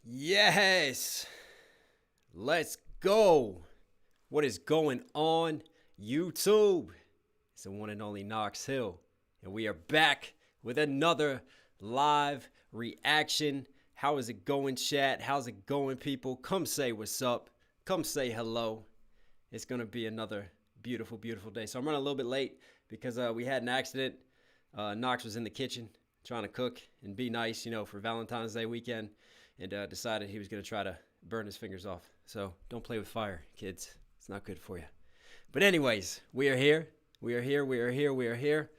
Yes, let's go. What is going on, YouTube? It's the one and only Knox Hill, and we are back with another live reaction. How is it going, chat? How's it going, people? Come say what's up. Come say hello. It's gonna be another beautiful, beautiful day. So I'm running a little bit late because we had an accident. Knox was in the kitchen trying to cook and be nice, for Valentine's Day weekend, and decided he was going to try to burn his fingers off. So don't play with fire, kids. It's not good for you. But anyways, we are here. We are here. We are here. We are here.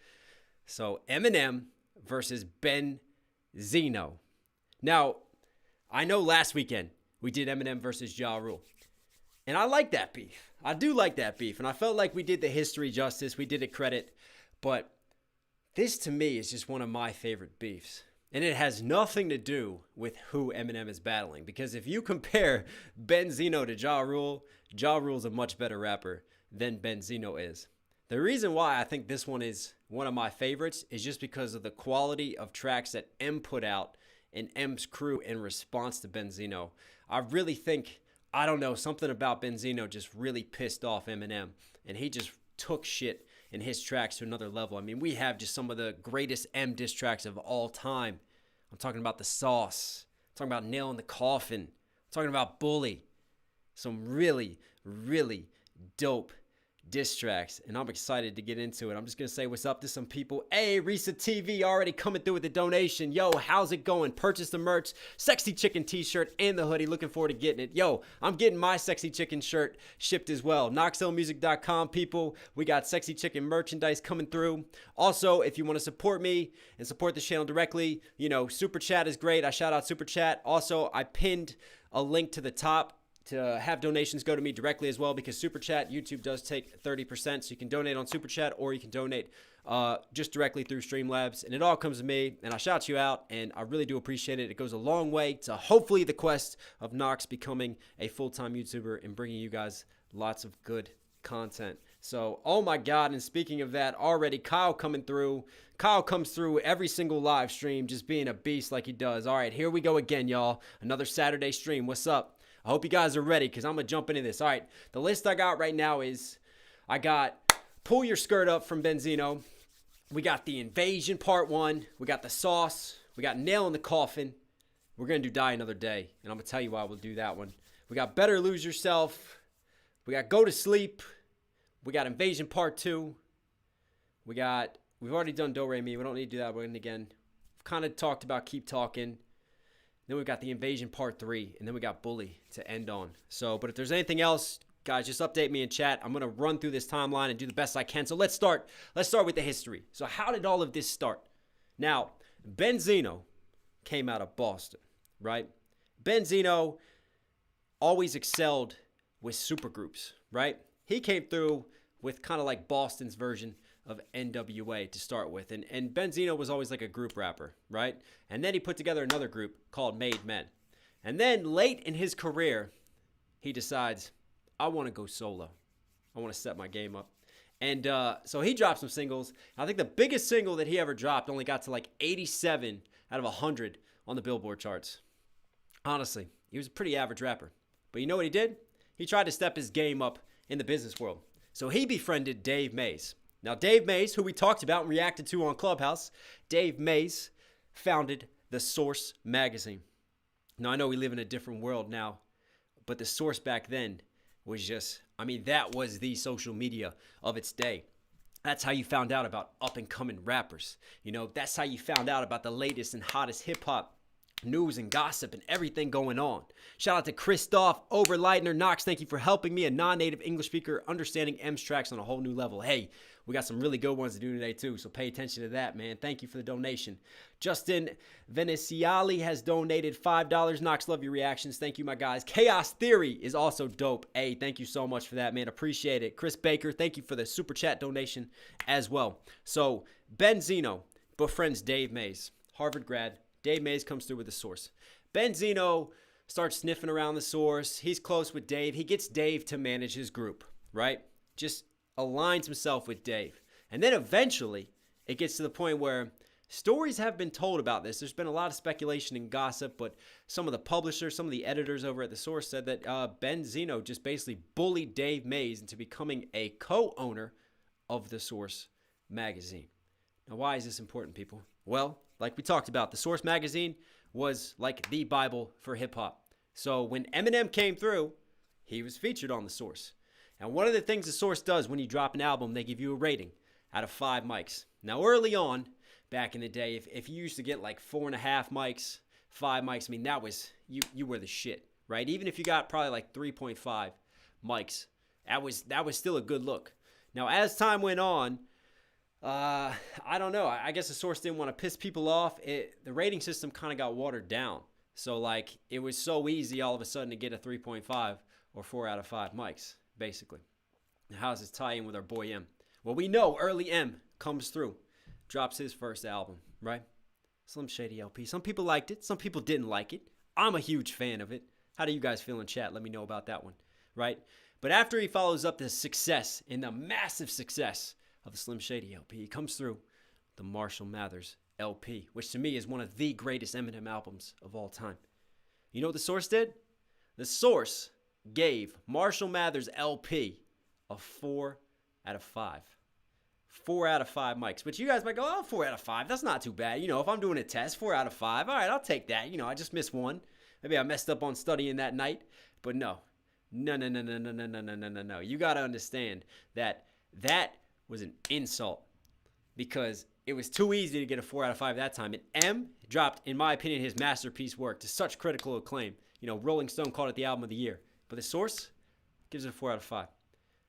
So Eminem versus Benzino. Now, I know last weekend we did Eminem versus Ja Rule. And I like that beef. I do like that beef. And I felt like we did the history justice. We did it credit. But this, to me, is just one of my favorite beefs. And it has nothing to do with who Eminem is battling. Because if you compare Benzino to Ja Rule's a much better rapper than Benzino is. The reason why I think this one is one of my favorites is just because of the quality of tracks that M put out and M's crew in response to Benzino. I really think, I don't know, something about Benzino just really pissed off Eminem. And he just took shit in his tracks to another level. I mean, we have just some of the greatest M diss tracks of all time. I'm talking about The Sauce. I'm talking about Nail in the Coffin. I'm talking about Bully. Some really, really dope diss tracks, and I'm excited to get into it. I'm just going to say what's up to some people. Hey, Risa TV already coming through with the donation. Yo, how's it going? Purchase the merch, Sexy Chicken t-shirt, and the hoodie. Looking forward to getting it. Yo, I'm getting my Sexy Chicken shirt shipped as well. knoxhilldmv.com, people. We got Sexy Chicken merchandise coming through. Also, if you want to support me and support the channel directly, Super Chat is great. I shout out Super Chat. Also, I pinned a link to the top to have donations go to me directly as well, because Super Chat, YouTube does take 30%, so you can donate on Super Chat or you can donate just directly through Streamlabs, and it all comes to me, and I shout you out, and I really do appreciate it. It goes a long way to hopefully the quest of Knox becoming a full-time YouTuber and bringing you guys lots of good content. So, oh my God, and speaking of that, already Kyle coming through. Kyle comes through every single live stream, just being a beast like he does. All right, here we go again, y'all. Another Saturday stream. What's up? I hope you guys are ready, because I'm going to jump into this. All right, the list I got right now is, I got Pull Your Skirt Up from Benzino. We got The Invasion Part 1. We got The Sauce. We got Nail in the Coffin. We're going to do Die Another Day, and I'm going to tell you why we'll do that one. We got Better Lose Yourself. We got Go to Sleep. We got Invasion Part 2. We've already done Do Re Mi. We don't need to do that one again. We've kind of talked about Keep Talking. Then we got The Invasion Part 3, and then we got Bully to end on. So, but if there's anything else, guys, just update me in chat. I'm going to run through this timeline and do the best I can. So let's start. Let's start with the history. So how did all of this start? Now, Benzino came out of Boston, right? Benzino always excelled with supergroups, right? He came through with kind of like Boston's version of NWA to start with. And Benzino was always like a group rapper, right? And then he put together another group called Made Men. And then late in his career, he decides, I want to go solo. I want to set my game up. And so he dropped some singles. I think the biggest single that he ever dropped only got to like 87 out of 100 on the Billboard charts. Honestly, he was a pretty average rapper. But you know what he did? He tried to step his game up in the business world. So he befriended Dave Mays. Now, Dave Mays, who we talked about and reacted to on Clubhouse, Dave Mays founded The Source magazine. Now, I know we live in a different world now, but The Source back then was just, that was the social media of its day. That's how you found out about up-and-coming rappers. That's how you found out about the latest and hottest hip-hop news and gossip and everything going on. Shout out to Christoph Oberleitner. Knox, thank you for helping me, a non-native English speaker, understanding M's tracks on a whole new level. Hey, we got some really good ones to do today too, so pay attention to that, man. Thank you for the donation. Justin Veneciali has donated $5. Knox, love your reactions. Thank you, my guys. Chaos Theory is also dope. Hey, thank you so much for that, man. Appreciate it. Chris Baker, thank you for the super chat donation as well. So Benzino befriends Dave Mays, Harvard grad. Dave Mays comes through with The Source. Benzino starts sniffing around The Source. He's close with Dave. He gets Dave to manage his group, right? Just aligns himself with Dave. And then eventually, it gets to the point where Stories have been told about this. There's been a lot of speculation and gossip, but some of the publishers, some of the editors over at The Source said that Benzino just basically bullied Dave Mays into becoming a co-owner of The Source magazine. Now, why is this important, people? Well, like we talked about, The Source magazine was like the Bible for hip-hop. So when Eminem came through, he was featured on The Source. And one of the things The Source does when you drop an album, they give you a rating out of 5 mics. Now, early on, back in the day, if you used to get like 4.5 mics, 5 mics, I mean, that was, you were the shit, right? Even if you got probably like 3.5 mics, that was still a good look. Now, as time went on, I don't know. I guess The Source didn't want to piss people off. The rating system kind of got watered down. So, like, it was so easy all of a sudden to get a 3.5 or 4 out of 5 mics, basically. Now, how does this tie in with our boy M? Well, we know early M comes through. Drops his first album, right? Slim Shady LP. Some people liked it. Some people didn't like it. I'm a huge fan of it. How do you guys feel in chat? Let me know about that one, right? But after he follows up the success and the massive success of the Slim Shady LP, he comes through the Marshall Mathers LP, which to me is one of the greatest Eminem albums of all time. You know what The Source did? The Source gave Marshall Mathers LP a 4 out of 5. 4 out of 5 mics. But you guys might go, oh, 4 out of 5. That's not too bad. You know, if I'm doing a test, 4 out of 5. All right, I'll take that. You know, I just missed one. Maybe I messed up on studying that night. But no. No. You got to understand that was an insult because it was too easy to get a 4 out of 5 that time. And M dropped, in my opinion, his masterpiece work to such critical acclaim. You know, Rolling Stone called it the album of the year. But The Source gives it a 4 out of 5.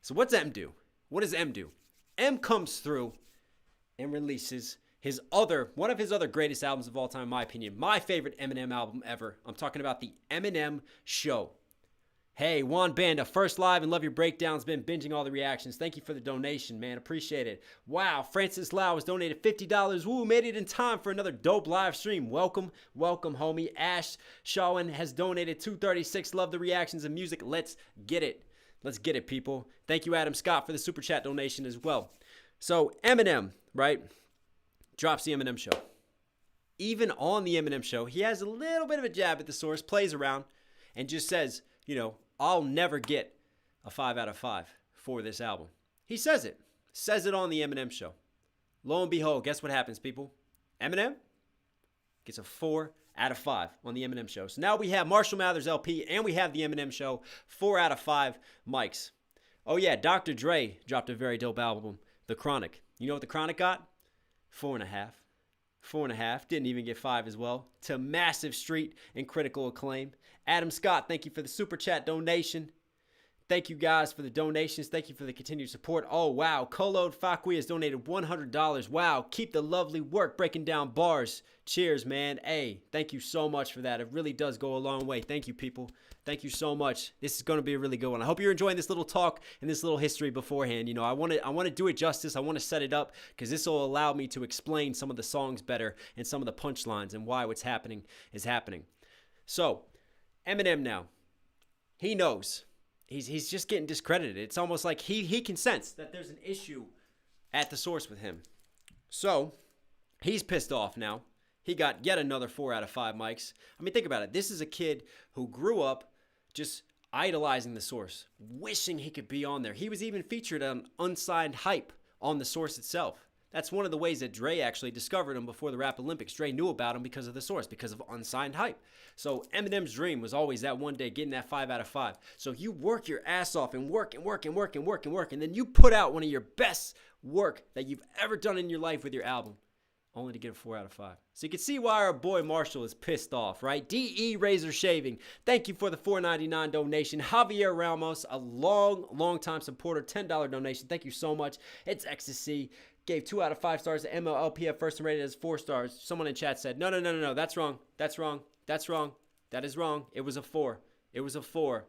So what's M do? What does M do? M comes through and releases one of his other greatest albums of all time, in my opinion. My favorite Eminem album ever. I'm talking about the Eminem Show. Hey, Juan Banda, first live and love your breakdowns. Been binging all the reactions. Thank you for the donation, man. Appreciate it. Wow, Francis Lau has donated $50. Woo, made it in time for another dope live stream. Welcome, homie. Ash Shawan has donated $236. Love the reactions and music. Let's get it. Let's get it, people. Thank you, Adam Scott, for the super chat donation as well. So Eminem, right, drops the Eminem Show. Even on the Eminem Show, he has a little bit of a jab at The Source, plays around, and just says, you know, I'll never get a 5 out of 5 for this album. He says it on the Eminem Show. Lo and behold, guess what happens, people? Eminem gets a 4 out of 5 on the Eminem Show. So now we have Marshall Mathers LP and we have the Eminem Show, 4 out of 5 mics. Oh yeah, Dr. Dre dropped a very dope album, The Chronic. You know what The Chronic got? 4.5. 4.5. Didn't even get 5 as well. To massive street and critical acclaim. Adam Scott, thank you for the super chat donation. Thank you guys for the donations. Thank you for the continued support. Oh, wow. Colode Fakwi has donated $100. Wow. Keep the lovely work breaking down bars. Cheers, man. Hey, thank you so much for that. It really does go a long way. Thank you, people. Thank you so much. This is going to be a really good one. I hope you're enjoying this little talk and this little history beforehand. You know, I want to do it justice. I want to set it up because this will allow me to explain some of the songs better and some of the punchlines and why what's happening is happening. So, Eminem now. He knows. He's just getting discredited. It's almost like he can sense that there's an issue at The Source with him. So, he's pissed off now. He got yet another 4 out of 5 mics. I mean, think about it. This is a kid who grew up just idolizing The Source, wishing he could be on there. He was even featured on Unsigned Hype on The Source itself. That's one of the ways that Dre actually discovered him before the Rap Olympics. Dre knew about him because of The Source, because of Unsigned Hype. So Eminem's dream was always that one day getting that 5 out of 5. So you work your ass off and work, and then you put out one of your best work that you've ever done in your life with your album, only to get a 4 out of 5. So you can see why our boy Marshall is pissed off, right? DE Razor Shaving, thank you for the $4.99 donation. Javier Ramos, a long time supporter, $10 donation. Thank you so much. It's Ecstasy. Gave 2 out of 5 stars to MLLP at first and rated as 4 stars. Someone in chat said, no, that's wrong. That is wrong. It was a 4. It was a 4.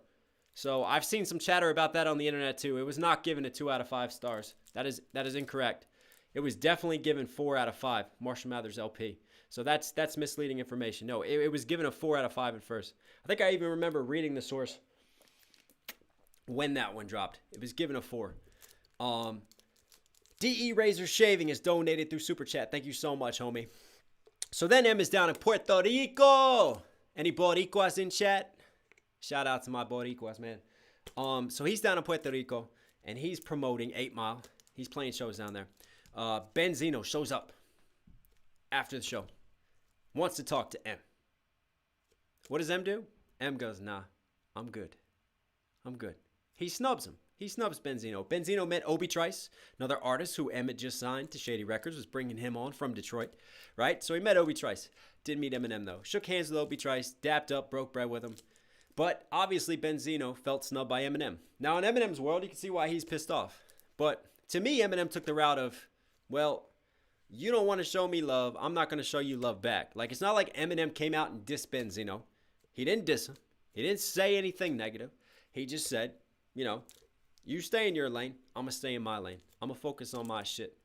So I've seen some chatter about that on the internet too. It was not given a 2 out of 5 stars. That is incorrect. It was definitely given 4 out of 5. Marshall Mathers LP. So that's misleading information. No, it was given a 4 out of 5 at first. I think I even remember reading The Source when that one dropped. It was given a 4. DE Razor Shaving is donated through Super Chat. Thank you so much, homie. So then M is down in Puerto Rico. Any Boricuas in chat? Shout out to my Boricuas, man. So he's down in Puerto Rico, and he's promoting 8 Mile. He's playing shows down there. Benzino shows up after the show. Wants to talk to M. What does M do? M goes, nah, I'm good. I'm good. He snubs him. He snubs Benzino. Benzino met Obi Trice, another artist who M had just signed to Shady Records, was bringing him on from Detroit, right? So he met Obi Trice. Didn't meet Eminem, though. Shook hands with Obi Trice, dapped up, broke bread with him. But obviously Benzino felt snubbed by Eminem. Now, in Eminem's world, you can see why he's pissed off. But to me, Eminem took the route of, well, you don't want to show me love. I'm not going to show you love back. Like, it's not like Eminem came out and dissed Benzino. He didn't diss him. He didn't say anything negative. He just said, you know, you stay in your lane. I'm going to stay in my lane. I'm going to focus on my shit.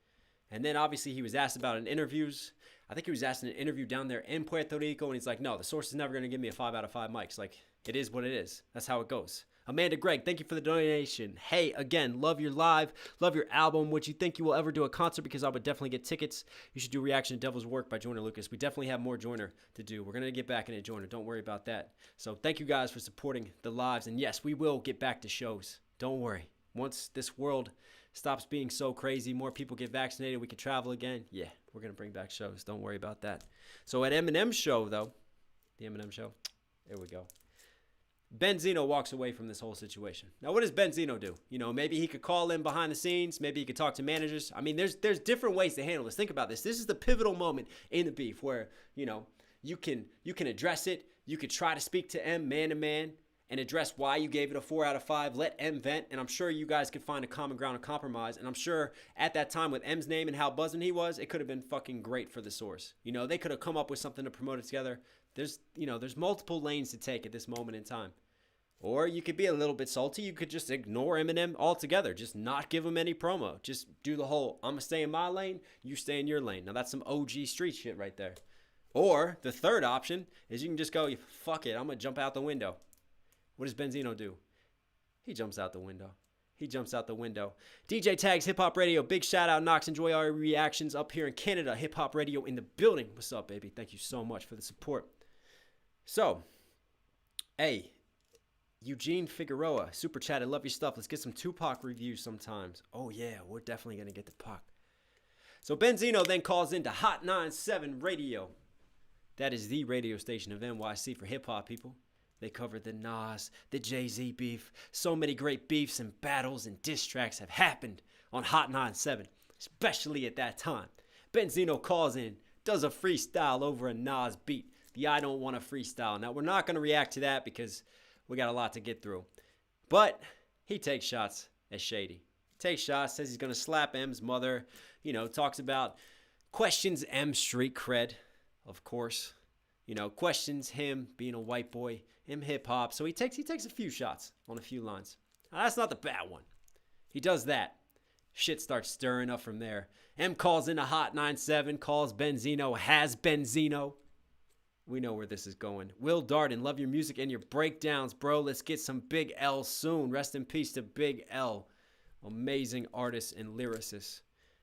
And then obviously he was asked about in interviews. I think he was asked in an interview down there in Puerto Rico. And he's like, no, the source is never going to give me a 5 out of 5 mics. Like, it is what it is. That's how it goes. Amanda Gregg, thank you for the donation. Hey, again, love your live. Love your album. Would you think you will ever do a concert? Because I would definitely get tickets. You should do Reaction to Devil's Work by Joyner Lucas. We definitely have more Joyner to do. We're going to get back into Joyner. Don't worry about that. So thank you guys for supporting the lives. And yes, we will get back to shows. Don't worry. Once this world stops being so crazy, more people get vaccinated, we can travel again. Yeah, we're going to bring back shows. Don't worry about that. So at Eminem's show, though, the Eminem show, there we go. Benzino walks away from this whole situation. Now, what does Benzino do? You know, maybe he could call in behind the scenes. Maybe he could talk to managers. I mean, there's different ways to handle this. Think about this. This is the pivotal moment in the beef where, you know, you can address it. You could try to speak to M man to man and address why you gave it a 4 out of 5. Let M vent, and I'm sure you guys could find a common ground and compromise. And I'm sure at that time with M's name and how buzzing he was, it could have been fucking great for the source. You know, they could have come up with something to promote it together. There's multiple lanes to take at this moment in time. Or you could be a little bit salty. You could just ignore Eminem altogether. Just not give him any promo. Just do the whole, I'm going to stay in my lane, you stay in your lane. Now, that's some OG street shit right there. Or the third option is you can just go, fuck it, I'm going to jump out the window. What does Benzino do? He jumps out the window. He jumps out the window. DJ Tags Hip Hop Radio. Big shout out, Knox. Enjoy our reactions up here in Canada. Hip Hop Radio in the building. What's up, baby? Thank you so much for the support. So, hey, Eugene Figueroa, super chat. I love your stuff. Let's get some Tupac reviews sometimes. Oh, yeah, we're definitely going to get to Pac. So, Benzino then calls into Hot 97 Radio. That is the radio station of NYC for hip hop people. They covered the Nas, the Jay-Z beef. So many great beefs and battles and diss tracks have happened on Hot 97, especially at that time. Benzino calls in, does a freestyle over a Nas beat. The I Don't Want to Freestyle. Now, we're not going to react to that because we got a lot to get through. But he takes shots at Shady. Takes shots, says he's going to slap M's mother. You know, talks about, questions M's street cred, of course. You know, questions him being a white boy, him hip-hop. So he takes a few shots on a few lines. Now, that's not the bad one. He does that. Shit starts stirring up from there. M calls in a Hot 97, calls Benzino, has Benzino. We know where this is going. Will Darden, love your music and your breakdowns, bro. Let's get some Big L soon. Rest in peace to Big L. Amazing artist and lyricist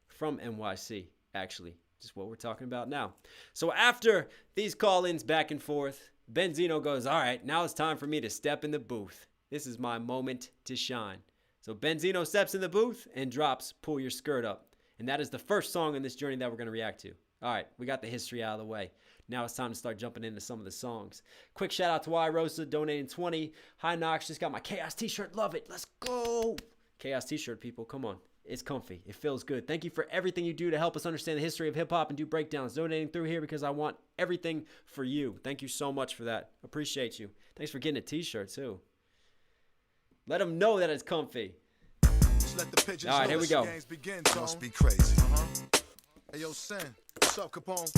from NYC, actually. Just what we're talking about now. So after these call-ins back and forth, Benzino goes, all right, now it's time for me to step in the booth. This is my moment to shine. So Benzino steps in the booth and drops Pull Your Skirt Up. And that is the first song in this journey that we're going to react to. All right, we got the history out of the way. Now it's time to start jumping into some of the songs. Quick shout out to Y Rosa donating 20. Hi Knox, just got my Chaos t-shirt. Love it. Let's go. Chaos t-shirt, people. Come on. It's comfy. It feels good. Thank you for everything you do to help us understand the history of hip-hop and do breakdowns. Donating through here because I want everything for you. Thank you so much for that. Appreciate you. Thanks for getting a t-shirt, too. Let them know that it's comfy. All right, here we go. Must be crazy. Hey, yo, Sin. What's up, Capone?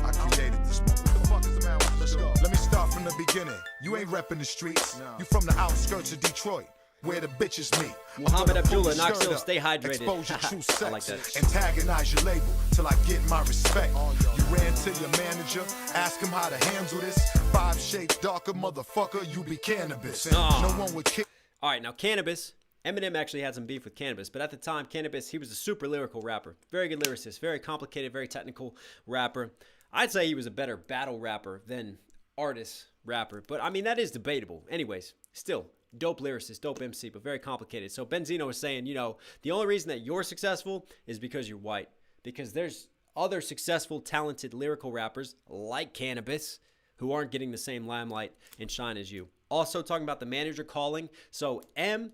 I created this moment. What the fuck is the man with? Let's go. Let me start from the beginning. You ain't repping the streets. No. You from the outskirts of Detroit, where the bitches meet. Muhammad Abdullah, Knox Hill, stay hydrated. Expose your true sex. I like that. Antagonize your label till I get my respect. You ran to your manager, ask him how to handle this. 5 shades darker, motherfucker, you be cannabis. No one would kick. All right, now Cannabis. Eminem actually had some beef with Cannabis, but at the time, Cannabis, he was a super lyrical rapper. Very good lyricist, very complicated, very technical rapper. I'd say he was a better battle rapper than artist rapper. But, I mean, that is debatable. Anyways, still, dope lyricist, dope MC, but very complicated. So Benzino is saying, you know, the only reason that you're successful is because you're white. Because there's other successful, talented lyrical rappers like Cannabis who aren't getting the same limelight and shine as you. Also talking about the manager calling. So M,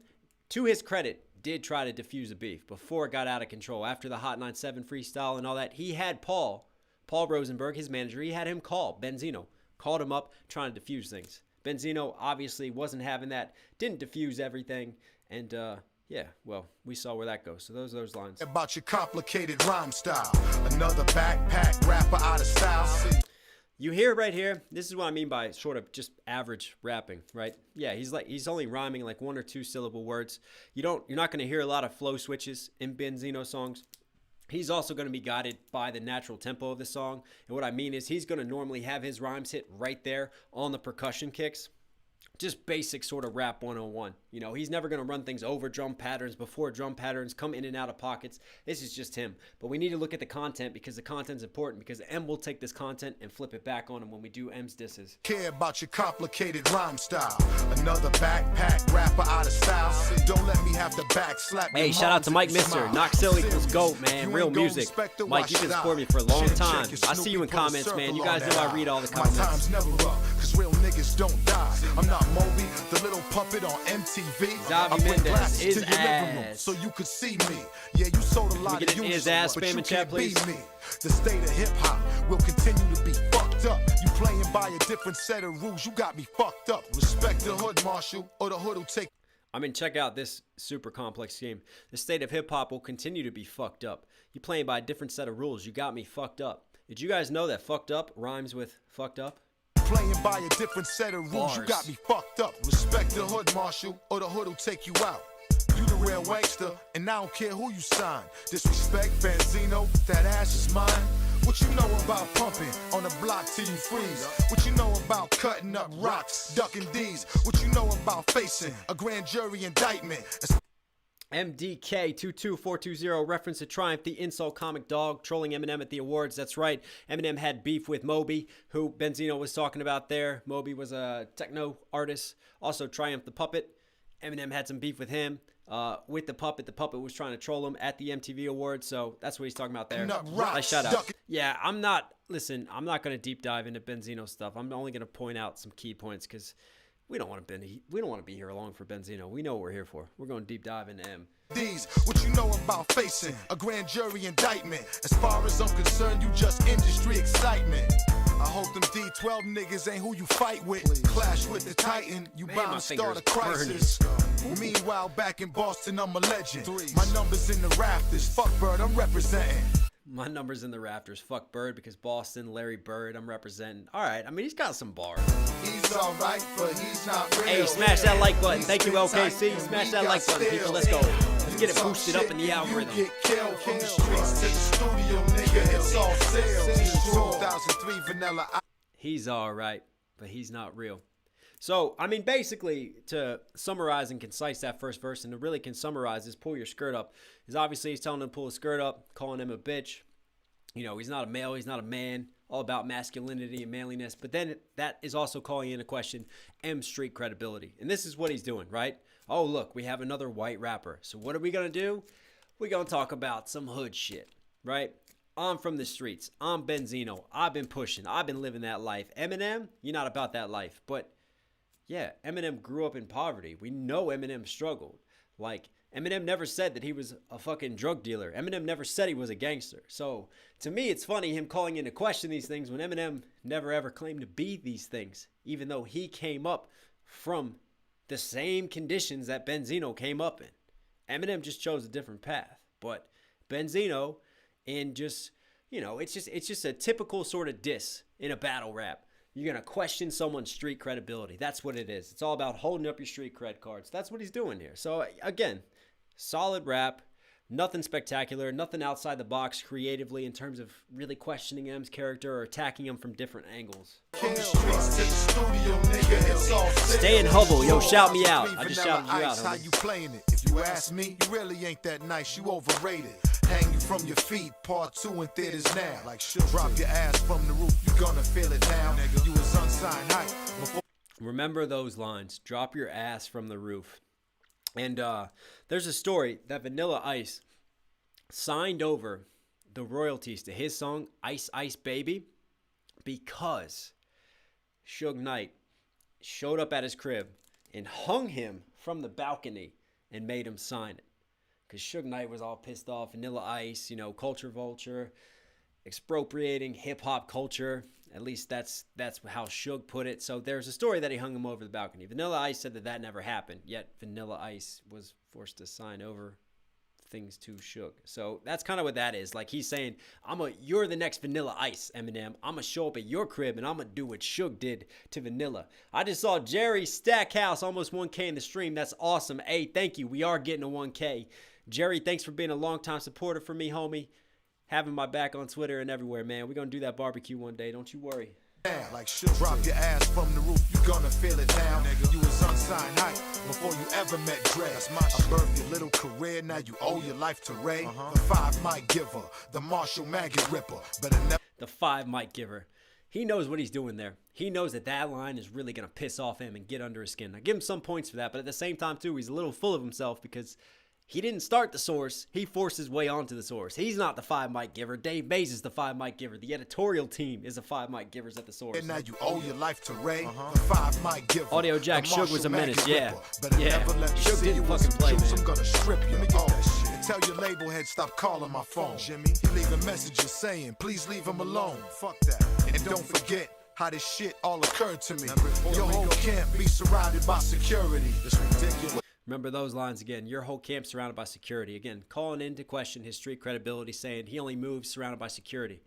to his credit, did try to diffuse the beef before it got out of control. After the Hot 97 freestyle and all that, he had Paul Rosenberg, his manager, he had him call Benzino. Called him up trying to diffuse things. Benzino obviously wasn't having that, didn't diffuse everything, and yeah, well, we saw where that goes. So those are those lines. About your complicated rhyme style. Another backpack rapper out of style. You hear right here, this is what I mean by sort of just average rapping, right? Yeah, he's only rhyming like 1 or 2 syllable words. You're not going to hear a lot of flow switches in Benzino songs. He's also going to be guided by the natural tempo of the song. And what I mean is he's going to normally have his rhymes hit right there on the percussion kicks. Just basic sort of rap 101. You know, he's never going to run things over drum patterns, before drum patterns, come in and out of pockets. This is just him. But we need to look at the content because the content's important, because M will take this content and flip it back on him when we do M's disses. Care about your complicated rhyme style. Another backpack rapper out of style. Don't let me have to back slap. Hey, shout out to Mike Mister. Knox Hill equals GOAT, man. Real music. Mike, you can support me for a long time. I see you in comments, man. You guys know I read all the comments. My time's never up, cause real niggas don't die. I'm not Moby, the little puppet on MTV. Zavi Mendez, his ass. So you could see me. Yeah, you sold a lot of his ass, spam in chat, please. The state of hip hop will continue to be fucked up. You playing by a different set of rules. You got me fucked up. Respect the hood, Marshall, or the hood will take. I mean, check out this super complex game. The state of hip hop will continue to be fucked up. You playing by a different set of rules. You got me fucked up. Did you guys know that fucked up rhymes with fucked up? Playing by a different set of rules. Bars. You got me fucked up. Respect the hood, Marshall, or the hood will take you out. You the real wankster, and I don't care who you sign. Disrespect Benzino, that ass is mine. What you know about pumping on the block till you freeze? What you know about cutting up rocks, ducking D's? What you know about facing a grand jury indictment? MDK22420 reference to Triumph, the insult comic dog trolling Eminem at the awards. That's right. Eminem had beef with Moby, who Benzino was talking about there. Moby was a techno artist. Also Triumph the Puppet. Eminem had some beef with him. With the Puppet. The Puppet was trying to troll him at the MTV Awards. So that's what he's talking about there. Nice shout out. Yeah, I'm not going to deep dive into Benzino stuff. I'm only going to point out some key points because we don't want to be here along for Benzino. We know what we're here for. We're going to deep dive into M. What you know about facing a grand jury indictment? As far as I'm concerned, you just industry excitement. I hope them D12 niggas ain't who you fight with. Please. Clash with the Titan, you bound to start a crisis. Meanwhile, back in Boston, I'm a legend. My numbers in the rafters, fuck Bird, I'm representing. My number's in the rafters. Fuck Bird because Boston, Larry Bird, I'm representing. All right, I mean, he's got some bars. He's all right, but he's not real. Hey, smash that like button. Thank you, LKC. Smash that like button, people. Let's go. Let's get it boosted up in the algorithm. You get killed from the streets to the studio, nigga. It's all sales. 2003 vanilla. He's all right, but he's not real. So, I mean, basically, to summarize and concise that first verse, and to really can summarize is pull your skirt up, is obviously he's telling him to pull his skirt up, calling him a bitch. You know, he's not a male, he's not a man, all about masculinity and manliness. But then that is also calling into question M's street credibility. And this is what he's doing, right? Oh, look, we have another white rapper. So what are we going to do? We're going to talk about some hood shit, right? I'm from the streets. I'm Benzino. I've been pushing. I've been living that life. Eminem, you're not about that life. But yeah, Eminem grew up in poverty. We know Eminem struggled. Like, Eminem never said that he was a fucking drug dealer. Eminem never said he was a gangster. So, to me, it's funny him calling into question these things when Eminem never ever claimed to be these things, even though he came up from the same conditions that Benzino came up in. Eminem just chose a different path. But Benzino, in just, you know, it's just a typical sort of diss in a battle rap. You're going to question someone's street credibility. That's what it is. It's all about holding up your street cred cards. That's what he's doing here. So, again, solid rap. Nothing spectacular. Nothing outside the box creatively in terms of really questioning M's character or attacking him from different angles. Stay in Hubble. Yo, shout me out. I just shouted you out, How you playing it? If you ask me, you really ain't that nice. You overrated. Hang you from your feet, part 2 in theaters now. Like drop your ass from the roof, you gonna feel it now. You was unsigned hype before. Remember those lines. Drop your ass from the roof. And there's a story that Vanilla Ice signed over the royalties to his song Ice Ice Baby because Suge Knight showed up at his crib and hung him from the balcony and made him sign it. Because Suge Knight was all pissed off. Vanilla Ice, you know, culture vulture, expropriating hip-hop culture. At least that's how Suge put it. So there's a story that he hung him over the balcony. Vanilla Ice said that never happened. Yet Vanilla Ice was forced to sign over things to Suge. So that's kind of what that is. Like he's saying, you're the next Vanilla Ice, Eminem. I'm going to show up at your crib and I'm going to do what Suge did to Vanilla. I just saw Jerry Stackhouse almost 1K in the stream. That's awesome. Hey, thank you. We are getting a 1K. Jerry, thanks for being a longtime supporter for me, homie. Having my back on Twitter and everywhere, man. We're going to do that barbecue one day. Don't you worry. Like drop your ass from the roof, you gonna feel it now. You was unsigned hype before you ever met Dre. I birthed your little career, now you owe your life to Ray. The 5 mic giver, the Marshall Maggot Ripper. The 5 mic giver. He knows what he's doing there. He knows that line is really going to piss off him and get under his skin. I give him some points for that, but at the same time, too, he's a little full of himself because he didn't start the source. He forced his way onto the source. He's not the 5 mic giver. Dave Mays is the 5 mic giver. The editorial team is the 5 mic givers at the source. And now you owe your life to Ray, the 5 mic giver. Audio Jack, Suge was a menace, yeah. Suge didn't fucking play, man. I'm gonna strip you. Let me get that shit. And tell your label head stop calling my phone. Jimmy, he leaving messages saying, please leave him alone. Fuck that. And don't forget how this shit all occurred to me. Your whole camp be surrounded by security. It's ridiculous. Remember those lines again. Your whole camp surrounded by security. Again, calling into question his street credibility, saying he only moves surrounded by security.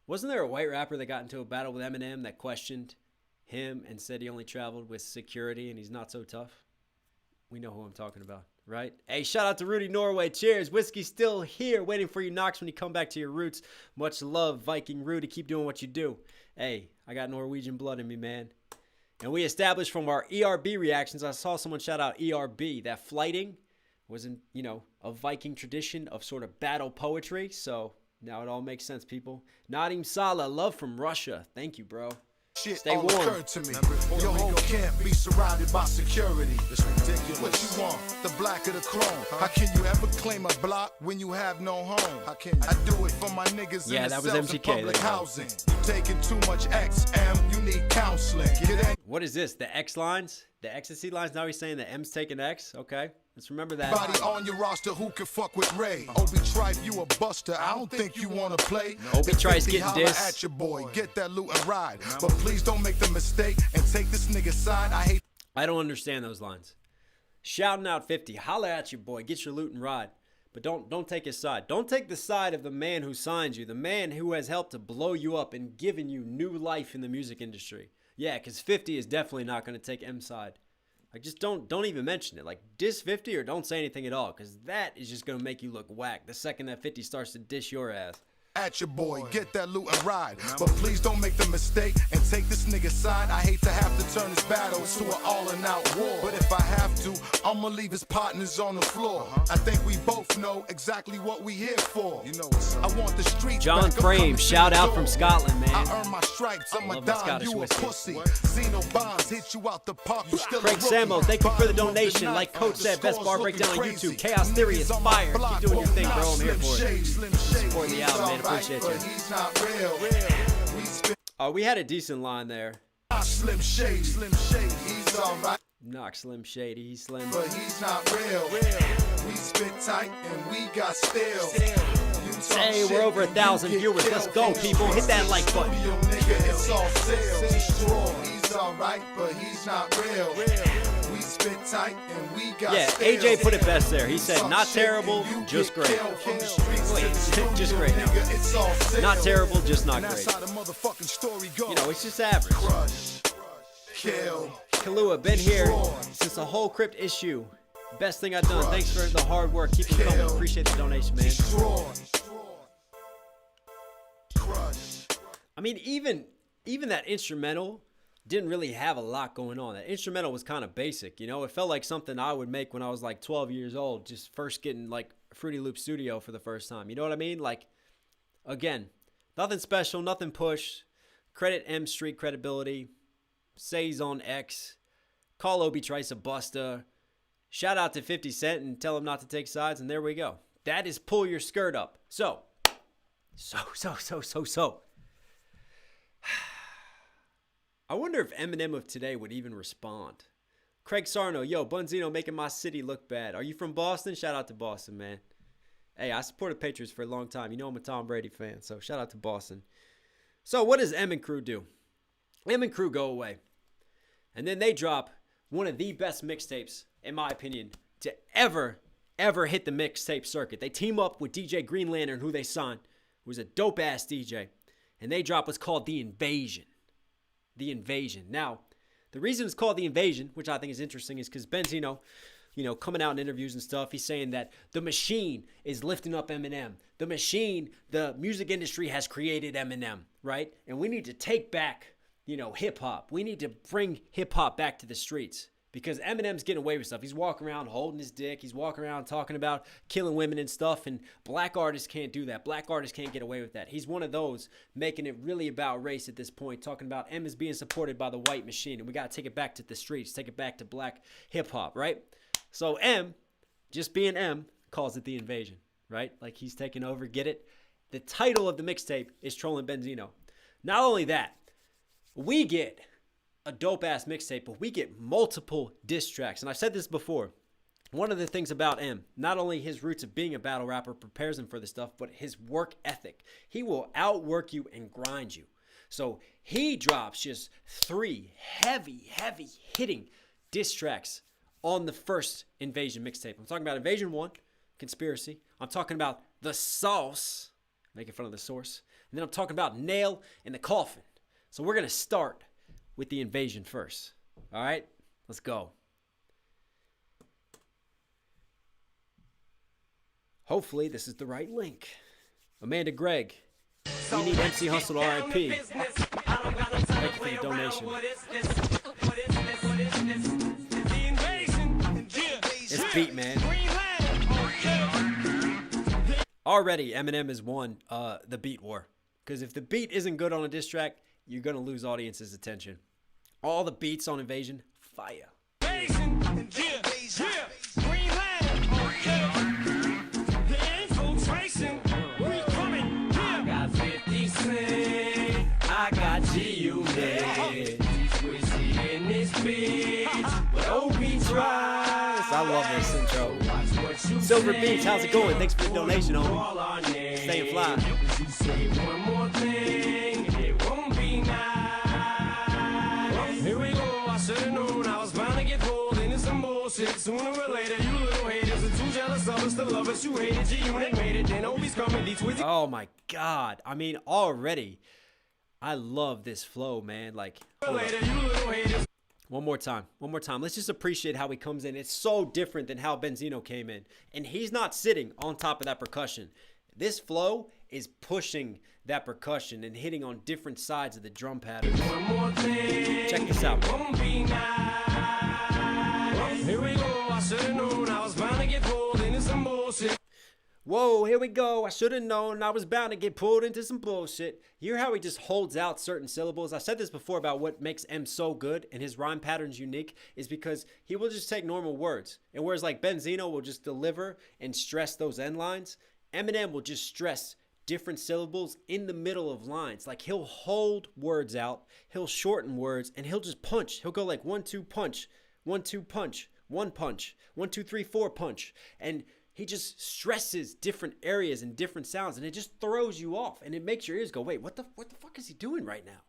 Wasn't there a white rapper that got into a battle with Eminem that questioned him and said he only traveled with security and he's not so tough? We know who I'm talking about, right? Hey, shout out to Rudy Norway. Cheers. Whiskey's still here waiting for you, Knox, when you come back to your roots. Much love, Viking Rudy. Keep doing what you do. Hey, I got Norwegian blood in me, man. And we established from our ERB reactions, I saw someone shout out ERB, that flighting was, a Viking tradition of sort of battle poetry. So now it all makes sense, people. Nadim Salah, love from Russia. Thank you, bro. Shit Stay all warm. occurred to me. Your whole camp be surrounded by security. It's ridiculous. What you want? The black of the chrome. How can you ever claim a block when you have no home? How can you? I do it for my niggas in the that was cells MGK. in public housing. You taking too much XM, you need counseling. What is this? The X lines? The ecstasy lines? Now he's saying the M's taking X? Okay. Let's remember that. Body on your roster who can fuck with Ray. Obi Tripe, you a buster. I don't think you wanna play. Obi Tripe's getting dissed. At your boy. Get that loot and ride. But please don't make the mistake and take this nigga's side. I don't understand those lines. Shouting out 50. Holla at your boy. Get your loot and ride. But don't take his side. Don't take the side of the man who signed you. The man who has helped to blow you up and given you new life in the music industry. Yeah, because 50 is definitely not going to take M's side. Like, just don't even mention it. Like, diss 50 or don't say anything at all, because that is just going to make you look whack the second that 50 starts to dish your ass. At your boy, get that loot and ride. But please don't make the mistake and take this nigga's side. I hate to have to turn this battle to an all-in-out war. But if I have to, I'ma leave his partners on the floor. I think we both know exactly what we here for. You know what's up. I want the streets John back. Frame, shout out from Scotland, man. I earn my stripes, I'm a dime, you a pussy. Zeno Bonds hit you out the park, you still Craig Sammo, thank you for the donation. Like Coach said, best bar breakdown on YouTube. Chaos Theory is fire. Keep doing your thing, bro. I'm here for it. Support the album, man. Appreciate you. We had a decent line there. Slim Shady, he's alright. Knox Slim Shady, he's slim. But he's not real. We spit tight and we got steel. Hey, we're over 1,000 viewers. Let's go, people. Hit that like button. It's all sales. He's alright, but he's not real. We spit tight and we got AJ put it best there. He said, not terrible, just great. Wait, just great now. Not terrible, just not great. It's just average. Kahlua, been here since the whole Crypt issue. Best thing I've done. Thanks for the hard work. Keep it coming. Appreciate the donation, man. I mean, even that instrumental didn't really have a lot going on. That instrumental was kind of basic, It felt like something I would make when I was like 12 years old, just first getting like Fruity Loop Studio for the first time. You know what I mean? Like, again, nothing special, nothing push. Credit M Street credibility. Say he's on X. Call Obi Trice a buster. Shout out to 50 Cent and tell him not to take sides, and there we go. That is pull your skirt up. So. I wonder if Eminem of today would even respond. Craig Sarno, yo, Benzino making my city look bad. Are you from Boston? Shout out to Boston, man. Hey, I supported Patriots for a long time. You know I'm a Tom Brady fan, so shout out to Boston. So what does M and crew do? M and crew go away. And then they drop one of the best mixtapes, in my opinion, to ever hit the mixtape circuit. They team up with DJ Green Lantern, who they signed, who's a dope-ass DJ. And they drop what's called The Invasion. The Invasion. Now, the reason it's called The Invasion, which I think is interesting, is because Benzino, coming out in interviews and stuff, he's saying that the machine is lifting up Eminem. The machine, the music industry has created Eminem, right? And we need to take back, hip-hop. We need to bring hip-hop back to the streets because Eminem's getting away with stuff. He's walking around holding his dick. He's walking around talking about killing women and stuff, and black artists can't do that. Black artists can't get away with that. He's one of those making it really about race at this point, talking about M is being supported by the white machine, and we got to take it back to the streets, take it back to black hip-hop, right? So M, just being M, calls it The Invasion, right? Like he's taking over, get it? The title of the mixtape is Trolling Benzino. Not only that, we get a dope-ass mixtape, but we get multiple diss tracks. And I've said this before. One of the things about M, not only his roots of being a battle rapper prepares him for this stuff, but his work ethic. He will outwork you and grind you. So he drops just 3 heavy hitting diss tracks on the first Invasion mixtape. I'm talking about Invasion 1, Conspiracy. I'm talking about The Sauce, making fun of the source. And then I'm talking about Nail and the Coffin. So we're going to start with The Invasion first. All right? Let's go. Hopefully this is the right link. Amanda Gregg, you need MC Hustle RIP. Thank you for the donation. It's beat, man. Already Eminem has won the beat war. Because if the beat isn't good on a diss track, you're going to lose audience's attention. All the beats on Invasion, fire. I got G-Unit. I love this intro. Silver Beats, how's it going? Thanks for the donation, homie. Staying fly. Here we go. I should've known I was bound to get pulled into some bullshit. Sooner or later, you little haters are too jealous of us to love us. You hated G-Unit, made it, then Obi's coming. These Twizzy. Oh my God. I mean, already, I love this flow, man. Like, later, you little haters. One more time. Let's just appreciate how he comes in. It's so different than how Benzino came in. And he's not sitting on top of that percussion. This flow is pushing that percussion and hitting on different sides of the drum pattern. Check this out. Here we go. I should have known I was bound to get pulled into some bullshit. Whoa, here we go. I should have known I was bound to get pulled into some bullshit. You hear how he just holds out certain syllables? I said this before about what makes M so good and his rhyme patterns unique is because he will just take normal words. And whereas like Benzino will just deliver and stress those end lines, Eminem will just stress different syllables in the middle of lines. Like he'll hold words out, he'll shorten words, and he'll just punch. He'll go like 1-2 punch, 1-2 punch, 1 punch, 1-2-3-4 punch. And he just stresses different areas and different sounds, and it just throws you off, and it makes your ears go, wait, what the fuck is he doing right now?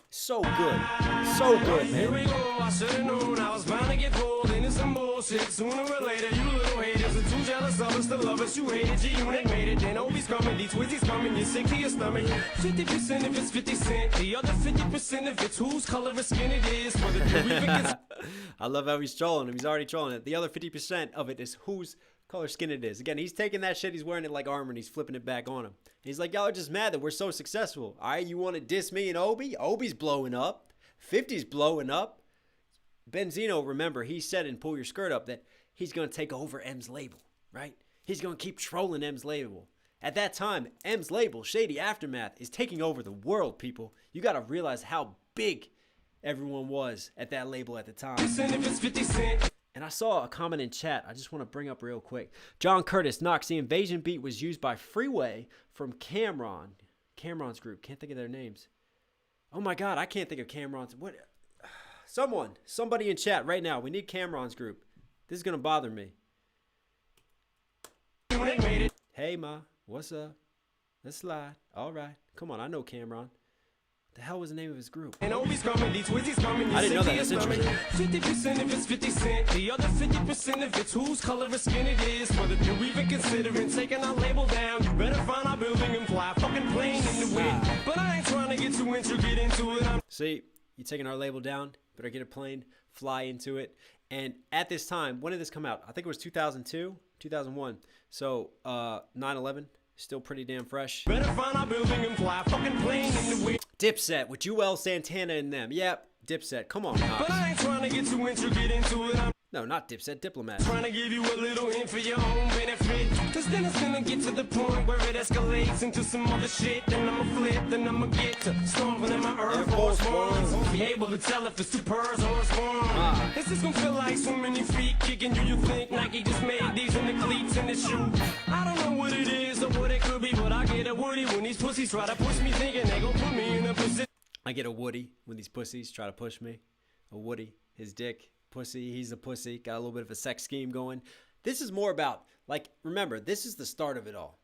So good, man. Here we go. I should have known I was bound to get pulled into some bullshit. Sooner or later, you little haters are too jealous of us to love us. You hated G-Unit, made it, then Obi's coming, these Twizzy's coming, you're sick to your stomach. 50% if it's 50 Cent, the other 50% if it's whose color of skin it is. For the I love how he's trolling him. He's already trolling it. The other 50% of it is whose color skin it is. Again, he's taking that shit, he's wearing it like armor, and he's flipping it back on him. He's like, y'all are just mad that we're so successful. All right, you want to diss me and Obi? Obi's blowing up. 50's blowing up. Benzino, remember, he said in Pull Your Skirt Up that he's going to take over M's label, right? He's going to keep trolling M's label. At that time, M's label, Shady Aftermath, is taking over the world, people. You got to realize how big everyone was at that label at the time. And I saw a comment in chat I just want to bring up real quick. John Curtis, Knox, the Invasion beat was used by Freeway from Cameron's group. Can't think of their names. Oh my God, I can't think of Cameron's. What? Somebody in chat right now. We need Cameron's group. This is going to bother me. Hey, Ma. What's up? Let's slide. All right. Come on. I know Cameron. The hell was the name of his group? I didn't know that. That's interesting. 50% if it's 50 cent. The other 50% if it's whose color of skin it is. Whether you're even considering taking our label down, you better find our building and fly fucking plane in the wind. But I ain't trying to get too intricate into it. See, you taking our label down, better get a plane, fly into it. And at this time, when did this come out? I think it was 2002, 2001. So 9/11, still pretty damn fresh. Better find our building and fly fucking plane in the wind. Dipset with Joel Santana and them. Yep, Dipset. Come on, Knox. But I ain't trying to get too intricate into it. No, not Dipset, Diplomat. Trying to give you a little hint for your own benefit. Cause then it's gonna get to the point where it escalates into some other shit. Then I'ma flip, then I'ma get to stomping in my Air Force Ones. Won't be able to tell if it's two purrs or it's one. This is gonna feel like so many feet kicking you. You think Nike just made these in the cleats in the shoe. I don't know what it is or what it could be, but I get a woody when these pussies try to push me, thinking they gon' put me in a position. I get a woody when these pussies try to push me. A woody, his dick. Pussy, he's a pussy, got a little bit of a sex scheme going. This is more about, like, remember, this is the start of it all.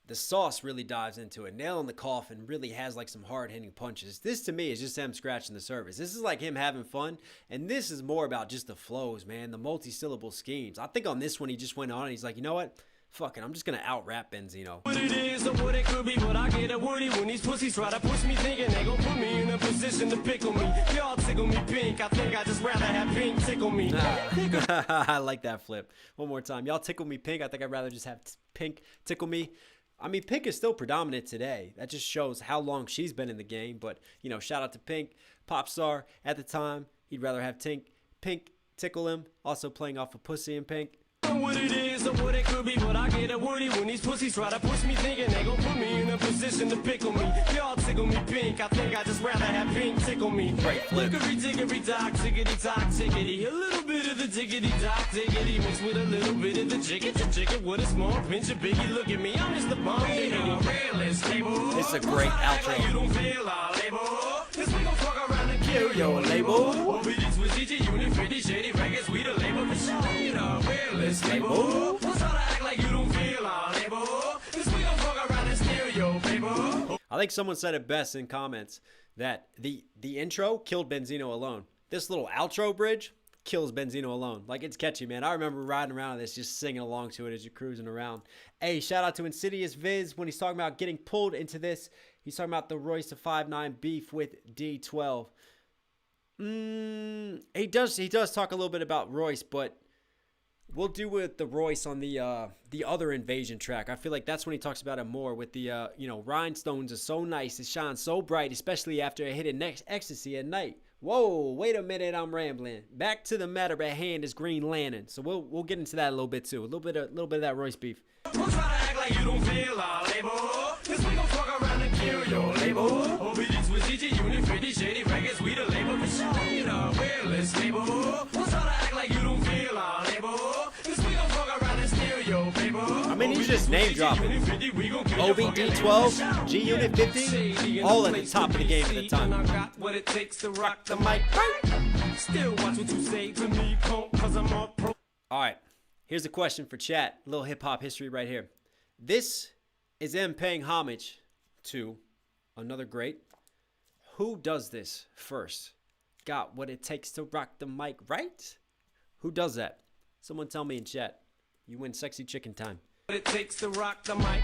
The sauce really dives into it. Nail in the Coffin really has like some hard-hitting punches. This to me is just him scratching the surface. This is like him having fun, and this is more about just the flows, man, the multi-syllable schemes. I think on this one he just went on and he's like, you know what? Fuck it, I'm just gonna out-rap Benzino. What it is or what it could be, but I get a woody when these pussies try to push me, thinking they gon' put me in a position to pickle me. Y'all tickle me pink, I think I just rather have pink tickle me. I like that flip. One more time. Y'all tickle me pink, I think I'd rather just have pink tickle me. I mean, Pink is still predominant today. That just shows how long she's been in the game. But, you know, shout out to Pink, pop star at the time. He'd rather have Pink tickle him. Also playing off of Pussy and Pink. What it is or what it could be, but I get a woody when these pussies try to push me, thinking they gon' put me in a position to pickle me. Y'all tickle me pink, I think I just rather have pink tickle me. Great flip. Hickory dickory dock, tickety tock, tickety. A little bit of the tickety dock, tickety mixed with a little bit of the chicken with a small pinch of biggie. Look at me, I'm just the bomb. Realist label. This is a great outro. Like you don't feel our label. This we gon' fuck around and kill your label. Obedience with GG Unit 50 Shady Records, we the label for sure. Realist label. Don't try to act like you don't feel our label. This we gon' fuck around and steal your label. I think someone said it best in comments that the intro killed Benzino alone. This little outro bridge kills Benzino alone. Like, it's catchy, man. I remember riding around this, just singing along to it as you're cruising around. Hey, shout out to Insidious Viz when he's talking about getting pulled into this. He's talking about the Royce to 5'9" beef with D12. He does talk a little bit about Royce, but we'll do with the Royce on the other Invasion track. I feel like that's when he talks about it more with the, rhinestones are so nice. It shines so bright, especially after I hit an ecstasy at night. Whoa, wait a minute, I'm rambling. Back to the matter at hand is Green Lantern. So we'll get into that a little bit too. A little bit of that Royce beef. Don't try to act like you don't feel our label. This we gon' fuck around and kill your label. Obedience with GG Unit 50 Shady Records, we the label for sure. Realist label. Don't try to act like you don't feel our label. This we gon' fuck around and steal your label. I mean, he's just name dropping. OBD12, G Unit 50, all at the top of the game at the time. I got what it takes to rock the mic. Still watch what you say to me, punk, cause I'm all pro. All right, here's a question for chat. A little hip-hop history right here. This is them paying homage to another great. Who does this first? Got what it takes to rock the mic, right? Who does that? Someone tell me in chat. You win sexy chicken time. What it takes to rock the mic.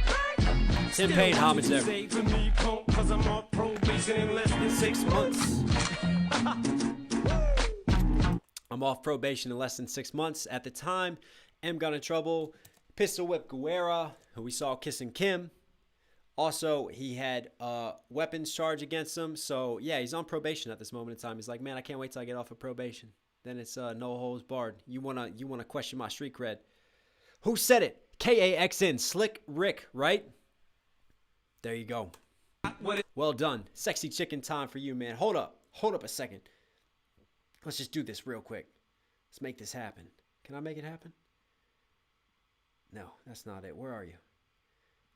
Tim Payne homage there. Say to me, punk, cause I'm on probation in less than 6 months. I'm off probation in less than 6 months. At the time, M got in trouble. Pistol whipped Guerra, who we saw kissing Kim. Also, he had a weapons charge against him. So, yeah, he's on probation at this moment in time. He's like, man, I can't wait till I get off of probation. Then it's no holds barred. You wanna question my street cred. Who said it? K-A-X-N, Slick Rick, right? There you go. Well done. Sexy chicken time for you, man. Hold up a second. Let's just do this real quick. Let's make this happen. Can I make it happen? No, that's not it. Where are you?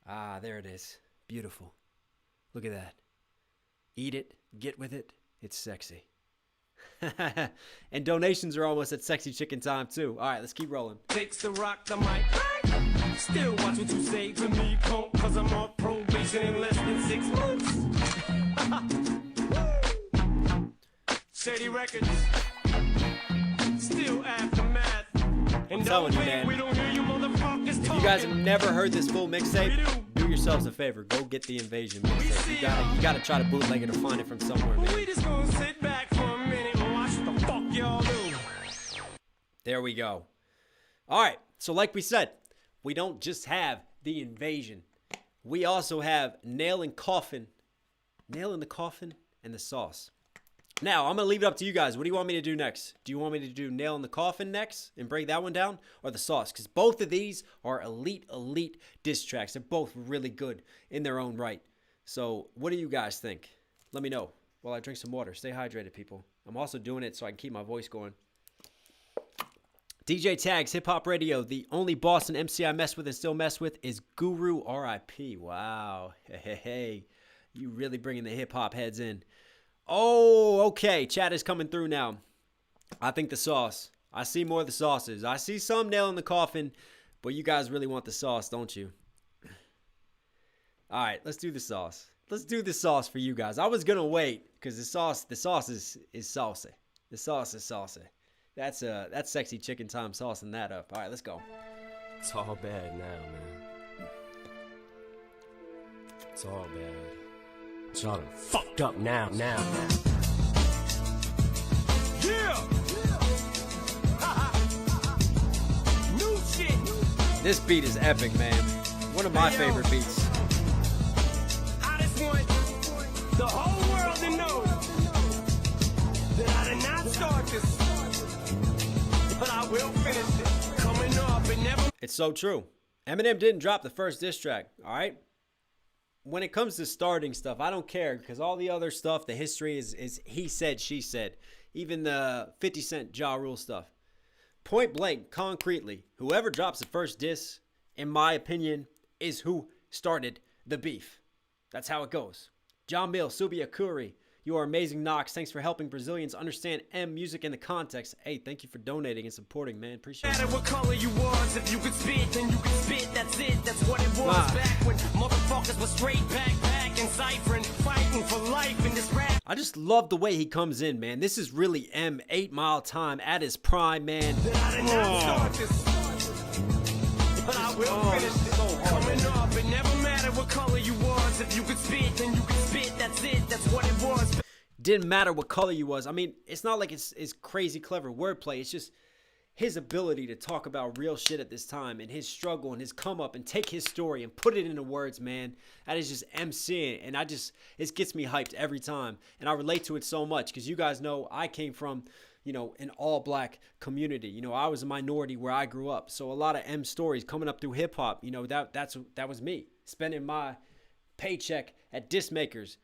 Ah, there it is. Beautiful. Look at that. Eat it. Get with it. It's sexy. And donations are almost at sexy chicken time too. All right, let's keep rolling. Takes to rock the mic. Still watch what you say to me, punk, cause I'm on probation in less than 6 months. Shady Records. Still aftermath. And I'm telling you, man. We don't hear you motherfuckers If you guys have never heard this full mixtape, do yourselves a favor. Go get the Invasion mixtape. You gotta try to bootleg it or find it from somewhere, man. We just gonna sit back for a minute and watch what the fuck y'all do. There we go. All right, so like we said, we don't just have the Invasion. We also have Nail in the Coffin, and the Sauce. Now, I'm going to leave it up to you guys. What do you want me to do next? Do you want me to do Nail in the Coffin next and break that one down? Or the Sauce? Because both of these are elite diss tracks. They're both really good in their own right. So, what do you guys think? Let me know while I drink some water. Stay hydrated, people. I'm also doing it so I can keep my voice going. DJ Tags, Hip Hop Radio. The only Boston MC I mess with and still mess with is Guru R.I.P. Wow. Hey. You really bringing the hip hop heads in. Oh, okay. Chat is coming through now. I think the Sauce. I see more of the sauces. I see some Nail in the Coffin, but you guys really want the Sauce, don't you? All right, let's do the Sauce. Let's do the Sauce for you guys. I was going to wait because the sauce is saucy. The sauce is saucy. That's sexy chicken time saucing that up. All right, let's go. It's all bad now, man. It's all bad. It's all fucked up now. Yeah! New shit! This beat is epic, man. One of my favorite beats. I just want the whole world to know that I did not start this, but I will finish it. Coming up and never. It's so true. Eminem didn't drop the first diss track, all right? When it comes to starting stuff, I don't care because all the other stuff, the history is he said, she said. Even the 50 Cent Ja Rule stuff. Point blank, concretely, whoever drops the first diss, in my opinion, is who started the beef. That's how it goes. John Mill, Subia Kuri, you are amazing, Knox. Thanks for helping Brazilians understand M music in the context. Hey, thank you for donating and supporting, man. Appreciate it. No matter what color you was, if you could spit, then you could spit. That's it. That's what it was back when motherfuckers were straight back and ciphering, fighting for life in this rap. I just love the way he comes in, man. This is really M 8 Mile Time at his prime, man. But I will finish it. Coming up, it never mattered what color you was. If you could spit, then you could spit. That's it. That's what it was. Didn't matter what color you was. I mean, it's not like it's crazy clever wordplay. It's just his ability to talk about real shit at this time and his struggle and his come up and take his story and put it into words, man. That is just MCing. And it gets me hyped every time. And I relate to it so much because you guys know I came from, an all black community. I was a minority where I grew up. So a lot of M stories coming up through hip hop, that was me spending my paycheck at disc makers,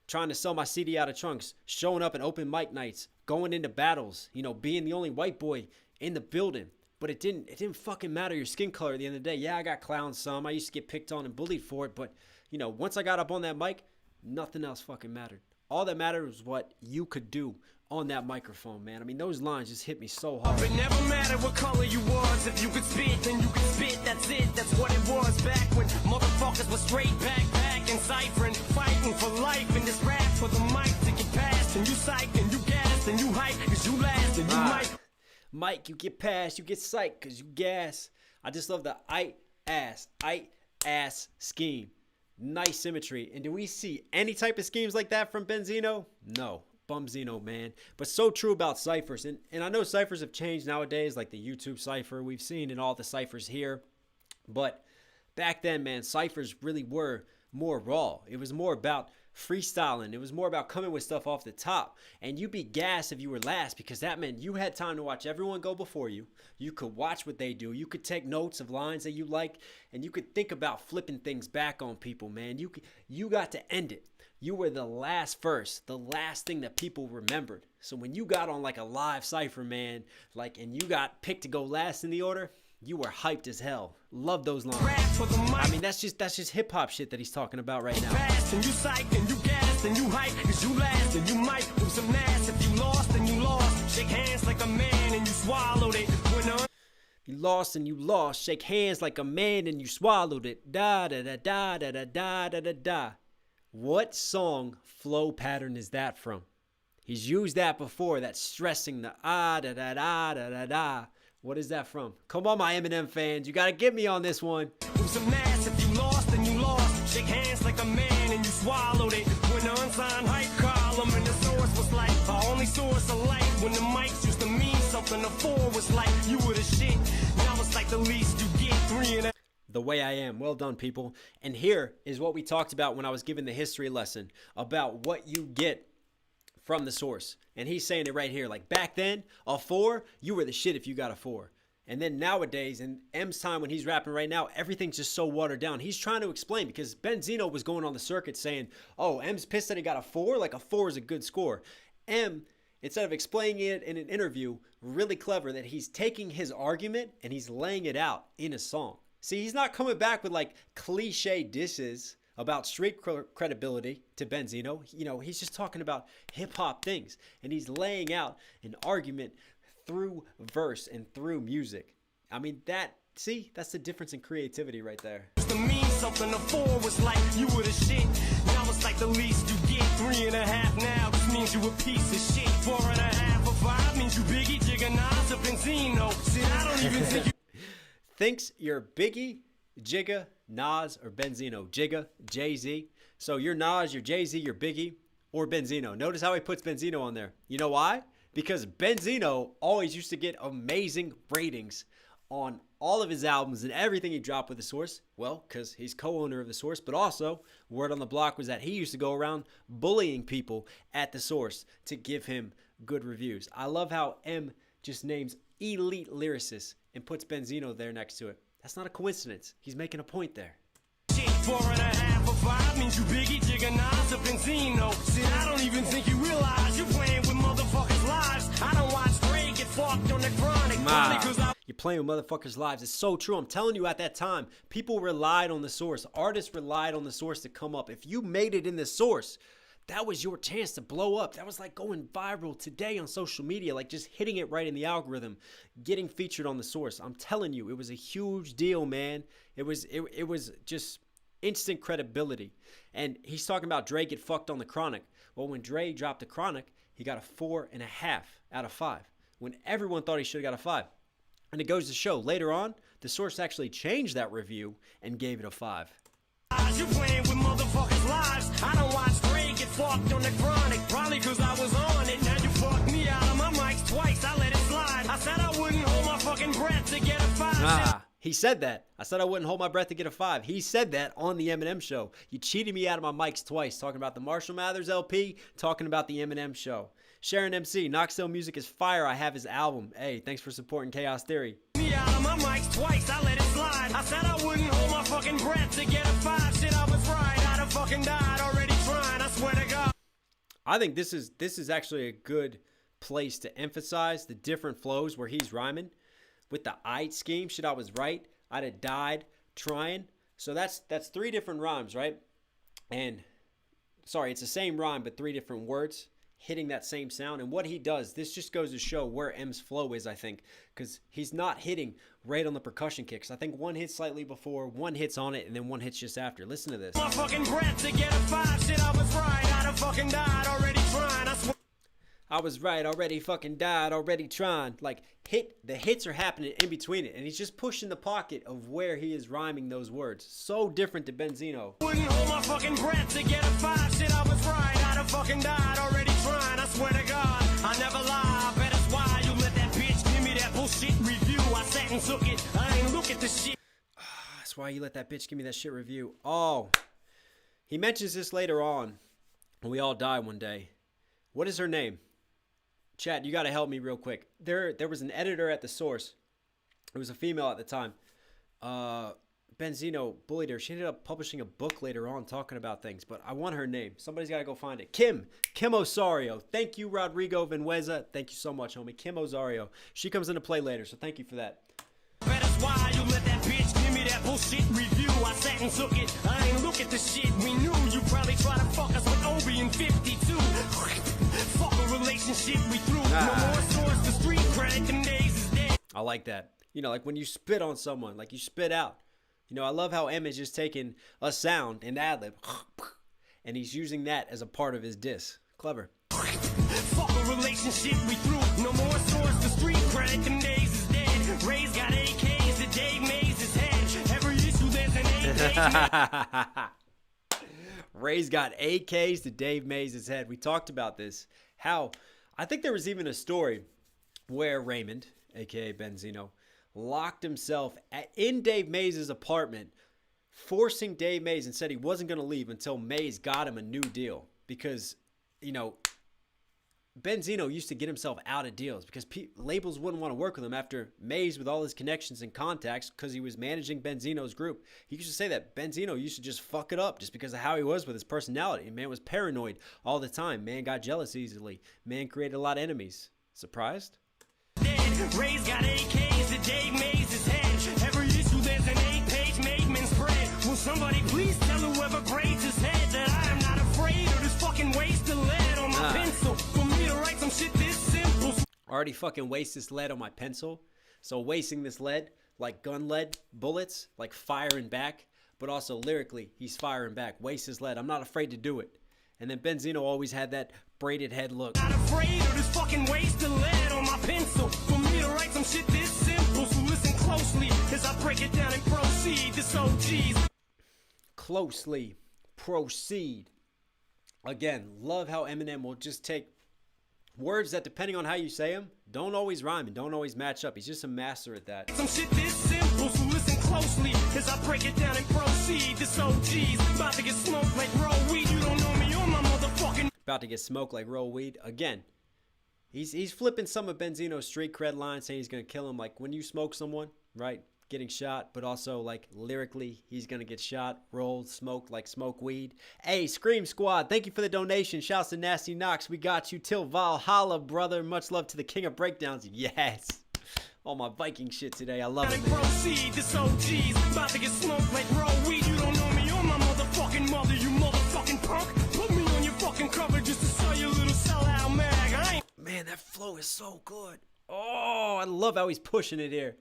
trying to sell my CD out of trunks, showing up at open mic nights, going into battles, being the only white boy in the building. But it didn't fucking matter your skin color at the end of the day. Yeah, I got clowned some. I used to get picked on and bullied for it. But, once I got up on that mic, nothing else fucking mattered. All that mattered was what you could do on that microphone, man. I mean, those lines just hit me so hard. It never mattered what color you was. If you could spit, then you could spit. That's it. That's what it was back when motherfuckers were straight back and ciphering, fighting for life in this rap for the mic to get past. And you psych and you gas and you hype because you last and you might. Mike, you get past, you get psyched because you gas. I just love the ass scheme. Nice symmetry. And do we see any type of schemes like that from Benzino? No. Bumzino, man. But so true about ciphers. And I know ciphers have changed nowadays, like the YouTube cipher we've seen and all the ciphers here. But back then, man, ciphers really were more raw. It was more about freestyling. It was more about coming with stuff off the top. And you'd be gassed if you were last, because that meant you had time to watch everyone go before you. You could watch what they do. You could take notes of lines that you like, and you could think about flipping things back on people, man. You got to end it. You were the last verse, the last thing that people remembered. So when you got on like a live cypher, man, and you got picked to go last in the order, you were hyped as hell. Love those lines. I mean, that's just hip hop shit that he's talking about right now. Fast and you psych and you gas and you hype, cause you last and you might with some ass. If you lost and you lost, shake hands like a man and you swallowed it. You lost and you lost, shake hands like a man and you swallowed it. Da da da da da da da da da da. What song flow pattern is that from? He's used that before, that stressing the da da da da da da. What is that from? Come on, my Eminem fans. You got to get me on this one. Some ass if you lost and you lost. Shake hands like a man and you swallowed it. When the unsigned hype column and the source was like our only source of light. When the mics used to mean something, the 4 was like you were the shit. Now it's like the least you get 3 and a. The Way I Am. Well done, people. And here is what we talked about when I was giving the history lesson about what you get from the source. And he's saying it right here. Like back then, a 4, you were the shit if you got a 4. And then nowadays, in M's time when he's rapping right now, everything's just so watered down. He's trying to explain, because Benzino was going on the circuit saying, oh, M's pissed that he got a 4. Like a 4 is a good score. M, instead of explaining it in an interview, really clever that he's taking his argument and he's laying it out in a song. See, he's not coming back with like cliche disses about street credibility to Benzino. You know, he's just talking about hip-hop things. And he's laying out an argument through verse and through music. I mean, that's the difference in creativity right there. To mean something, the 4 was like you were the shit. Now it's like the least you get 3.5 now. This means you a piece of shit. 4.5 or 5 means you Biggie, Jigga, Nas, or Benzino. See, I don't even think you thinks you're Biggie, Jigga, Nas, or Benzino. Jigga, Jay-Z. So you're Nas, you're Jay-Z, you're Biggie, or Benzino. Notice how he puts Benzino on there. You know why? Because Benzino always used to get amazing ratings on all of his albums and everything he dropped with the source. Well, because he's co-owner of the source, but also word on the block was that he used to go around bullying people at the source to give him good reviews. I love how M just names elite lyricists and puts Benzino there next to it. That's not a coincidence. He's making a point there. 4.5 or 5 means you Biggie, Jigga, Nas, or Benzino. See, I don't even think you realize you're playing with motherfuckers' lives. I don't watch Dre get fucked on the chronic. You're playing with motherfuckers' lives. It's so true. I'm telling you, at that time, people relied on the source. Artists relied on the source to come up. If you made it in the source, that was your chance to blow up. That was like going viral today on social media, like just hitting it right in the algorithm, getting featured on the source. I'm telling you, it was a huge deal, man. It was just instant credibility. And he's talking about Dre get fucked on the chronic. Well, when Dre dropped the chronic, he got a 4.5 out of 5 when everyone thought he should have got a 5. And it goes to show later on, the source actually changed that review and gave it a 5. You playing with motherfuckers' lives. I don't watch Dre get fucked on the chronic. Probably cause I was on it. Now you fucked me out of my mics twice. I let it slide. I said I wouldn't hold my fucking breath to get a 5. He said that. I said I wouldn't hold my breath to get a 5. He said that on the Eminem show. You cheated me out of my mics twice, talking about the Marshall Mathers LP, talking about the Eminem show. Sharon MC, Knox Hill Music is fire. I have his album. Hey, thanks for supporting Chaos Theory. Me out of my mics twice. I let it slide. I said I wouldn't hold my fucking breath to get a 5. Shit, I was right. I'd have fucking died already trying. I swear to God. I think this is actually a good place to emphasize the different flows where he's rhyming. With the "I" scheme, shit, I was right. I'd have died trying. So that's 3 different rhymes, right? And sorry, it's the same rhyme, but 3 different words hitting that same sound. And what he does, this just goes to show where M's flow is, I think, because he's not hitting right on the percussion kicks. I think one hits slightly before, one hits on it, and then one hits just after. Listen to this. My fucking breath to get a 5. Shit, I was right. I'd have fucking died already trying. I was right, already fucking died, already trying. Like, the hits are happening in between it, and he's just pushing the pocket of where he is rhyming those words. So different to Benzino. Wouldn't hold my fucking breath to get a 5. Shit, I was right. I'd have fucking died already trying. I swear to God, I never lie. I bet it's why you let that bitch give me that bullshit review. I sat and took it. I ain't look at the shit. That's why you let that bitch give me that shit review. Oh, he mentions this later on and we all die one day. What is her name? Chat, you got to help me real quick. There was an editor at the Source. It was a female at the time. Benzino bullied her. She ended up publishing a book later on talking about things, but I want her name. Somebody's got to go find it. Kim Osario. Thank you, Rodrigo Venueza. Thank you so much, homie. Kim Osario. She comes into play later, so thank you for that. That's why you let that bitch give me that bullshit review. I sat and took it. I ain't look at the shit we knew. You probably try to fuck us with Obi in 52. Fuck a relationship we threw. No more source to street credit. Them days is dead. I like that. You know, like when you spit on someone, like you spit out. You know, I love how M is just taking a sound and ad-lib, and he's using that as a part of his diss. Clever. Fuck a relationship we threw. No more source to street credit. Them days is dead. Ray's got AKs that Dave Mays his head. Every issue there's an AK. Ray's got AKs to Dave Mays' head. We talked about this. How I think there was even a story where Raymond, aka Benzino, locked himself in Dave Mays' apartment, forcing Dave Mays, and said he wasn't going to leave until Mays got him a new deal. Because, you know, Benzino used to get himself out of deals because labels wouldn't want to work with him after Mays, with all his connections and contacts, because he was managing Benzino's group. He used to say that Benzino used to just fuck it up just because of how he was with his personality. Man was paranoid all the time. Man got jealous easily. Man created a lot of enemies. Surprised? Ray's got AKs that Dave Mays his head. Every issue there's an 8-page made-man spread. Will somebody please tell whoever grades his head that I am not afraid of this fucking waste of lead on my pencil. For me to write some shit this simple. Already fucking waste this lead on my pencil. So wasting this lead, like gun lead, bullets, like firing back. But also lyrically, he's firing back. Waste his lead. I'm not afraid to do it. And then Benzino always had that braided head look. Not afraid of this fucking waste of lead on my pencil. For me to write some shit this simple. So listen closely as I break it down and proceed. This OG's. Closely proceed. Again, love how Eminem will just take words that, depending on how you say them, don't always rhyme and don't always match up. He's just a master at that. Some shit this simple, so listen closely as I break it down and proceed. This OG's about to get smoked like raw weed. You don't know me on my motherfucking. About to get smoked like raw weed. Again, he's flipping some of Benzino's street cred lines, saying he's going to kill him. Like when you smoke someone, right? Getting shot, but also like lyrically, he's going to get shot, rolled, smoked like smoke weed. Hey, Scream Squad, thank you for the donation. Shouts to Nasty Knox. We got you till Valhalla, brother. Much love to the King of Breakdowns. Yes. All my Viking shit today. I love it, man. Proceed. This OG's about to get smoked like raw weed. You don't know me on my motherfucking mother, you motherfucking punk. Put me on your fucking cover just to sell your little sellout mag. I ain't. Man, that flow is so good. Oh, I love how he's pushing it here.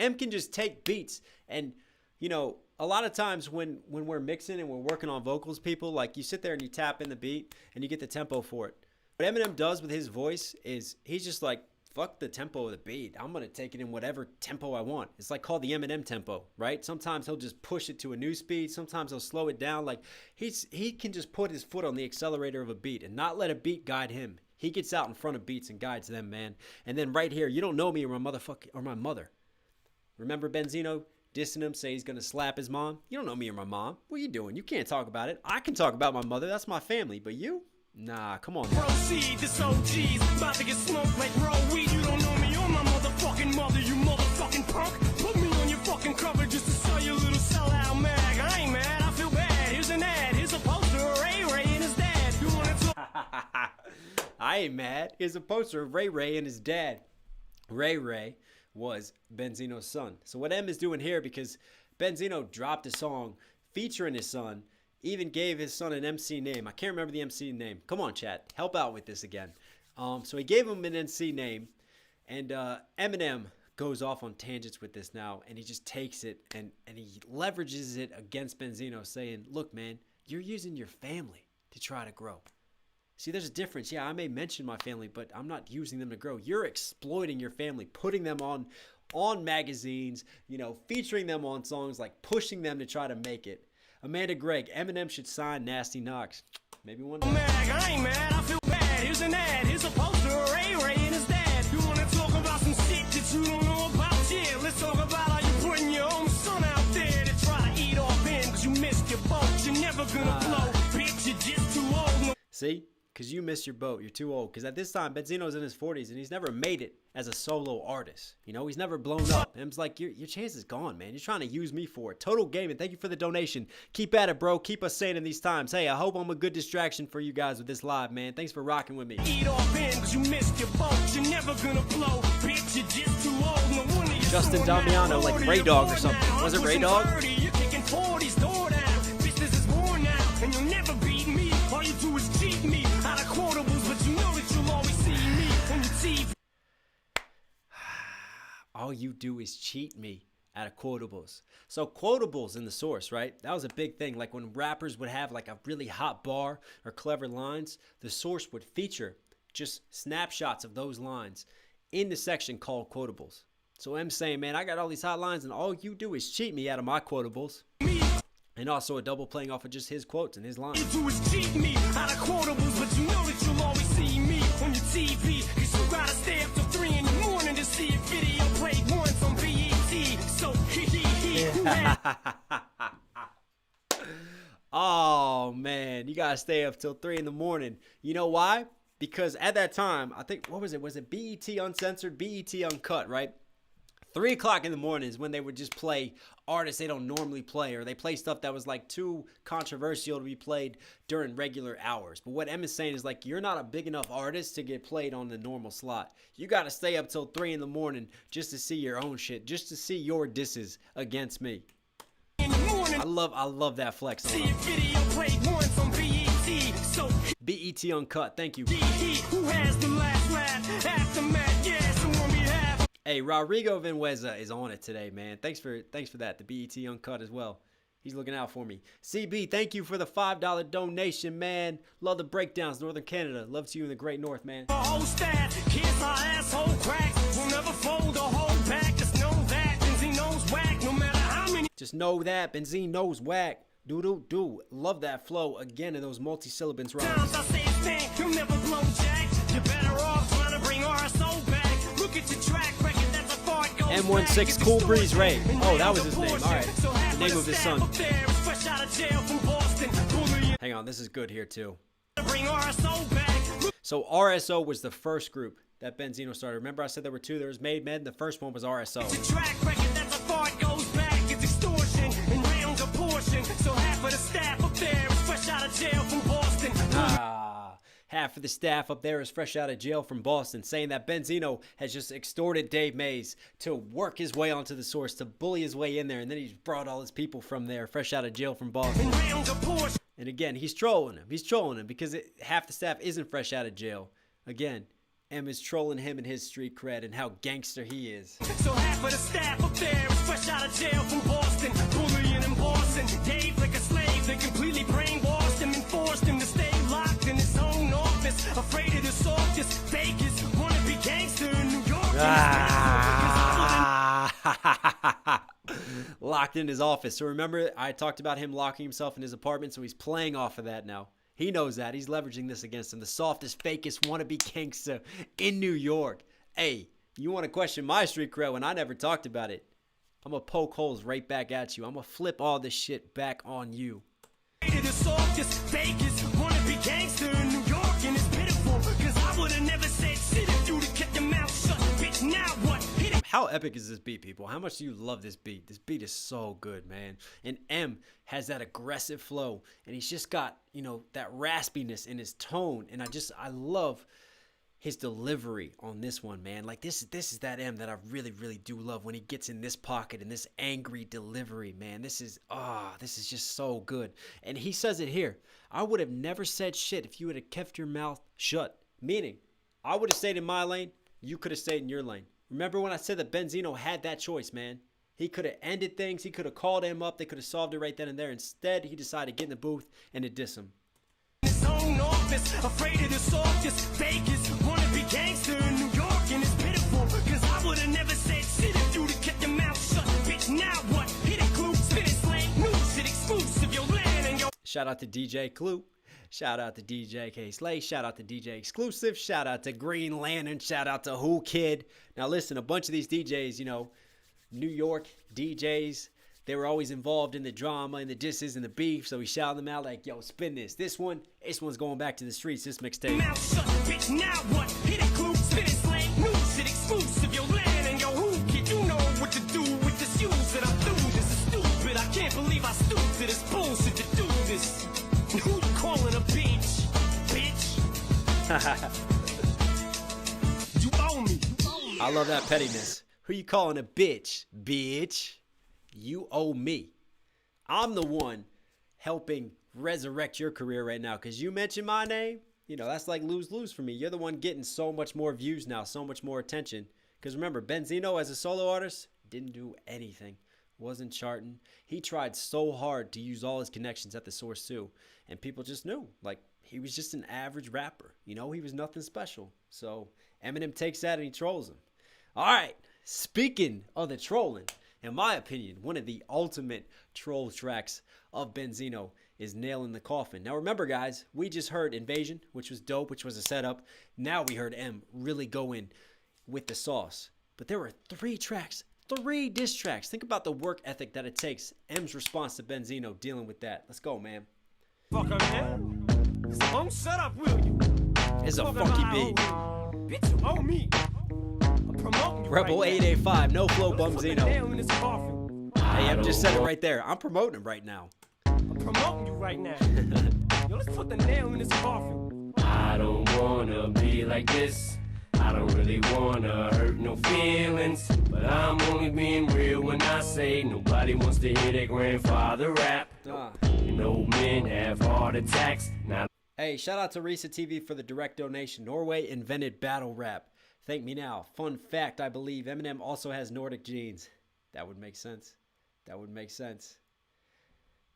M can just take beats, and you know, a lot of times when we're mixing and we're working on vocals, people, like, you sit there and you tap in the beat and you get the tempo for it. What Eminem does with his voice is he's just like, fuck the tempo of the beat. I'm going to take it in whatever tempo I want. It's like called the Eminem tempo, right? Sometimes he'll just push it to a new speed. Sometimes he'll slow it down. Like he can just put his foot on the accelerator of a beat and not let a beat guide him. He gets out in front of beats and guides them, man. And then right here, you don't know me or my mother. Remember Benzino dissing him, say he's going to slap his mom? You don't know me or my mom. What are you doing? You can't talk about it. I can talk about my mother. That's my family. But you? Nah, come on. Proceed. This OG's about to get smoked like raw weed. You don't know me on my motherfucking mother, you motherfucking punk. Put me on your fucking cover just to sell your little sellout mag. I ain't mad. I feel bad. Here's an ad. Here's a poster of Ray and his dad. You want to talk? I ain't mad. Here's a poster of Ray and his dad. Ray was Benzino's son. So what M is doing here, because Benzino dropped a song featuring his son, even gave his son an MC name. I can't remember the MC name. Come on, chat. Help out with this again. So he gave him an MC name, and Eminem goes off on tangents with this now, and he just takes it and he leverages it against Benzino, saying, look, man, you're using your family to try to grow. See, there's a difference. Yeah, I may mention my family, but I'm not using them to grow. You're exploiting your family, putting them on magazines, you know, featuring them on songs, like pushing them to try to make it. Amanda Gregg, Eminem should sign Nasty Knox. Maybe one day. I ain't mad, I feel bad. Here's an ad, here's a poster of Ray and his dad. You wanna talk about some shit that you don't know about? Yeah, let's talk about how you putting your own son out there to try to eat off him, cause you missed your boat. You're never gonna blow, bitch, you're just too old. See? Because you missed your boat. You're too old. Because at this time, Benzino's in his 40s, and he's never made it as a solo artist. You know, he's never blown up. And it's like, your chance is gone, man. You're trying to use me for it. Total Gaming, thank you for the donation. Keep at it, bro. Keep us sane in these times. Hey, I hope I'm a good distraction for you guys with this live, man. Thanks for rocking with me. Eat off in, 'cause you missed your boat. You're never gonna blow. Bitch, you're just too old. No wonder you're Justin sworn Damiano, out. like Ray Dog or something. Was it Ray Dog? 30, you're kicking 40s, door down. Bitch, this is worn out, and you'll never beat me. All you do is cheat me out of quotables, but you know that you'll always see me on your TV. All you do is cheat me out of quotables. So quotables in the source, right? That was a big thing. Like when rappers would have like a really hot bar or clever lines, the source would feature just snapshots of those lines in the section called quotables. So I'm saying, man, I got all these hot lines and all you do is cheat me out of my quotables. And also a double playing off of just his quotes and his lines. You do is cheat me out of quotables, but you know that you'll always see me on your TV. 'Cause you gotta stay up till 3 in the morning to see a video played once on BET. So Oh man, you gotta stay up till 3 in the morning. You know why? Because at that time, I think, what was it? Was it BET Uncensored, BET Uncut, right? 3 o'clock in the morning is when they would just play artists they don't normally play, or they play stuff that was like too controversial to be played during regular hours. But what M is saying is like, you're not a big enough artist to get played on the normal slot. You got to stay up till 3 in the morning just to see your own shit, just to see your disses against me. I love that flex on him. video played once on BET. So BET Uncut, thank you. who has the last laugh? Aftermath, yeah, so on behalf. Hey, Rodrigo Venueza is on it today, man. Thanks for that. The BET Uncut as well. He's looking out for me. CB, thank you for the $5 donation, man. Love the breakdowns, Northern Canada. Love to you in the Great North, man. The whole stat, kiss our asshole cracks. We'll never fold or hold back. Just know that Benzino's whack. No matter how many Just know that Benzino's whack. Do. Love that flow again in those multi-syllabants rhymes. times I say it's thing, you'll never blow jack. You're better off trying to bring RSO back. Look at your track record, that's a far it goes M16 back. Cool Breeze Ray. Oh, that was his name. Portion. All right. So half The name the of his staff son. up there is fresh out of jail from Boston. Bullying Hang on, this is good here too. to bring RSO back. Look So RSO was the first group that Benzino started. Remember I said there were two. There was Made Men. The first one was RSO. at your track record, that's a far it goes back. It's extortion and rounds a portion. So half of the staff up there is fresh out of jail from Boston. Half of the staff up there is fresh out of jail from Boston, saying that Benzino has just extorted Dave Mays to work his way onto the source, to bully his way in there, and then he's brought all his people from there, fresh out of jail from Boston. And rounds a portion. And again, he's trolling him. He's trolling him because half the staff isn't fresh out of jail. Again, M is trolling him and his street cred and how gangster he is. So half of the staff up there is fresh out of jail from Boston. Bullying in Boston. Dave like a slave. They completely brainwashed him and forced him to stay locked in his own office. Afraid of the soft, just fakers. Wanna be gangster in New York. Locked in his office. So remember, I talked about him locking himself in his apartment, so he's playing off of that now. He knows that. He's leveraging this against him. The softest, fakest wannabe gangster in New York. Hey, you want to question my street cred when I never talked about it? I'm going to poke holes right back at you. I'm going to flip all this shit back on you. Afraid of the soft, just fakers. Wanna be gangster in New York. And it's pitiful. Cause I would've never said shit if you'd have kept your mouth shut. Bitch, now what? Hit it. How epic is this beat, people? How much do you love this beat? This beat is so good, man. And M has that aggressive flow, and he's just got, that raspiness in his tone, and I love his delivery on this one, man. Like, this is that M that I really, really do love when he gets in this pocket and this angry delivery, man. This is just so good. And he says it here. I would have never said shit if you would have kept your mouth shut. Meaning, I would have stayed in my lane, you could have stayed in your lane. Remember when I said that Benzino had that choice, man? He could have ended things. He could have called him up. They could have solved it right then and there. Instead, he decided to get in the booth and to diss him. His own office, afraid of the soft, just fakers. Wanna be gangster in New York, and it's pitiful. Cause I would've never said shit if you'd have kept your mouth shut. Bitch, now what? Hit it, Clue, spit it, slang, new shit exclusive. Your land and your Shout out to DJ Clue. Shout out to DJ K Slay. Shout out to DJ Exclusive. Shout out to Green Lantern. Shout out to Who Kid. Now listen, a bunch of these DJs, New York DJs, They were always involved in the drama and the disses and the beef, so he shouted them out like, yo, spin this. This one's going back to the streets, this mixtape. Now shut, bitch, now what? Hit it, clue, spit it, slang, new shit, exclusive, your land and your who, kid, you know what to do with this use that I'm through. This is stupid, I can't believe I stooped to this bullshit to do this. Who you calling a bitch? Bitch? You owe me. I love that pettiness. Who you calling a bitch? Bitch. You owe me. I'm the one helping resurrect your career right now because you mentioned my name. You know, that's like lose-lose for me. You're the one getting so much more views now, so much more attention. Because remember, Benzino as a solo artist didn't do anything. Wasn't charting. He tried so hard to use all his connections at the source too. And people just knew. Like, he was just an average rapper. You know, he was nothing special. So Eminem takes that and he trolls him. All right. Speaking of the trolling, in my opinion, one of the ultimate troll tracks of Benzino is Nailing the Coffin. Now remember, guys, we just heard Invasion, which was dope, which was a setup. Now we heard M really go in with the sauce. But there were 3 tracks, 3 diss tracks. Think about the work ethic that it takes. M's response to Benzino dealing with that. Let's go, man. Fucker, man. Don't shut up, will you? It's a funky beat. Bitch, you owe me. I'm promoting you Rebel right 885, no flow, now. Let's put the Benzino. nail in this coffin. Hey, M just said it right there. I'm promoting him right now. I'm promoting you right now. Yo, let's put the nail in this coffin. I don't wanna be like this. I don't really wanna hurt no feelings. But I'm only being real when I say nobody wants to hear their grandfather rap. And old men have heart attacks. Now Hey, shout out to Risa TV for the direct donation. Norway invented battle rap. Thank me now. Fun fact, I believe Eminem also has Nordic genes. That would make sense. That would make sense.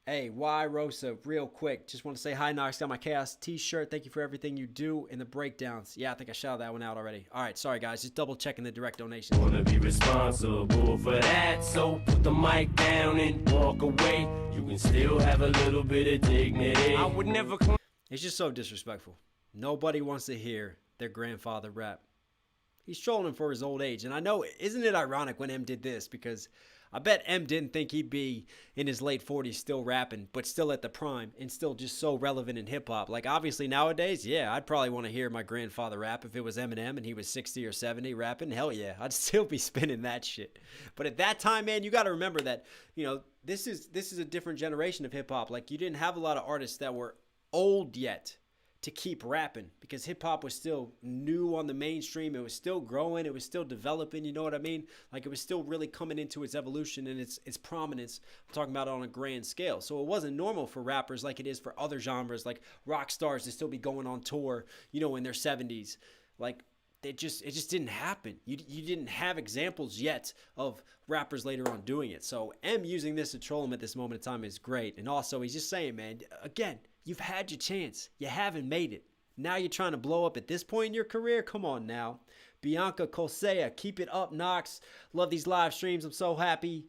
Hey, Y Rosa, real quick. Just want to say hi, Knox. Got my Chaos t-shirt. Thank you for everything you do in the breakdowns. Yeah, I think I shouted that one out already. All right, sorry, guys. Just double checking the direct donation. wanna be responsible for that. So put the mic down and walk away. You can still have a little bit of dignity. I would never claim. It's just so disrespectful. Nobody wants to hear their grandfather rap. He's trolling him for his old age. And I know, isn't it ironic when M did this? Because I bet M didn't think he'd be in his late 40s still rapping, but still at the prime and still just so relevant in hip-hop. Like, obviously nowadays, yeah, I'd probably want to hear my grandfather rap if it was Eminem and he was 60 or 70 rapping. Hell yeah, I'd still be spinning that shit. But at that time, man, you got to remember that, you know, this is a different generation of hip-hop. Like, you didn't have a lot of artists that were old yet to keep rapping because hip-hop was still new on the mainstream. It was still growing. It was still developing. You know what I mean? Like, it was still really coming into its evolution and its prominence. I'm talking about it on a grand scale. So it wasn't normal for rappers like it is for other genres, like rock stars to still be going on tour, you know, in their 70s. Like, it just didn't happen. You didn't have examples yet of rappers later on doing it. So M using this to troll him at this moment in time is great. And also, he's just saying, man, again, you've had your chance. You haven't made it. Now you're trying to blow up at this point in your career? Come on now. Bianca Cosea, keep it up, Knox. Love these live streams. I'm so happy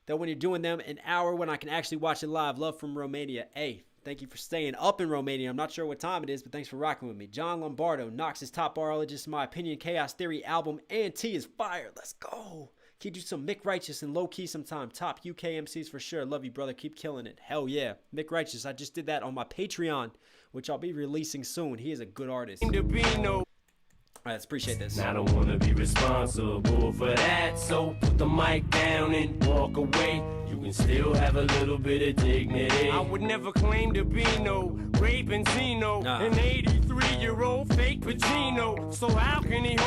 that when you're doing them an hour when I can actually watch it live. Love from Romania. Hey, thank you for staying up in Romania. I'm not sure what time it is, but thanks for rocking with me. John Lombardo, Knox's top biologist, my opinion, Chaos Theory album, and T is fire. Let's go. Can you do some Mick Righteous and Low Key sometime? Top UK MCs for sure. Love you, brother. Keep killing it. Hell yeah. Mick Righteous. I just did that on my Patreon, which I'll be releasing soon. He is a good artist. All right, let's appreciate this. I don't wanna be responsible for that. So put the mic down and walk away. You can still have a little bit of dignity. I would never claim to be no Ray Benzino, an 83-year-old fake Pacino. So how can he?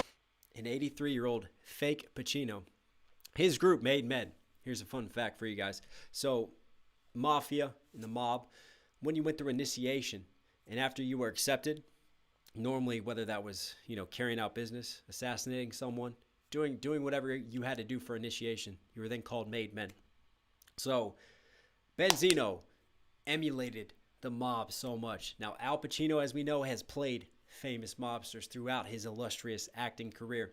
An 83-year-old fake Pacino. His group made men. Here's a fun fact for you guys. So, Mafia and the mob, when you went through initiation and after you were accepted, normally whether that was, you know, carrying out business, assassinating someone, doing whatever you had to do for initiation, you were then called made men. So, Benzino emulated the mob so much. Now, Al Pacino, as we know, has played famous mobsters throughout his illustrious acting career.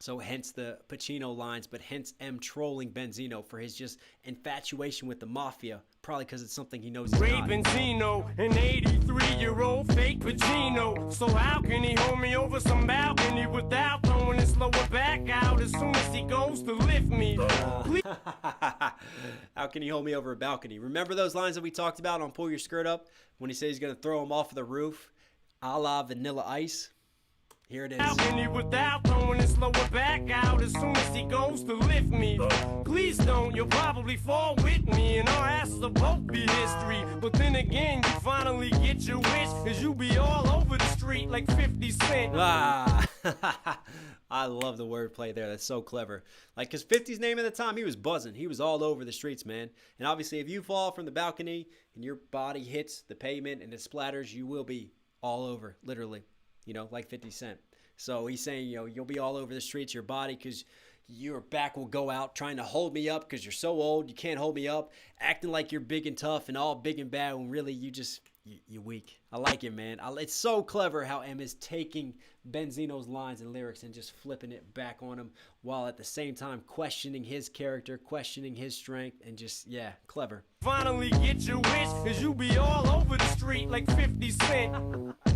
So hence the Pacino lines, but hence M trolling Benzino for his just infatuation with the mafia, probably because it's something he knows he's Ray not. Benzino, an 83-year-old fake Pacino. So how can he hold me over some balcony without throwing his lower back out? as soon as he goes to lift me. How can you hold me over a balcony? Remember those lines that we talked about on Pull Your Skirt Up when he said he's going to throw him off of the roof, a la Vanilla Ice? Here it is. Balcony without throwing his lower back out as soon as he goes to lift me. Please don't, you'll probably fall with me and our asses will both be history. But then again, you finally get your wish, cause you be all over the street like 50 Cent. Ah, I love the wordplay there. That's so clever. Like, cause 50's name at the time, he was buzzing. He was all over the streets, man. And obviously, if you fall from the balcony and your body hits the pavement and it splatters, you will be all over, literally. You know, like 50 Cent. So he's saying, you know, you'll be all over the streets, your body, because your back will go out trying to hold me up because you're so old, you can't hold me up, acting like you're big and tough and all big and bad when really you're weak. I like it, man. It's so clever how M is taking Benzino's lines and lyrics and just flipping it back on him while at the same time questioning his character, questioning his strength, and just, yeah, clever. Finally get your wish, cause you be all over the street like 50 Cent.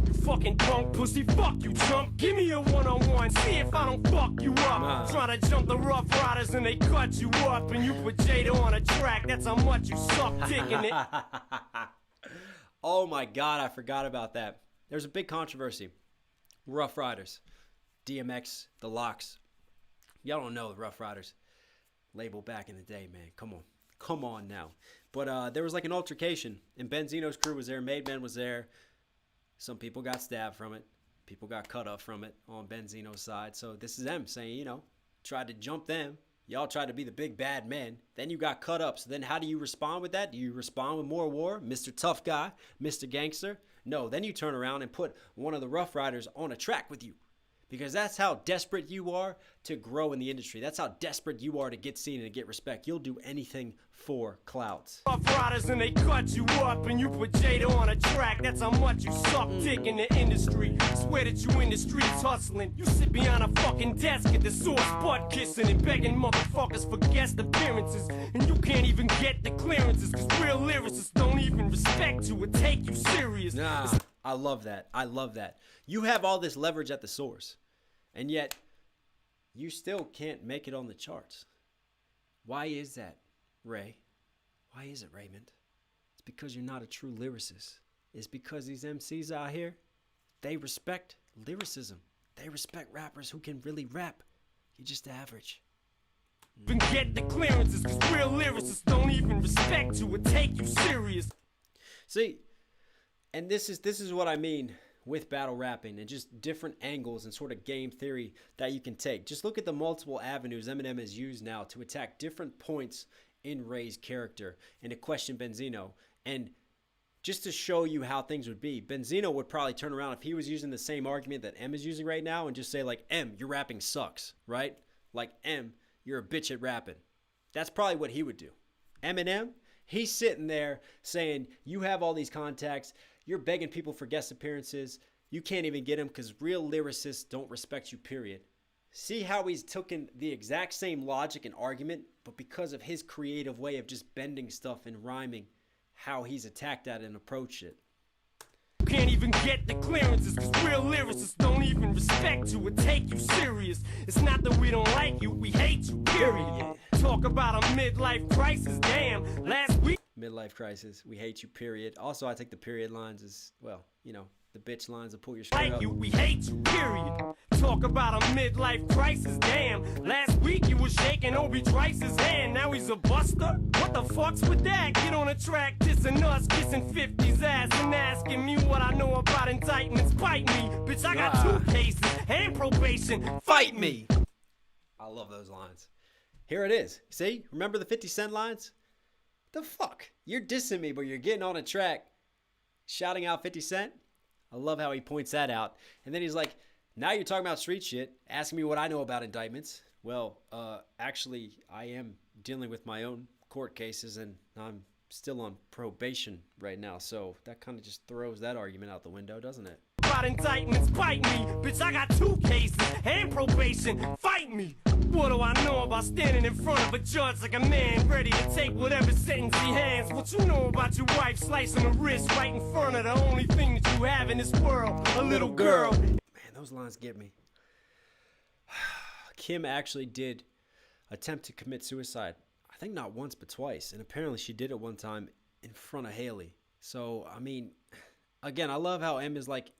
You fucking punk pussy, fuck you chump. Give me a one-on-one, see if I don't fuck you up. Try to jump the Rough Riders and they cut you up. And you put Jada on a track, that's how much you suck dicking it. Oh my God, I forgot about that. There's a big controversy. Rough Riders, DMX, The Locks. Y'all don't know the Rough Riders label back in the day, man. Come on now. But there was like an altercation, and Benzino's crew was there, Made Men was there. Some people got stabbed from it. People got cut up from it on Benzino's side. So this is them saying, you know, tried to jump them. Y'all tried to be the big bad men. Then you got cut up. So then how do you respond with that? Do you respond with more war? Mr. Tough Guy? Mr. Gangster? No, then you turn around and put one of the Rough Riders on a track with you. Because that's how desperate you are to grow in the industry. That's how desperate you are to get seen and to get respect. You'll do anything for clouds. Rough Riders and they cut you up and you put Jada on a track. That's how much you suck dick in the industry. Swear that you in the streets hustling. You sit behind a fucking desk at the source butt kissing and begging motherfuckers for guest appearances. And you can't even get the clearances cause real lyricists don't even respect you or take you serious. Nah, I love that. I love that. You have all this leverage at the source. And yet, you still can't make it on the charts. Why is that, Ray? Why is it, Raymond? It's because you're not a true lyricist. It's because these MCs out here, they respect lyricism. They respect rappers who can really rap. You're just average. And get the clearances, cause real lyricists don't even respect you or take you serious. See, and this is what I mean with battle rapping and just different angles and sort of game theory that you can take. Just look at the multiple avenues Eminem has used now to attack different points in Ray's character and to question Benzino. And just to show you how things would be, Benzino would probably turn around if he was using the same argument that M is using right now and just say like, M, your rapping sucks, right? Like, M, you're a bitch at rapping. That's probably what he would do. Eminem, he's sitting there saying, you have all these contacts, you're begging people for guest appearances. You can't even get them because real lyricists don't respect you, period. See how he's taken the exact same logic and argument, but because of his creative way of just bending stuff and rhyming, how he's attacked that and approached it. You can't even get the clearances cause real lyricists don't even respect you or take you serious. It's not that we don't like you, we hate you, period. Talk about a midlife crisis, damn. Last week Midlife crisis. We hate you, period. Also, I think the period lines is, well, you know, the bitch lines that pull your skirt like up. you, we hate you, period. Talk about a midlife crisis, damn. Last week you was shaking Obi Trice's hand. Now he's a buster? What the fuck's with that? Get on a track, dissing us, kissing 50's ass and asking me what I know about indictments. Bite me, bitch, I got 2 cases and probation. Fight me! I love those lines. Here it is. See? Remember the 50 Cent lines? The fuck? You're dissing me, but you're getting on a track shouting out 50 Cent? I love how he points that out. And then he's like, now you're talking about street shit, asking me what I know about indictments. Well, actually, I am dealing with my own court cases, and I'm still on probation right now. So that kind of just throws that argument out the window, doesn't it? About indictments, bite me, bitch, I got 2 cases and probation. Fight me. What do I know about standing in front of a judge like a man ready to take whatever sentence he hands? What you know about your wife slicing a wrist right in front of the only thing that you have in this world, a little girl? Man, those lines get me. Kim actually did attempt to commit suicide. I think not once, but twice. And apparently she did it one time in front of Haley. So, I mean, again, I love how M is like,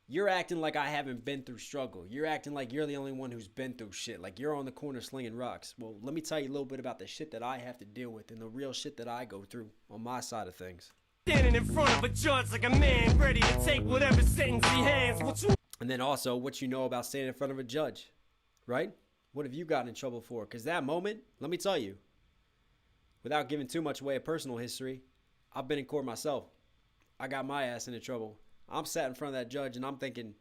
you're acting like I haven't been through struggle. You're acting like you're the only one who's been through shit. Like you're on the corner slinging rocks. Well, let me tell you a little bit about the shit that I have to deal with and the real shit that I go through on my side of things. Standing in front of a judge like a man, ready to take whatever sentence he hands. And then also what you know about standing in front of a judge, right? What have you gotten in trouble for? Because that moment, let me tell you, without giving too much away of personal history, I've been in court myself. I got my ass into trouble. I'm sat in front of that judge and I'm thinking,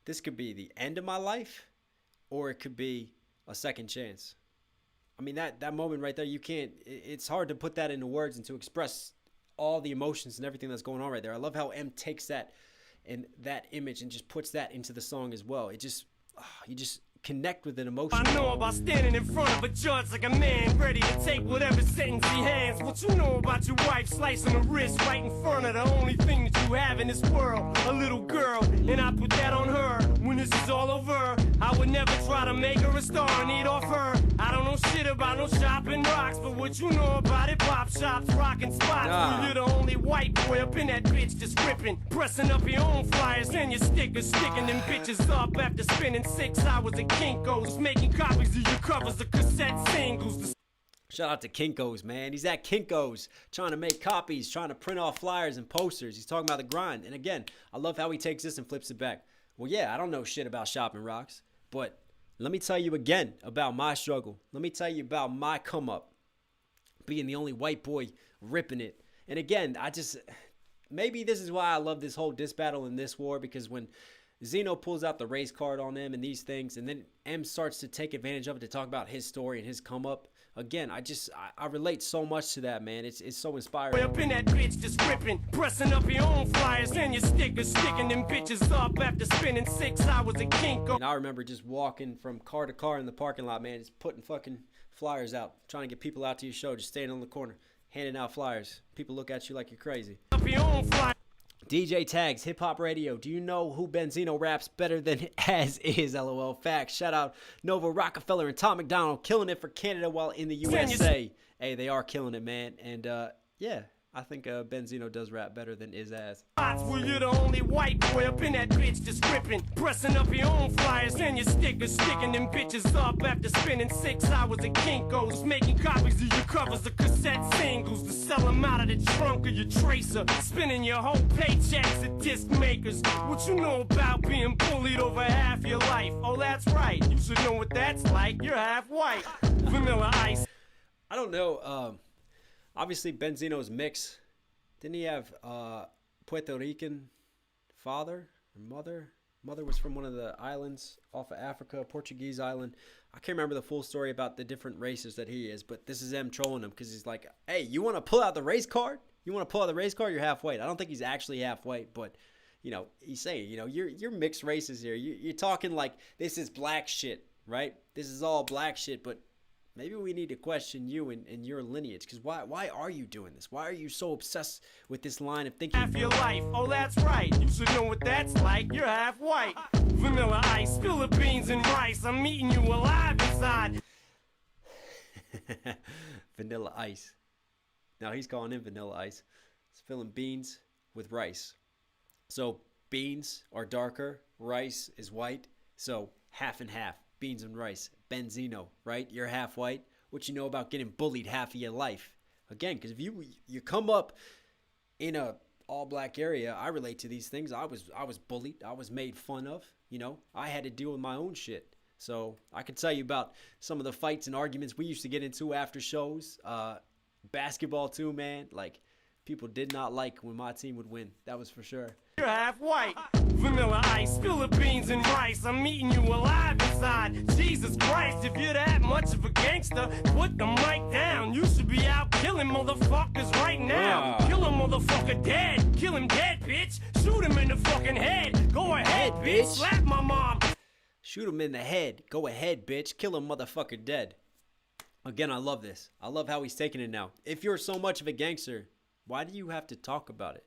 this could be the end of my life or it could be a second chance. I mean, that moment right there, you can't, it's hard to put that into words and to express all the emotions and everything that's going on right there. I love how M takes that and that image and just puts that into the song as well. It just, you just connect with an emotion. I know about standing in front of a judge like a man, ready to take whatever sentence he hands. What you know about your wife slicing her wrist right in front of the only thing that you have in this world, a little girl, and I put that on her. When this is all over, I would never try to make her a star and eat off her. I don't know shit about no shopping rocks, but what you know about it, pop shops, rockin' spots. Well, you're the only white boy up in that bitch just ripping, pressing up your own flyers and your stickers, sticking them bitches up after spending 6 hours at Kinko's, making copies of your covers of cassette singles. Shout out to Kinko's, man. He's at Kinko's trying to make copies, trying to print off flyers and posters. He's talking about the grind. And again, I love how he takes this and flips it back. Well, yeah, I don't know shit about shopping rocks, but let me tell you again about my struggle. Let me tell you about my come up, being the only white boy ripping it. And again, maybe this is why I love this whole diss battle in this war, because when Zeno pulls out the race card on them and these things, and then M starts to take advantage of it to talk about his story and his come up. Again, I relate so much to that, man. It's so inspiring. Up in that bitch just ripping, pressing up your own flyers and your stickers, sticking them bitches up after spending 6 hours at Kinko. And I remember just walking from car to car in the parking lot, man, just putting fucking flyers out, trying to get people out to your show, just standing on the corner, handing out flyers. People look at you like you're crazy. Up your own flyers. DJ Tags, Hip Hop Radio. Do you know who Benzino raps better than As Is? LOL. Facts. Shout out Nova Rockefeller and Tom McDonald killing it for Canada while in the USA. Hey, they are killing it, man. And yeah, I think Benzino does rap better than Is As. Well, you're the only white boy up in that bitch just ripping, pressing up your own flyers and your stickers, sticking them bitches up after spending 6 hours at Kinko's, making copies of your covers of cassette singles to sell them out of the trunk of your tracer, spending your whole paychecks at disc makers. What you know about being bullied over half your life? Oh, that's right. You should know what that's like. You're half white. Vanilla Ice. I don't know. Obviously, Benzino's mix. Didn't he have Puerto Rican father or mother? Mother was from one of the islands off of Africa, Portuguese island. I can't remember the full story about the different races that he is, but this is M trolling him because he's like, hey, you want to pull out the race card? You want to pull out the race card? You're half white. I don't think he's actually half white, but, you know, he's saying, you know, you're mixed races here. You're talking like this is black shit, right? This is all black shit, but maybe we need to question you and your lineage, because why are you doing this? Why are you so obsessed with this line of thinking? Half your life, oh that's right. You should know what that's like. You're half white. Vanilla Ice, Philippines and rice. I'm eating you alive inside. Vanilla Ice. Now he's calling him Vanilla Ice. It's filling beans with rice. So beans are darker, rice is white. So half and half. Beans and rice. Benzino, right? You're half white. What you know about getting bullied half of your life? Again, because if you come up in a all black area, I relate to these things. I was bullied. I was made fun of. You know, I had to deal with my own shit. So I can tell you about some of the fights and arguments we used to get into after shows. Basketball too, man. Like, people did not like when my team would win. That was for sure. You're half white. Vanilla Ice, Philippines and rice. I'm eating you alive inside. Jesus Christ, if you're that much of a gangster, put the mic down. You should be out killing motherfuckers right now. Kill a motherfucker dead. Kill him dead, bitch. Shoot him in the fucking head. Go ahead, bitch. Slap my mom. Shoot him in the head. Go ahead, bitch. Kill a motherfucker dead. Again, I love this. I love how he's taking it now. If you're so much of a gangster, why do you have to talk about it?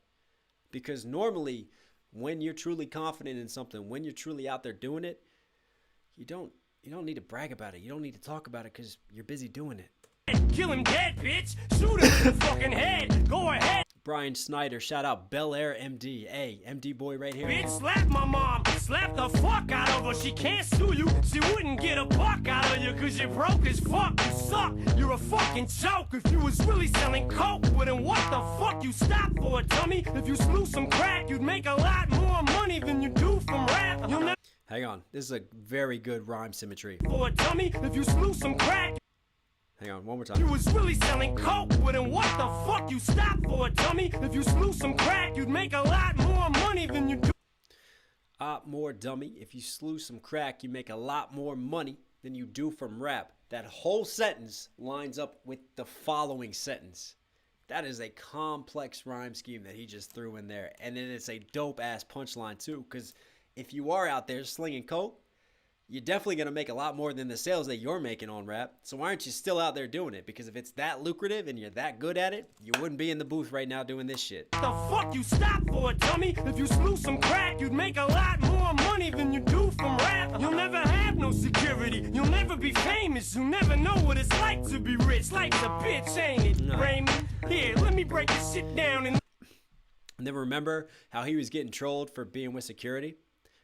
Because normally, when you're truly confident in something, when you're truly out there doing it, you don't You don't need to brag about it. You don't need to talk about it because you're busy doing it. Kill him dead, bitch. Shoot him in the fucking head. Go ahead. Brian Snyder, shout out Bel Air MD. Hey, MD boy right here. Bitch, slap my mom. Slap the fuck out of her. She can't sue you. She wouldn't get a buck out of you because you're broke as fuck. You suck. You're a fucking joke. If you was really selling coke, well, then what the fuck you stop for, dummy? If you slew some crack, you'd make a lot more money than you do from rap. You'll never... Hang on. This is a very good rhyme symmetry. For a dummy, if you slew some crack... Hang on, one more time. You was really selling coke, well then what the fuck you stop for, dummy? If you slew some crack, you'd make a lot more money than you do. More dummy. If you slew some crack, you make a lot more money than you do from rap. That whole sentence lines up with the following sentence. That is a complex rhyme scheme that he just threw in there. And then it's a dope ass punchline too, because if you are out there slinging coke, you're definitely going to make a lot more than the sales that you're making on rap. So why aren't you still out there doing it? Because if it's that lucrative and you're that good at it, you wouldn't be in the booth right now doing this shit. The fuck you stop for, dummy? If you slew some crack, you'd make a lot more money than you do from rap. You'll never have no security. You'll never be famous. You'll never know what it's like to be rich. Life's a bitch, ain't it, No. Raymond? Here, let me break this shit down and then remember how he was getting trolled for being with security?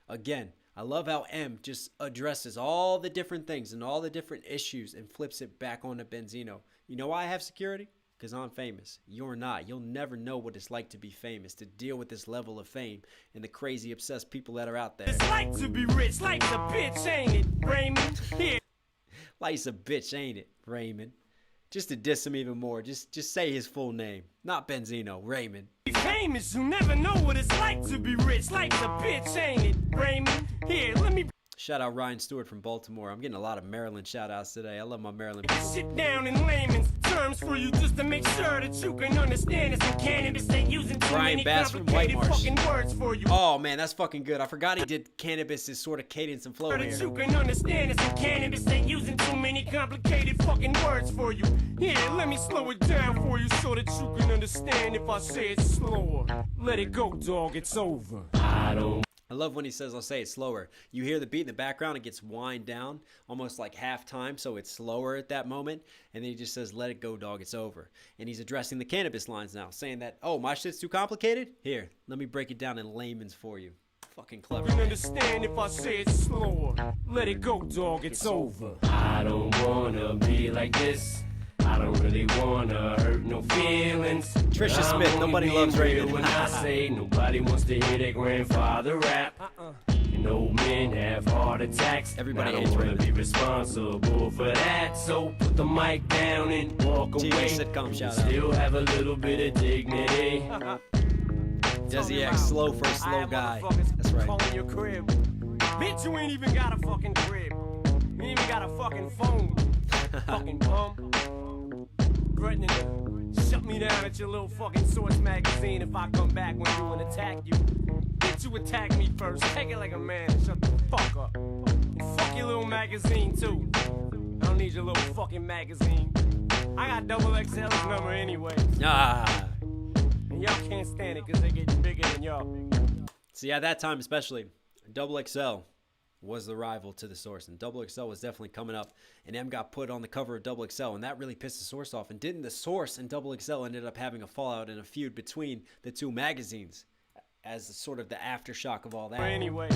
Again, I love how M just addresses all the different things and all the different issues and flips it back onto Benzino. You know why I have security? Because I'm famous. You're not. You'll never know what it's like to be famous, to deal with this level of fame and the crazy obsessed people that are out there. it's like to be rich. Life's a bitch, ain't it, Raymond? Here. Life's a bitch, ain't it, Raymond? Just to diss him even more, just say his full name. Not Benzino, Raymond. Be famous, you never know what it's like to be rich. Life's a bitch, ain't it, Raymond? Here, let me Shout out Ryan Stewart from Baltimore. I'm getting a lot of Maryland shout outs today. I love my Maryland break people. this shit down in layman's terms for you just to make sure that you can understand it. Some cannabis ain't using too Brian many Bass from White complicated Marsh. fucking words for you. Oh man, that's fucking good. I forgot he did Cannabis's sort of cadence and flow That here. you can understand it. Some cannabis ain't using too many complicated fucking words for you. Here, let me slow it down for you so that you can understand if I say it slower. Let it go, dog, it's over. I love when he says, I'll say it slower. You hear the beat in the background, it gets wind down, almost like half time, so it's slower at that moment. And then he just says, let it go, dog, it's over. And he's addressing the cannabis lines now, saying that, oh, my shit's too complicated? Here, let me break it down in layman's for you. Fucking clever. You can understand if I say it slower. Let it go, dog, it's over. I don't wanna be like this. I don't really wanna hurt no feelings. Trisha I'm Smith, only nobody being loves real Raymond. when I say nobody wants to hear their grandfather rap. And old men have heart attacks. Everybody I don't hates wanna Raymond. be responsible for that. So put the mic down and walk TV away. sitcom shout out. Still have a little bit of dignity. Desi X, slow for a slow guy. That's right. Calling your crib. Bitch, you ain't even got a fucking crib. You ain't even got a fucking phone. Fucking bum. Threatening to shut me down at your little fucking Source magazine if I come back one day and attack you. Bitch, you attack me first. Take it like a man and shut the fuck up. And fuck your little magazine too. I don't need your little fucking magazine. I got double XL's number anyway. Ah. And y'all can't stand it because they're getting bigger than y'all. See, at that time especially, Double XL was the rival to the Source, and Double XL was definitely coming up, and M got put on the cover of Double XL, and that really pissed the Source off. And didn't the Source and Double XL ended up having a fallout and a feud between the two magazines as sort of the aftershock of all that? Anyways,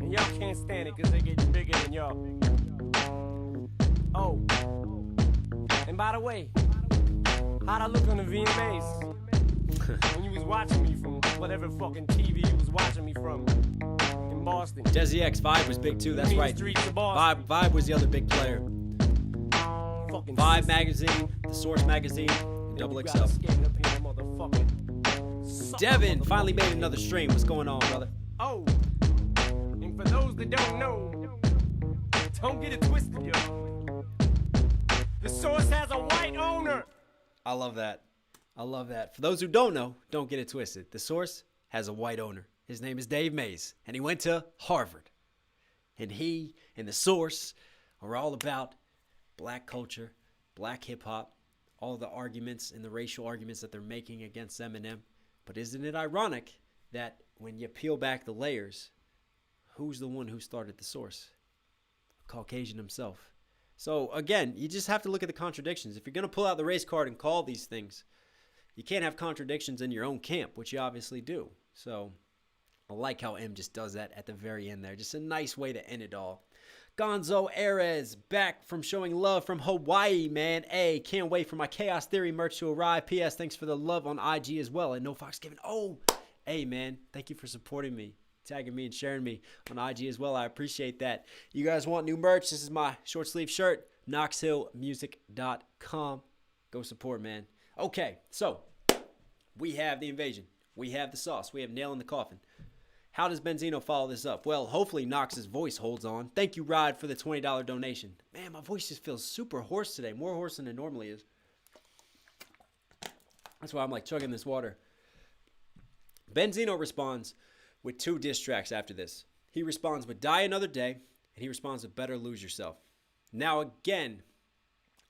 and y'all can't stand it because they're getting bigger than y'all. Oh, and by the way, how'd I look on the VMAs? When you was watching me from whatever fucking TV you was watching me from in Boston. Desi X, Vibe was big too, that's Mean right. Streets of Boston. Vibe was the other big player. Fucking Vibe magazine, the Source magazine, and Double XL. Devin finally made another stream. What's going on, brother? Oh, and for those that don't know, don't get it twisted, yo. The Source has a white owner. I love that. I love that. For those who don't know, don't get it twisted. The Source has a white owner. His name is Dave Mays, and he went to Harvard. And he and the Source are all about black culture, black hip-hop, all the arguments and the racial arguments that they're making against Eminem. But isn't it ironic that when you peel back the layers, who's the one who started the Source? Caucasian himself. So again, you just have to look at the contradictions. If you're going to pull out the race card and call these things, you can't have contradictions in your own camp, which you obviously do. So I like how M just does that at the very end there. Just a nice way to end it all. Gonzo Ares back from showing love from Hawaii, man. Hey, can't wait for my Chaos Theory merch to arrive. P.S. Thanks for the love on IG as well. And No Fox Given. Oh, hey, man. Thank you for supporting me, tagging me and sharing me on IG as well. I appreciate that. You guys want new merch? This is my short sleeve shirt. knoxhilldmv.com. Go support, man. Okay, so we have the invasion. We have the sauce. We have nail in the coffin. How does Benzino follow this up? Well, hopefully Knox's voice holds on. Thank you, Rod, for the $20 donation. Man, my voice just feels super hoarse today. More hoarse than it normally is. That's why I'm like chugging this water. Benzino responds with 2 diss tracks after this. He responds with Die Another Day, and he responds with Better Lose Yourself. Now, again,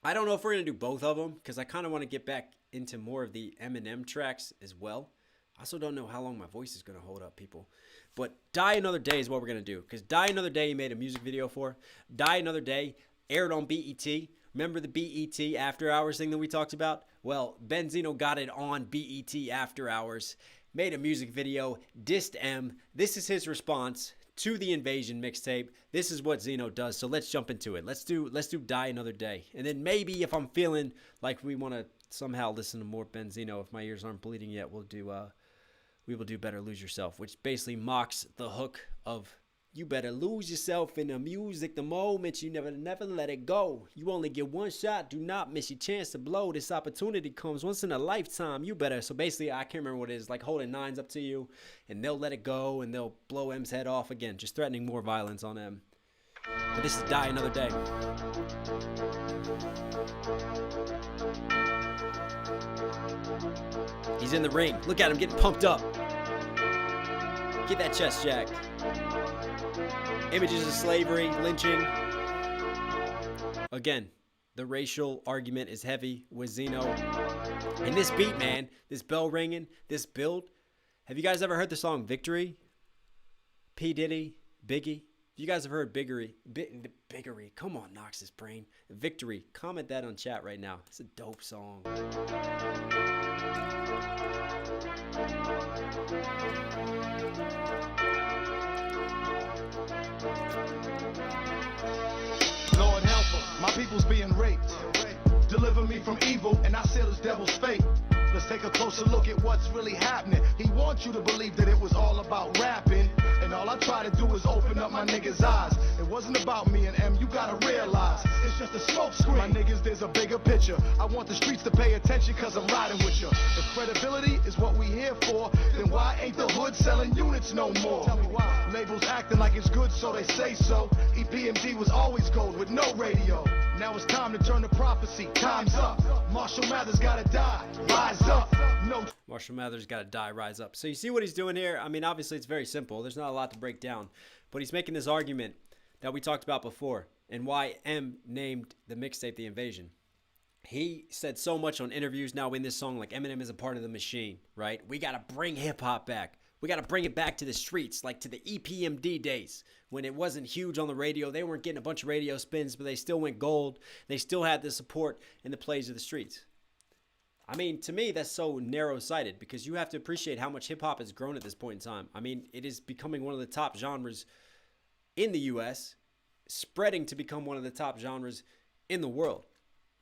I don't know if we're going to do both of them, because I kind of want to get back into more of the Eminem tracks as well. I also don't know how long my voice is going to hold up, people. But Die Another Day is what we're going to do. Because Die Another Day he made a music video for. Die Another Day aired on BET. Remember the BET After Hours thing that we talked about? Well, Benzino got it on BET After Hours. Made a music video. Dissed M. This is his response to the Invasion mixtape. This is what Zeno does. So let's jump into it. Let's do Die Another Day. And then maybe if I'm feeling like we want to somehow listen to more Benzino, if my ears aren't bleeding yet, we will do Better Lose Yourself, which basically mocks the hook of you better lose yourself in the music the moment you never let it go. You only get one shot. Do not miss your chance to blow. This opportunity comes once in a lifetime. You better. So basically, I can't remember what it is, like holding 9s up to you, and they'll let it go, and they'll blow M's head off again, just threatening more violence on M. But this is Die Another Day. He's in the ring. Look at him getting pumped up. Get that chest jacked. Images of slavery, lynching. Again, the racial argument is heavy with Zeno. And this beat, man, this bell ringing, this build. Have you guys ever heard the song Victory? P. Diddy, Biggie. If you guys have heard Biggery, come on, Knox's brain. Victory, comment that on chat right now. It's a dope song. Lord help her, my people's being raped. Deliver me from evil, and I seal this devil's fate. Let's take a closer look at what's really happening. He wants you to believe that it was all about rapping, and all I try to do is open up my niggas' eyes. It wasn't about me and M, you gotta realize it's just a smoke screen. My niggas, there's a bigger picture. I want the streets to pay attention, cause I'm riding with you. If credibility is what we here for, then why ain't the hood selling units no more? Tell me why. Labels acting like it's good, so they say so. EPMD was always gold with no radio. Now it's time to turn to prophecy. Time's up. Marshall Mathers gotta die. Rise up. No. Marshall Mathers gotta die. Rise up. So you see what he's doing here? I mean, obviously it's very simple. There's not a lot to break down. But he's making this argument that we talked about before and why M named the mixtape The Invasion. He said so much on interviews now in this song, like Eminem is a part of the machine, right? We gotta bring hip-hop back. We got to bring it back to the streets, like to the EPMD days when it wasn't huge on the radio. They weren't getting a bunch of radio spins, but they still went gold. They still had the support and the plays of the streets. I mean, to me, that's so narrow-sighted because you have to appreciate how much hip-hop has grown at this point in time. I mean, it is becoming one of the top genres in the U.S., spreading to become one of the top genres in the world.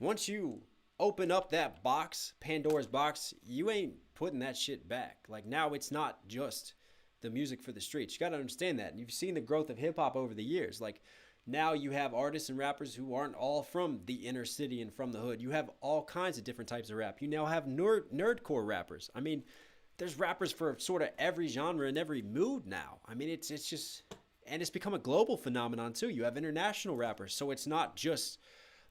Once you open up that box, Pandora's box, you ain't putting that shit back. Like, now it's not just the music for the streets. You got to understand that. And you've seen the growth of hip-hop over the years. Like, now you have artists and rappers who aren't all from the inner city and from the hood. You have all kinds of different types of rap. You now have nerdcore rappers. I mean, there's rappers for sort of every genre and every mood now. I mean, it's just... And it's become a global phenomenon, too. You have international rappers. So it's not just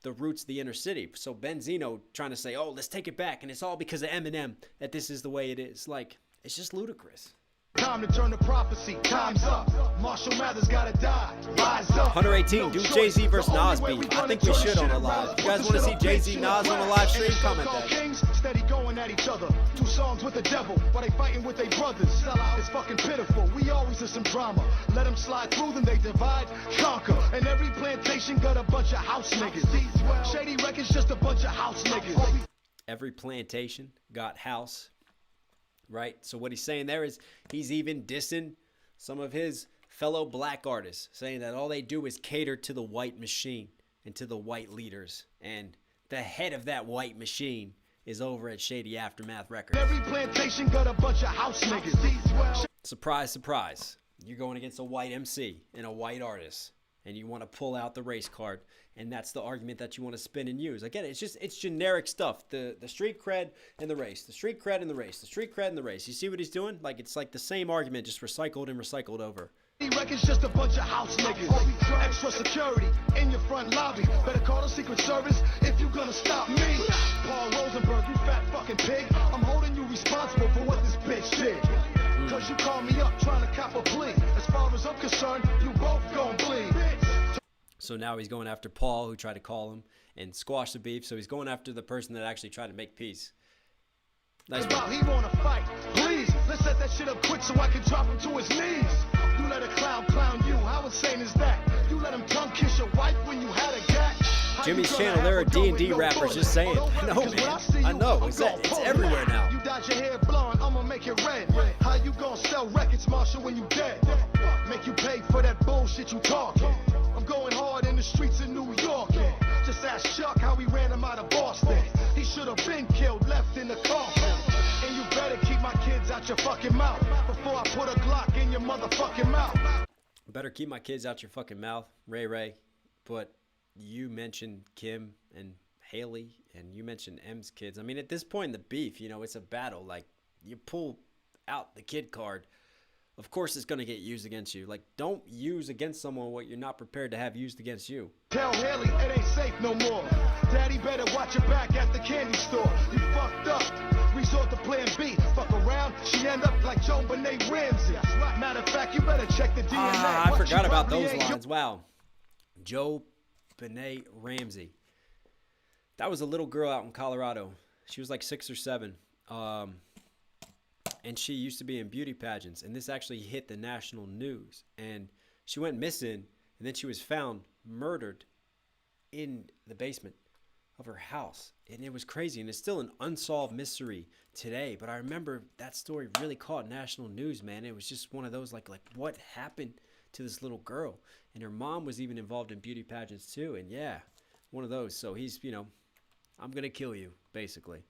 the roots of the inner city. So Benzino trying to say, oh, let's take it back, and it's all because of Eminem that this is the way it is. Like, it's just ludicrous. Time to turn to prophecy. Time's up. Marshall Mathers gotta die. Rise up. 118, do Jay-Z versus Nas beef. I think we should on a live. If you guys want to see Jay-Z Nas on a live stream, comment that. steady going at each other. 2 songs with the devil while they fighting with their brothers. Sell out, it's fucking pitiful. We always in some drama. Let them slide through, then they divide, conquer. And every plantation got a bunch of house niggas. Shady Records just a bunch of house niggas. Every plantation got house, right? So what he's saying there is he's even dissing some of his fellow black artists, saying that all they do is cater to the white machine and to the white leaders. And the head of that white machine is over at Shady Aftermath Records. Every plantation got a bunch of house niggas. Surprise, surprise. You're going against a white MC and a white artist, and you want to pull out the race card, and that's the argument that you want to spin and use. Again, it's generic stuff. The street cred and the race, the street cred and the race, the street cred and the race. You see what he's doing? Like, it's like the same argument, just recycled and recycled over. Records just a bunch of house niggas. Extra security in your front lobby. Better call the Secret Service if you gonna stop me. Paul Rosenberg, you fat fucking pig. I'm holding you responsible for what this bitch did. Cause you called me up trying to cop a plea. As far as I'm concerned, you both gon' bleed. So now he's going after Paul, who tried to call him and squash the beef. So he's going after the person that actually tried to make peace. Nice one. He wanna fight. Please, let's set that shit up quick so I can drop him to his knees. You let a clown you. How insane is that? You let him tongue kiss your wife when you had a gat. Jimmy's channel, there are D&D rappers just saying. I know, man. I know. It's everywhere now. You dyed your hair blonde, I'ma make it red. How you gonna sell records, Marshall, when you dead? Make you pay for that bullshit you talking. I'm going hard in the streets of New York. Just ask Chuck how he ran him out of Boston. He should have been killed, left in the coffin. And you better keep my kids out your fucking mouth before I put a Glock in your motherfucking mouth. Better keep my kids out your fucking mouth, Ray. But you mentioned Kim and Haley, and you mentioned M's kids. I mean, at this point in the beef, you know, it's a battle. Like, you pull out the kid card, of course it's going to get used against you. Like, don't use against someone what you're not prepared to have used against you. Tell Haley it ain't safe no more. Daddy better watch your back at the candy store. You fucked up. Resort to plan B. Fuck around, she end up like Joe Benet Ramsey. Matter of fact, you better check the DNA. I forgot about those lines. Wow. Joe Benet Ramsey. That was a little girl out in Colorado. She was like 6 or 7. And she used to be in beauty pageants. And this actually hit the national news. And she went missing. And then she was found murdered in the basement of her house. And it was crazy. And it's still an unsolved mystery today. But I remember that story really caught national news, man. It was just one of those, like what happened to this little girl? And her mom was even involved in beauty pageants too. And yeah, one of those. So he's, you know, I'm going to kill you, basically.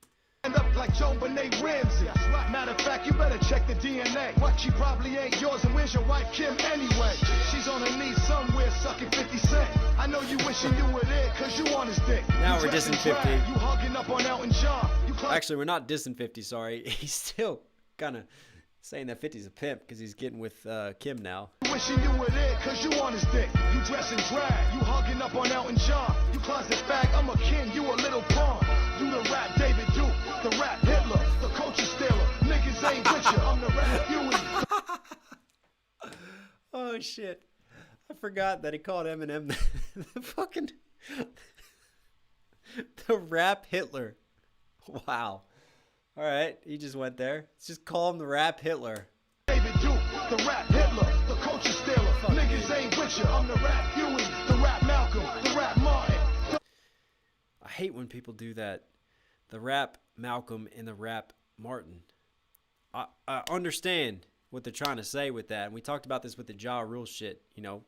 End up like Joe Benet Ramsey. Matter of fact, you better check the DNA. What, she probably ain't yours, and where's your wife Kim anyway? She's on her knees somewhere sucking 50 Cent. I know you wishing you were there, cause you on his dick. Now we're dissing 50. You hugging up on Elton John. Actually, we're not dissing 50, sorry. He's still kind of saying that 50's a pimp because he's getting with Kim now. Wishing you were there cause you on his dick. You dressing drag, you hugging up on Elton John. You closet fag, I'm a king, you a little pawn. You the rap David Duke, the rap Hitler, the culture stealer. Niggas ain't with you, I'm the rap Huey. Oh shit. I forgot that he called Eminem the fucking the rap Hitler. Wow. All right, he just went there. Let's just call him the rap Hitler. David Duke, the rap Hitler, the culture stealer. Niggas ain't with you. I'm the rap Huey, the rap Malcolm, the rap Martin. I hate when people do that. The rap Malcolm and the rap Martin. I understand what they're trying to say with that. And we talked about this with the Ja Rule shit, you know.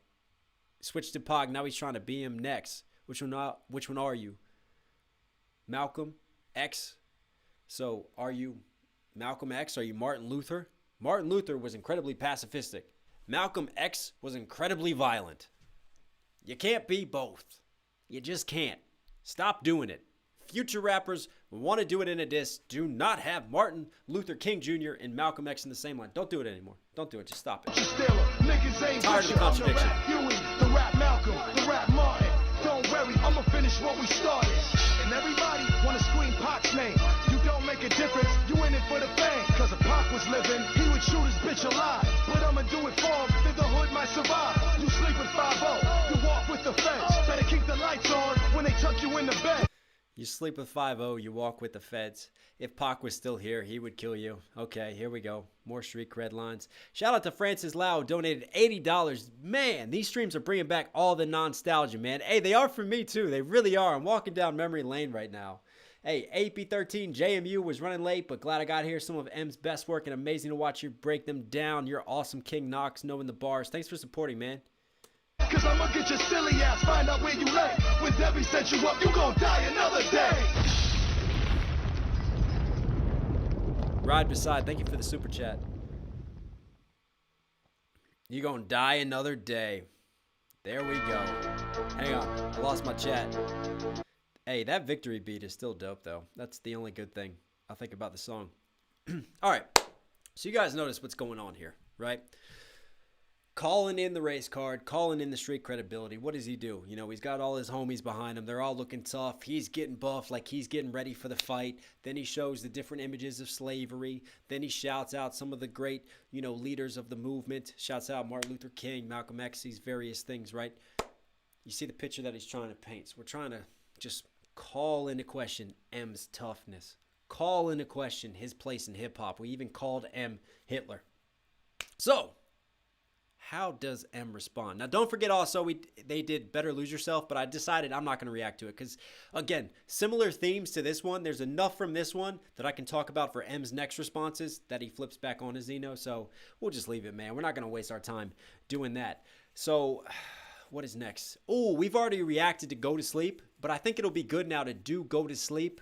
Switch to Pog, now he's trying to be him next. Which one are you? Malcolm X? So, are you Malcolm X? Are you Martin Luther? Martin Luther was incredibly pacifistic. Malcolm X was incredibly violent. You can't be both. You just can't. Stop doing it. Future rappers want to do it in a diss. Do not have Martin Luther King Jr. and Malcolm X in the same line. Don't do it anymore. Don't do it. Just stop it. Tired of the contradiction. The rap Malcolm, the rap Martin. Don't worry, I'ma finish what we started. And everybody wanna scream Pac's name. You don't make a difference, you in it for the fame. Cause if Pac was living, he would shoot his bitch alive. But I'ma do it for him, then the hood might survive. You sleep with 5-0, you walk with the feds. Better keep the lights on when they tuck you in the bed. You sleep with 5-0, you walk with the feds. If Pac was still here, he would kill you. Okay, here we go. More street cred lines. Shout out to Francis Lau, donated $80. Man, these streams are bringing back all the nostalgia, man. Hey, they are for me too. They really are. I'm walking down memory lane right now. Hey, AP13 JMU was running late, but glad I got here. Some of M's best work and amazing to watch you break them down. You're awesome, King Knox, knowing the bars. Thanks for supporting, man. Cause I'ma get your silly ass, find out where you lay. When Debbie set you up, you gon' die another day. Ride beside, thank you for the super chat. You gonna die another day. There we go. Hang on, I lost my chat. Hey, that victory beat is still dope though. That's the only good thing I think about the song. All right, so you guys notice what's going on here, right? Calling in the race card, calling in the street credibility. What does he do? You know, he's got all his homies behind him. They're all looking tough. He's getting buff like he's getting ready for the fight. Then he shows the different images of slavery. Then he shouts out some of the great, you know, leaders of the movement. Shouts out Martin Luther King, Malcolm X, these various things, right? You see the picture that he's trying to paint. So we're trying to just call into question M's toughness. Call into question his place in hip-hop. We even called M Hitler. So how does M respond? Now, don't forget also, they did Better Lose Yourself, but I decided I'm not going to react to it because, again, similar themes to this one. There's enough from this one that I can talk about for M's next responses that he flips back on his Zeno, so we'll just leave it, man. We're not going to waste our time doing that. So what is next? Oh, we've already reacted to Go to Sleep, but I think it'll be good now to do Go to Sleep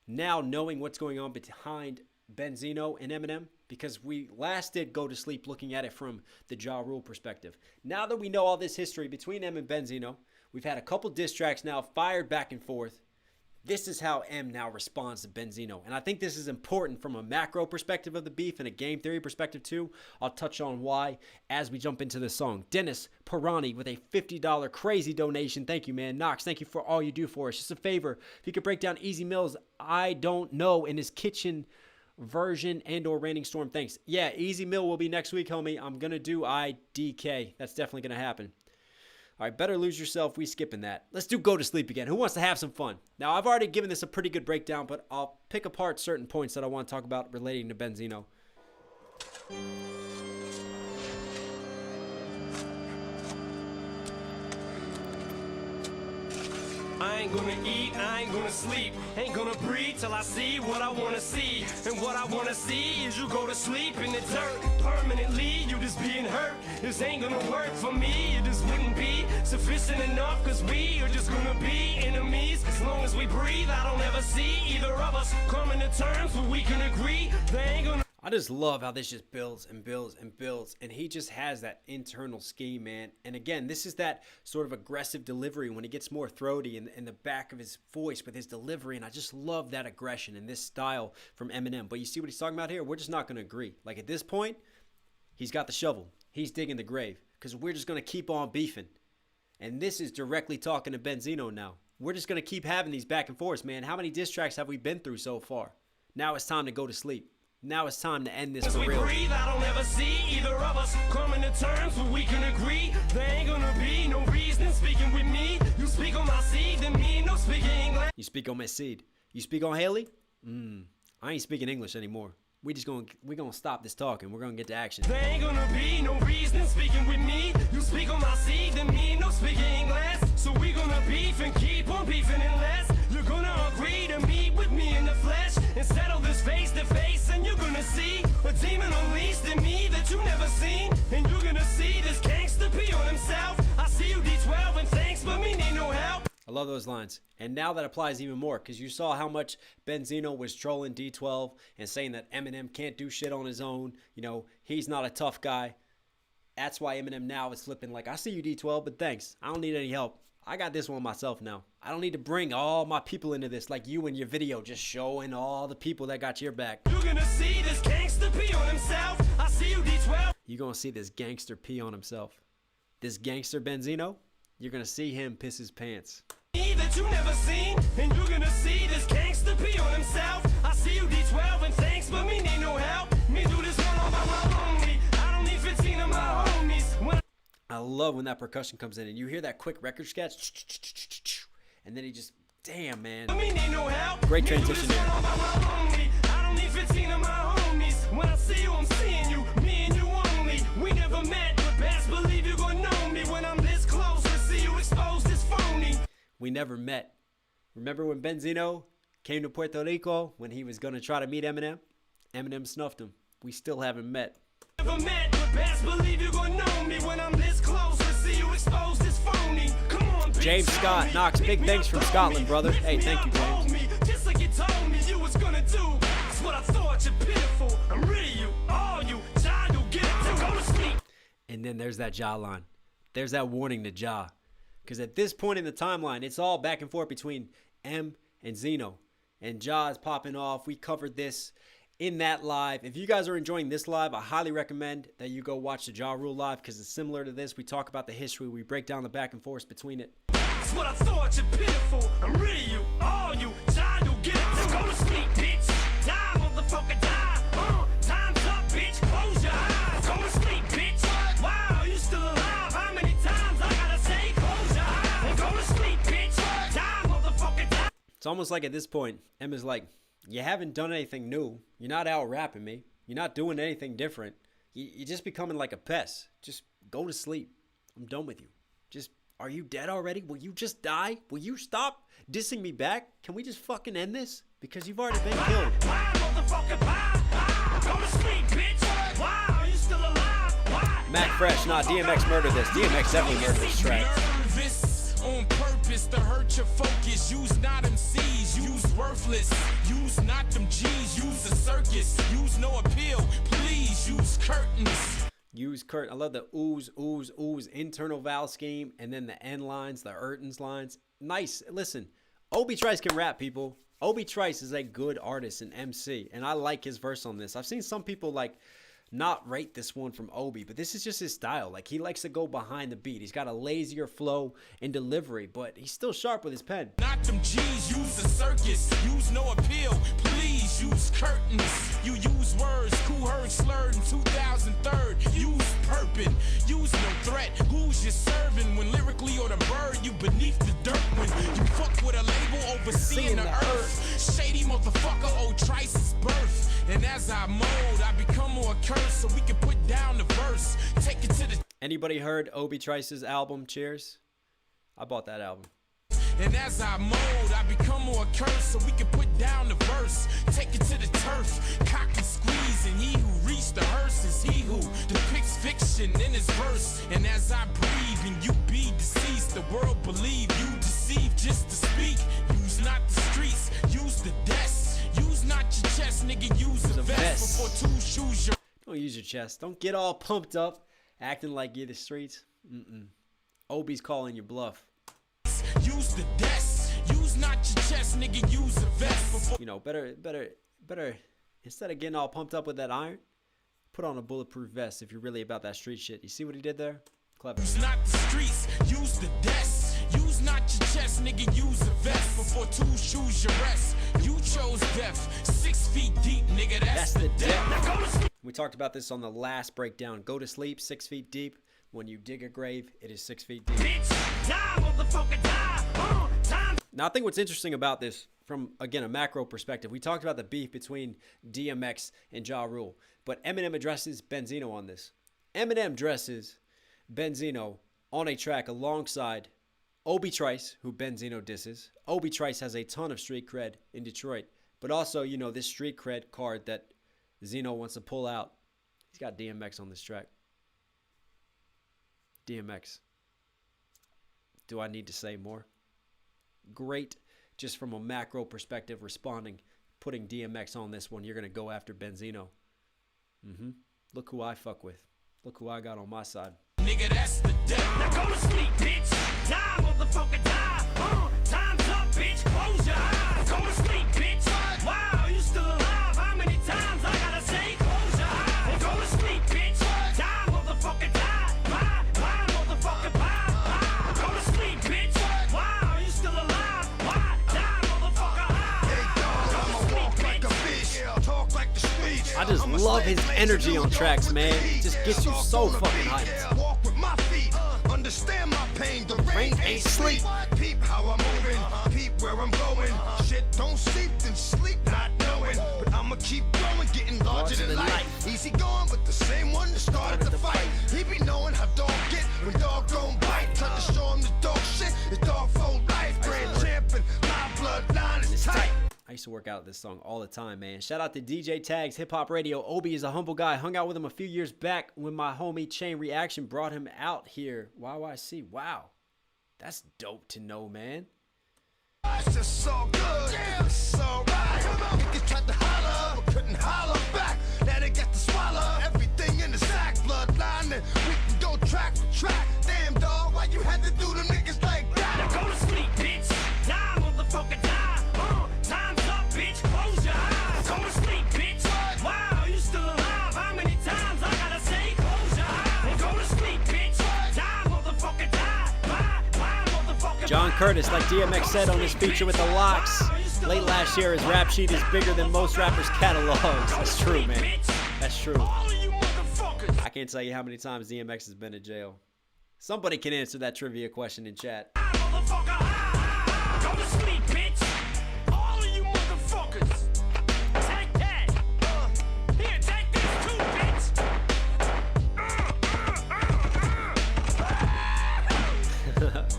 now knowing what's going on behind Benzino and Eminem, because we last did Go to Sleep looking at it from the Ja Rule perspective. Now that we know all this history between M and Benzino, we've had a couple diss tracks now fired back and forth. This is how M now responds to Benzino. And I think this is important from a macro perspective of the beef and a game theory perspective too. I'll touch on why as we jump into the song. Dennis Pirani with a $50 crazy donation. Thank you, man. Knox, thank you for all you do for us. Just a favor, if you could break down Easy Mills, I don't know, in his kitchen version and or Raining Storm. Thanks. Yeah, Easy Mill will be next week, homie. I'm gonna do IDK. That's definitely gonna happen. All right, Better Lose Yourself. We skipping that. Let's do Go to Sleep again. Who wants to have some fun? Now, I've already given this a pretty good breakdown, but I'll pick apart certain points that I want to talk about relating to Benzino. I ain't gonna eat, I ain't gonna sleep, ain't gonna breathe till I see what I wanna see. And what I wanna see is you go to sleep in the dirt permanently. You just being hurt. This ain't gonna work for me. It just wouldn't be sufficient enough, cause we are just gonna be enemies. As long as we breathe, I don't ever see either of us coming to terms where we can agree. They ain't gonna. I just love how this just builds and builds and builds, and he just has that internal scheme, man. And again, this is that sort of aggressive delivery when he gets more throaty in the back of his voice with his delivery, and I just love that aggression and this style from Eminem. But you see what he's talking about here? We're just not going to agree. Like at this point, he's got the shovel. He's digging the grave because we're just going to keep on beefing. And this is directly talking to Benzino now. We're just going to keep having these back and forths, man. How many diss tracks have we been through so far? Now it's time to go to sleep. Now it's time to end this for real. Breathe, I don't ever see either of us coming to terms where we can agree. There ain't gonna be no reason speaking with me. You speak on my seed, then me no speaking English. You speak on my seed. You speak on Haley? I ain't speaking English anymore. We're gonna stop this talking. We're gonna get to action. There ain't gonna be no reason speaking with me. You speak on my seed, then me no speaking English. So we gonna beef and keep on beefing unless you're gonna agree to meet with me in the flesh and settle this face to face. And you're gonna see a demon unleashed in me that you never seen. And you're gonna see this gangster pee on himself. I see you D12 and thanks, but me need no help. I love those lines. And now that applies even more because you saw how much Benzino was trolling D12 and saying that Eminem can't do shit on his own. You know, he's not a tough guy. That's why Eminem now is flipping like, I see you D12, but thanks. I don't need any help. I got this one myself now. I don't need to bring all my people into this like you in your video just showing all the people that got your back. You're gonna see this gangster pee on himself. I see you D12. You're gonna see this gangster pee on himself. This gangster Benzino, you're gonna see him piss his pants. That you never seen, and you're gonna see this gangster pee on himself. I see you D12 and thanks, but me need no help. Me do this one all by my lonely. I don't need 15 of my homies. I love when that percussion comes in and you hear that quick record sketch, and then he just Damn, man. I mean, ain't no help. Great transition there. I don't need 15 of my homies. When I see you, I'm seeing you. Me and you only. We never met, but best believe you gonna know me when I'm this close. To see you exposed as phony. We never met. Remember when Benzino came to Puerto Rico when he was gonna try to meet Eminem? Eminem snuffed him. We still haven't met. Never met, but best believe you gonna know me when I'm this close. To see you exposed as phony. Come on, bitch, James Scott, Knox, big thanks from Scotland, brother. Hey, thank you, James. Just like you told me you was gonna do. That's what I thought. You're pitiful. I'm rid of you, all you. Child, you'll get it. Go to sleep. And then there's that Ja line. There's that warning to Ja. Because at this point in the timeline, it's all back and forth between M and Zeno. And Ja is popping off. We covered this in that live. If you guys are enjoying this live, I highly recommend that you go watch the Ja Rule live because it's similar to this. We talk about the history. We break down the back and forth between it. That's what I thought. You're pitiful. I'm rid of you, all you. Child, you'll get it. Go to sleep, bitch. Die, motherfucker, die. Time's up, bitch. Close your eyes. Go to sleep, bitch. Wow, you still alive? How many times I gotta say close your eyes? Go to sleep, bitch. Die, motherfucker, die. It's almost like at this point, M is like, you haven't done anything new. You're not out rapping me. You're not doing anything different. You're just becoming like a pest. Just go to sleep. I'm done with you. Just, are you dead already? Will you just die? Will you stop dissing me back? Can we just fucking end this? Because you've already been killed. Why, motherfucker, why? Go to sleep, bitch. Wow, you still alive? Why? Mac Fresh, nah, DMX murdered this. DMX definitely murdered this track. Nervous on purpose to hurt your focus. Use not MCs, use worthless. Use not them G's, use a circus. Use no appeal, please use curtains. Use Kurt. I love the ooze, ooze, ooze internal vowel scheme, and then the N lines, the Ertons lines. Nice. Listen, Obi Trice can rap, people. Obi Trice is a good artist and MC, and I like his verse on this. I've seen some people like not rate this one from Obi, but this is just his style. Like, he likes to go behind the beat. He's got a lazier flow and delivery, but he's still sharp with his pen. Not them G's, use a circus. Use no appeal, please use curtains. You use words, who heard slurred in 2003. Use purping, use no threat. Who's you serving when lyrically or the bird you beneath the dirt? When you fuck with a label overseeing the earth. Shady motherfucker, oh Trice's birth. And as I mold, I become more cursed so we can put down the verse. Take it to the. Anybody heard Obi Trice's album, Cheers? I bought that album. And as I mold, I become more cursed so we can put down the verse. Take it to the turf, cock and squeeze. And he who reached the hearse is he who depicts fiction in his verse. And as I breathe and you be deceased, the world believe you deceive just to speak. Use not the streets, use the desk. Use not your chest, nigga, use a vest. Before two shoes your. Don't use your chest. Don't get all pumped up, acting like you're the streets. Obi's calling your bluff. Use the desk. Use not your chest, nigga, use a vest. Before. You know, better, instead of getting all pumped up with that iron, put on a bulletproof vest if you're really about that street shit. You see what he did there? Clever. Use not the streets, use the desk. Use not your chest, nigga, use a vest. Before two shoes your rest. You chose death, 6 feet deep, nigga, that's the depth. We talked about this on the last breakdown. Go to sleep, 6 feet deep. When you dig a grave, it is 6 feet deep. Bitch, die, motherfucker, die. Time. Now, I think what's interesting about this from, again, a macro perspective, we talked about the beef between DMX and Ja Rule, but Eminem addresses Benzino on this. Eminem dresses Benzino on a track alongside Obi Trice, who Benzino disses. Obi Trice has a ton of street cred in Detroit, but also, you know, this street cred card that Zeno wants to pull out. He's got DMX on this track. DMX. Do I need to say more? Great, just from a macro perspective, responding, putting DMX on this one. You're going to go after Benzino. Look who I fuck with. Look who I got on my side. Nigga, that's the death. Now go to sleep, bitch. Die, motherfucker, die. Time's up, bitch. Close your eyes. Go to sleep, bitch. Wow, you still alive? How many times I gotta say close your eyes? Go to sleep, bitch. Die, motherfucker, die. Bye, motherfucker, bye. Go to sleep, bitch. Wow, you still alive? Why? Die, motherfucker, I just love his energy on tracks, man. It just gets you so fucking hyped. Walk with my feet, understand my pain. The rain ain't sleep. Peep how I'm moving, peep where I'm going. Shit, don't sleep, then sleep not knowing. But I'ma keep growing, getting larger than life. Easy going, but the same one that started the fight. He be knowing how dog get when dog don't bite. Time to show him the dog shit, his dog for life. Grand champion, my bloodline is tight. I used to work out this song all the time, man. Shout out to DJ Tags, Hip Hop Radio. Obi is a humble guy. Hung out with him a few years back when my homie Chain Reaction brought him out here. YYC. Wow. That's dope to know, man. It's just so good. Damn, it's so right. Niggas tried to holler, but couldn't holler back. Now they got to swallow everything in the sack. Bloodline, and we can go track for track. Damn, dog, why you had to do them niggas like that? Now go to sleep, bitch. Die, motherfucker, die. Time's up, bitch. Close your eyes. Go to sleep, bitch. Wow, you still alive. How many times I gotta say close your eyes? And go to sleep, bitch. Die, motherfucker, die. Why, motherfucker? John Curtis, like DMX said on his feature with the Locks, late last year, his rap sheet is bigger than most rappers' catalogs. That's true, man. That's true. I can't tell you how many times DMX has been in jail. Somebody can answer that trivia question in chat. Go to sleep, bitch. All of you motherfuckers. Take that. Here, take this too, bitch.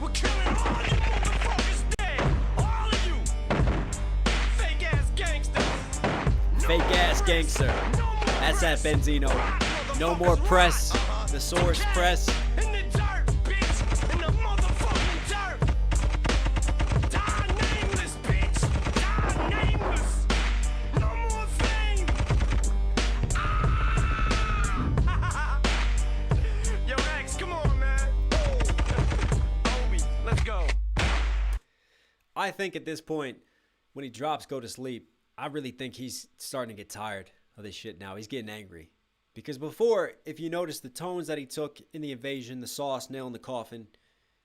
We're killing all you motherfuckers dead. All of you. Fake ass gangsters. Fake ass gangster. That's that Benzino. No more press. The source press. In the dirt, bitch. In the motherfucking dirt. Die nameless, bitch. Die nameless. No more fame. Yo, X, come on, man. Obi, let's go. I think at this point, when he drops Go to Sleep, I really think he's starting to get tired of this shit now. He's getting angry. Because before, if you notice the tones that he took in the Invasion, the Sauce, Nail in the Coffin,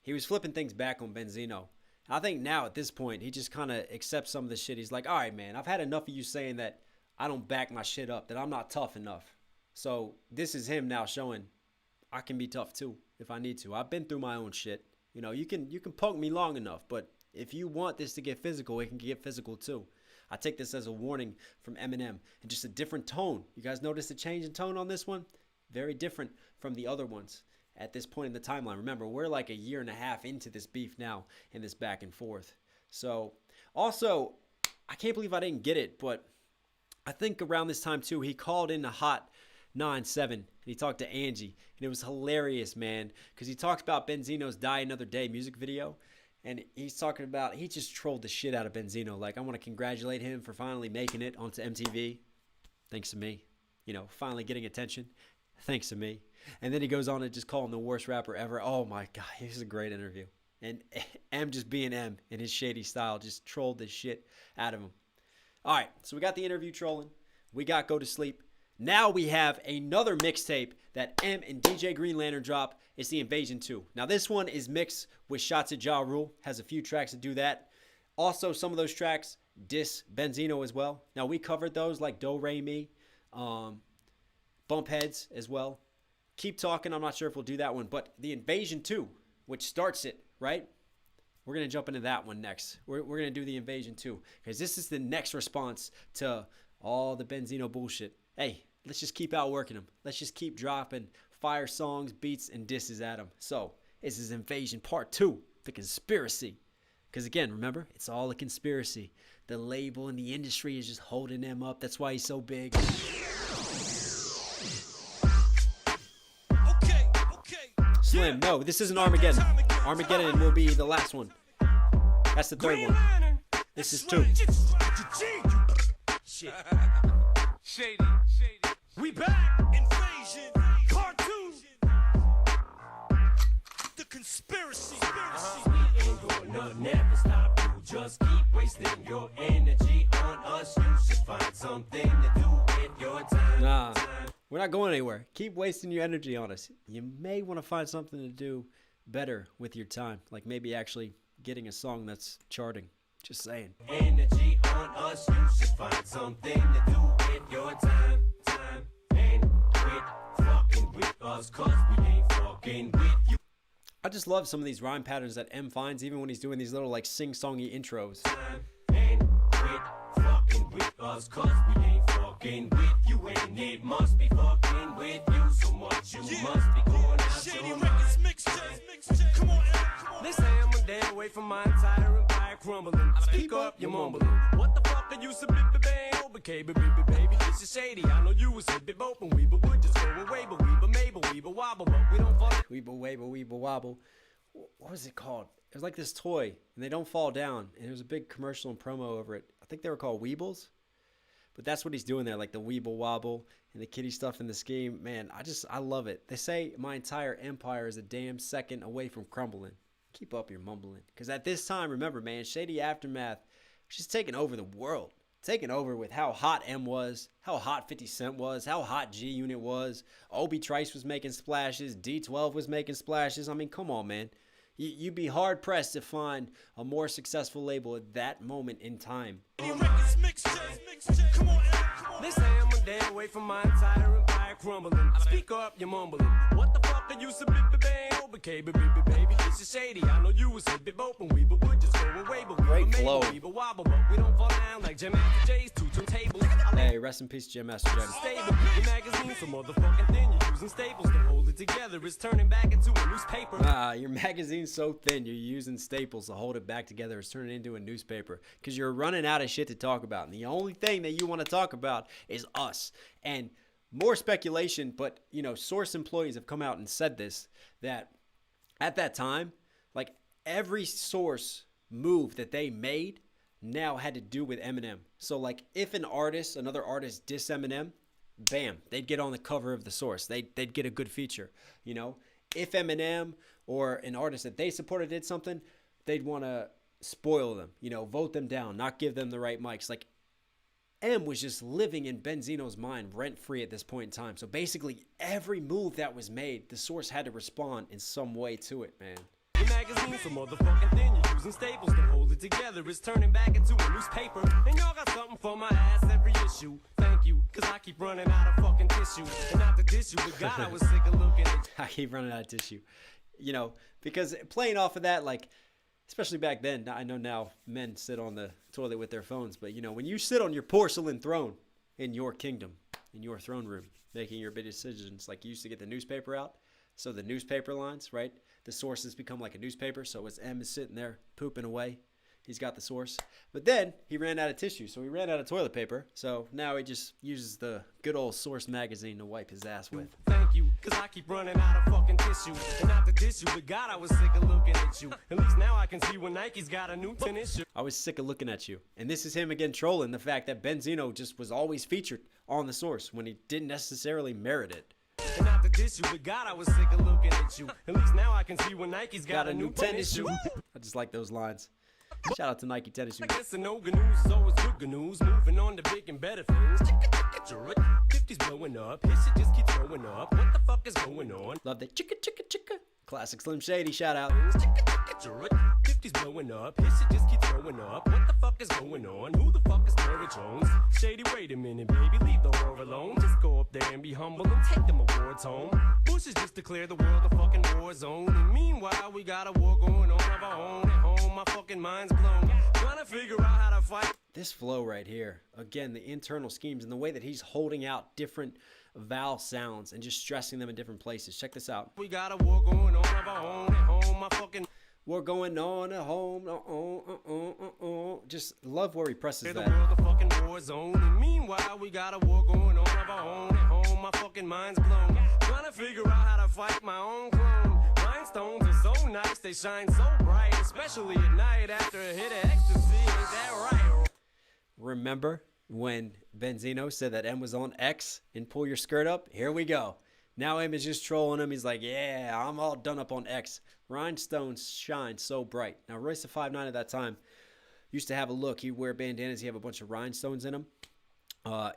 he was flipping things back on Benzino. I think now at this point, he just kind of accepts some of the shit. He's like, all right, man, I've had enough of you saying that I don't back my shit up, that I'm not tough enough. So this is him now showing I can be tough too if I need to. I've been through my own shit. You know, you can punk me long enough, but if you want this to get physical, it can get physical too. I take this as a warning from Eminem and just a different tone. You guys notice the change in tone on this one? Very different from the other ones at this point in the timeline. Remember, we're like a year and a half into this beef now and this back and forth. So, also, I can't believe I didn't get it, but I think around this time too, he called in the Hot 9-7 and he talked to Angie. And it was hilarious, man, because he talks about Benzino's Die Another Day music video. And he's talking about, he just trolled the shit out of Benzino. Like, I want to congratulate him for finally making it onto MTV. Thanks to me. You know, finally getting attention. Thanks to me. And then he goes on to just call him the worst rapper ever. Oh, my God. This is a great interview. And M just being M in his shady style just trolled the shit out of him. All right. So we got the interview trolling. We got Go to Sleep. Now we have another mixtape that M and DJ Green Lantern drop. It's the Invasion 2. Now this one is mixed with Shots at Ja Rule. Has a few tracks to do that. Also, some of those tracks diss Benzino as well. Now we covered those like Do Re Mi, Bump Heads as well. Keep Talking. I'm not sure if we'll do that one. But the Invasion 2, which starts it, right? We're going to jump into that one next. We're going to do the Invasion 2. Because this is the next response to all the Benzino bullshit. Hey, let's just keep outworking him. Let's just keep dropping fire songs, beats, and disses at him. So, this is Invasion Part 2, The Conspiracy. Because again, remember, it's all a conspiracy. The label and the industry is just holding him up. That's why he's so big. Slim, no, this isn't Armageddon. Armageddon will be the last one. That's the third one. This is 2. Shady. We back. Invasion. Part 2. The conspiracy. We ain't gonna never stop you. Just keep wasting your energy on us. You should find something to do with your time. Nah, we're not going anywhere. Keep wasting your energy on us. You may want to find something to do better with your time. Like maybe actually getting a song that's charting. Just saying. Energy on us. You should find something to do with your time. And quit fucking with us, cause we ain't fucking with you. I just love some of these rhyme patterns that M finds, even when he's doing these little like sing-songy intros. Ain't quit fucking with us, cause we ain't fucking with you, and it must be fucking with you so much. You must be going out Shady your Records mind. mixtape. Come on, L, come on. They say I'm a day away from my entire empire crumbling. Speak up, you're mumbling. What the fuck are you so bang? Oh, baby, this is Shady. I know you was a bit open, we but would just go away, but we but maybe we but wobble, but we don't fall. Weeble wobble. What was it called? It was like this toy, and they don't fall down. And there was a big commercial and promo over it. I think they were called Weebles. But that's what he's doing there, like the Weeble wobble and the kitty stuff in the scheme. Man, I love it. They say my entire empire is a damn second away from crumbling. Keep up your mumbling. Because at this time, remember, man, Shady Aftermath, she's taking over the world. Taking over with how hot M was, how hot 50 Cent was, how hot G Unit was. Obi Trice was making splashes. D12 was making splashes. I mean, come on, man. You'd be hard-pressed to find a more successful label at that moment in time. Shady Records mixtape. Come on, L, come on. They say I'm a day away from my entire empire crumbling. Speak up, you're mumbling. What the fuck are you so bang? Oh, baby, this is Shady. I know you was a bit open, we but would just go away, but we Great but flow. maybe we but wobble, but we don't fall down like Jim Master J's two turntables. Hey, rest in peace, Jim Master Jim. Stable. Your magazine's so motherfucking thin. You're using staples to hold it together. It's turning back into a newspaper. Your magazine's so thin, you're using staples to hold it back together. It's turning into a newspaper because you're running out of shit to talk about. And the only thing that you want to talk about is us. And more speculation, but, source employees have come out and said this, that at that time, like every source move that they made now had to do with Eminem. So like if another artist diss Eminem, bam, they'd get on the cover of the source. They'd get a good feature, If Eminem or an artist that they supported did something, they'd want to spoil them, vote them down, not give them the right mics. Like M was just living in Benzino's mind rent-free at this point in time. So basically every move that was made, the source had to respond in some way to it, man. Your magazine's so motherfucking thin. You're using staples to hold it together. It's turning back into a newspaper. And y'all got something for my ass every issue. Thank you, cause I keep running out of fucking tissue. And not to diss you, but God, I was sick of looking at you. I keep running out of tissue. Because playing off of that, like, especially back then, I know now men sit on the toilet with their phones, but, when you sit on your porcelain throne in your kingdom, in your throne room, making your big decisions, like you used to get the newspaper out, so the newspaper lines, right? The sources become like a newspaper, so as M is sitting there pooping away, he's got the source. But then he ran out of tissue, so he ran out of toilet paper, so now he just uses the good old Source magazine to wipe his ass with. Thank you, cause I keep running out of fucking tissue. And not to diss you, but God, I was sick of looking at you. At least now I can see when Nike's got a new tennis shoe. I was sick of looking at you. And this is him again trolling the fact that Benzino just was always featured on the source when he didn't necessarily merit it. And not to diss you, but God, I was sick of looking at you. At least now I can see when Nike's got a new tennis shoe. I just like those lines. Shout out to Nike tennis shoes. I guess the no good news is always good news. Moving on to big and better things. 50's blowing up. His shit just keeps going up. What the fuck is going on? Love that chicka. Classic Slim Shady, shout out. 50's blowing up. His shit just keeps going up. What the fuck is going on? Who the fuck is Terry Jones? Shady, wait a minute, baby. Leave the whore alone. Just go up there and be humble and take them awards home. Bush has just declared the world a fucking war zone. And meanwhile, we got a war going on of our own at home. My fucking mind's blown. Trying to figure out how to fight. This flow right here, again, the internal schemes and the way that he's holding out different vowel sounds and just stressing them in different places. Check this out. We got a war going on of our own at home. My fucking war going on at home. Just love where he presses the that. world a fucking war zone. And meanwhile, we got a war going on of our own at home. My fucking mind's blown. Trying to figure out how to fight my own clone. Rhinestones are so nice, they shine so bright, especially at night after a hit of ecstasy. Ain't that right? Remember when Benzino said that M was on X and pull your skirt up? Here we go. Now M is just trolling him. He's like, yeah, I'm all done up on X. Rhinestones shine so bright. Now, Royce the 5'9" at that time used to have a look. He'd wear bandanas. He'd have a bunch of rhinestones in him.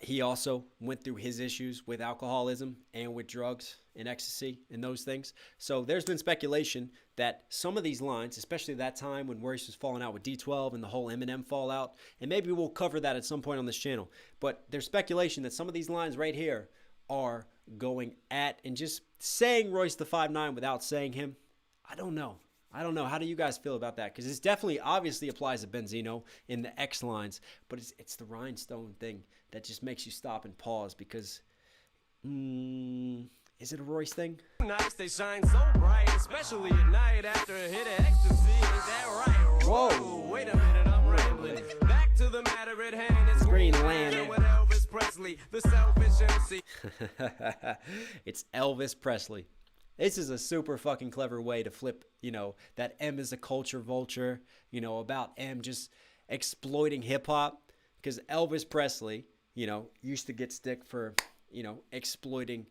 He also went through his issues with alcoholism and with drugs and ecstasy and those things. So there's been speculation that some of these lines, especially that time when Royce was falling out with D12 and the whole Eminem fallout, and maybe we'll cover that at some point on this channel, but there's speculation that some of these lines right here are going at and just saying Royce the 5'9" without saying him. I don't know. How do you guys feel about that? Because it's definitely obviously applies to Benzino in the X lines, but it's the rhinestone thing that just makes you stop and pause because, is it a Royce thing? Nights they shine so bright, especially at night after a hit of ecstasy. Ain't that right? Whoa. Wait a minute, I'm rambling. Back to the matter at hand. It's Green Lantern. with Elvis Presley, the selfish MC. It's Elvis Presley. This is a super fucking clever way to flip, that M is a culture vulture, about M just exploiting hip hop. Because Elvis Presley, used to get stick for, exploiting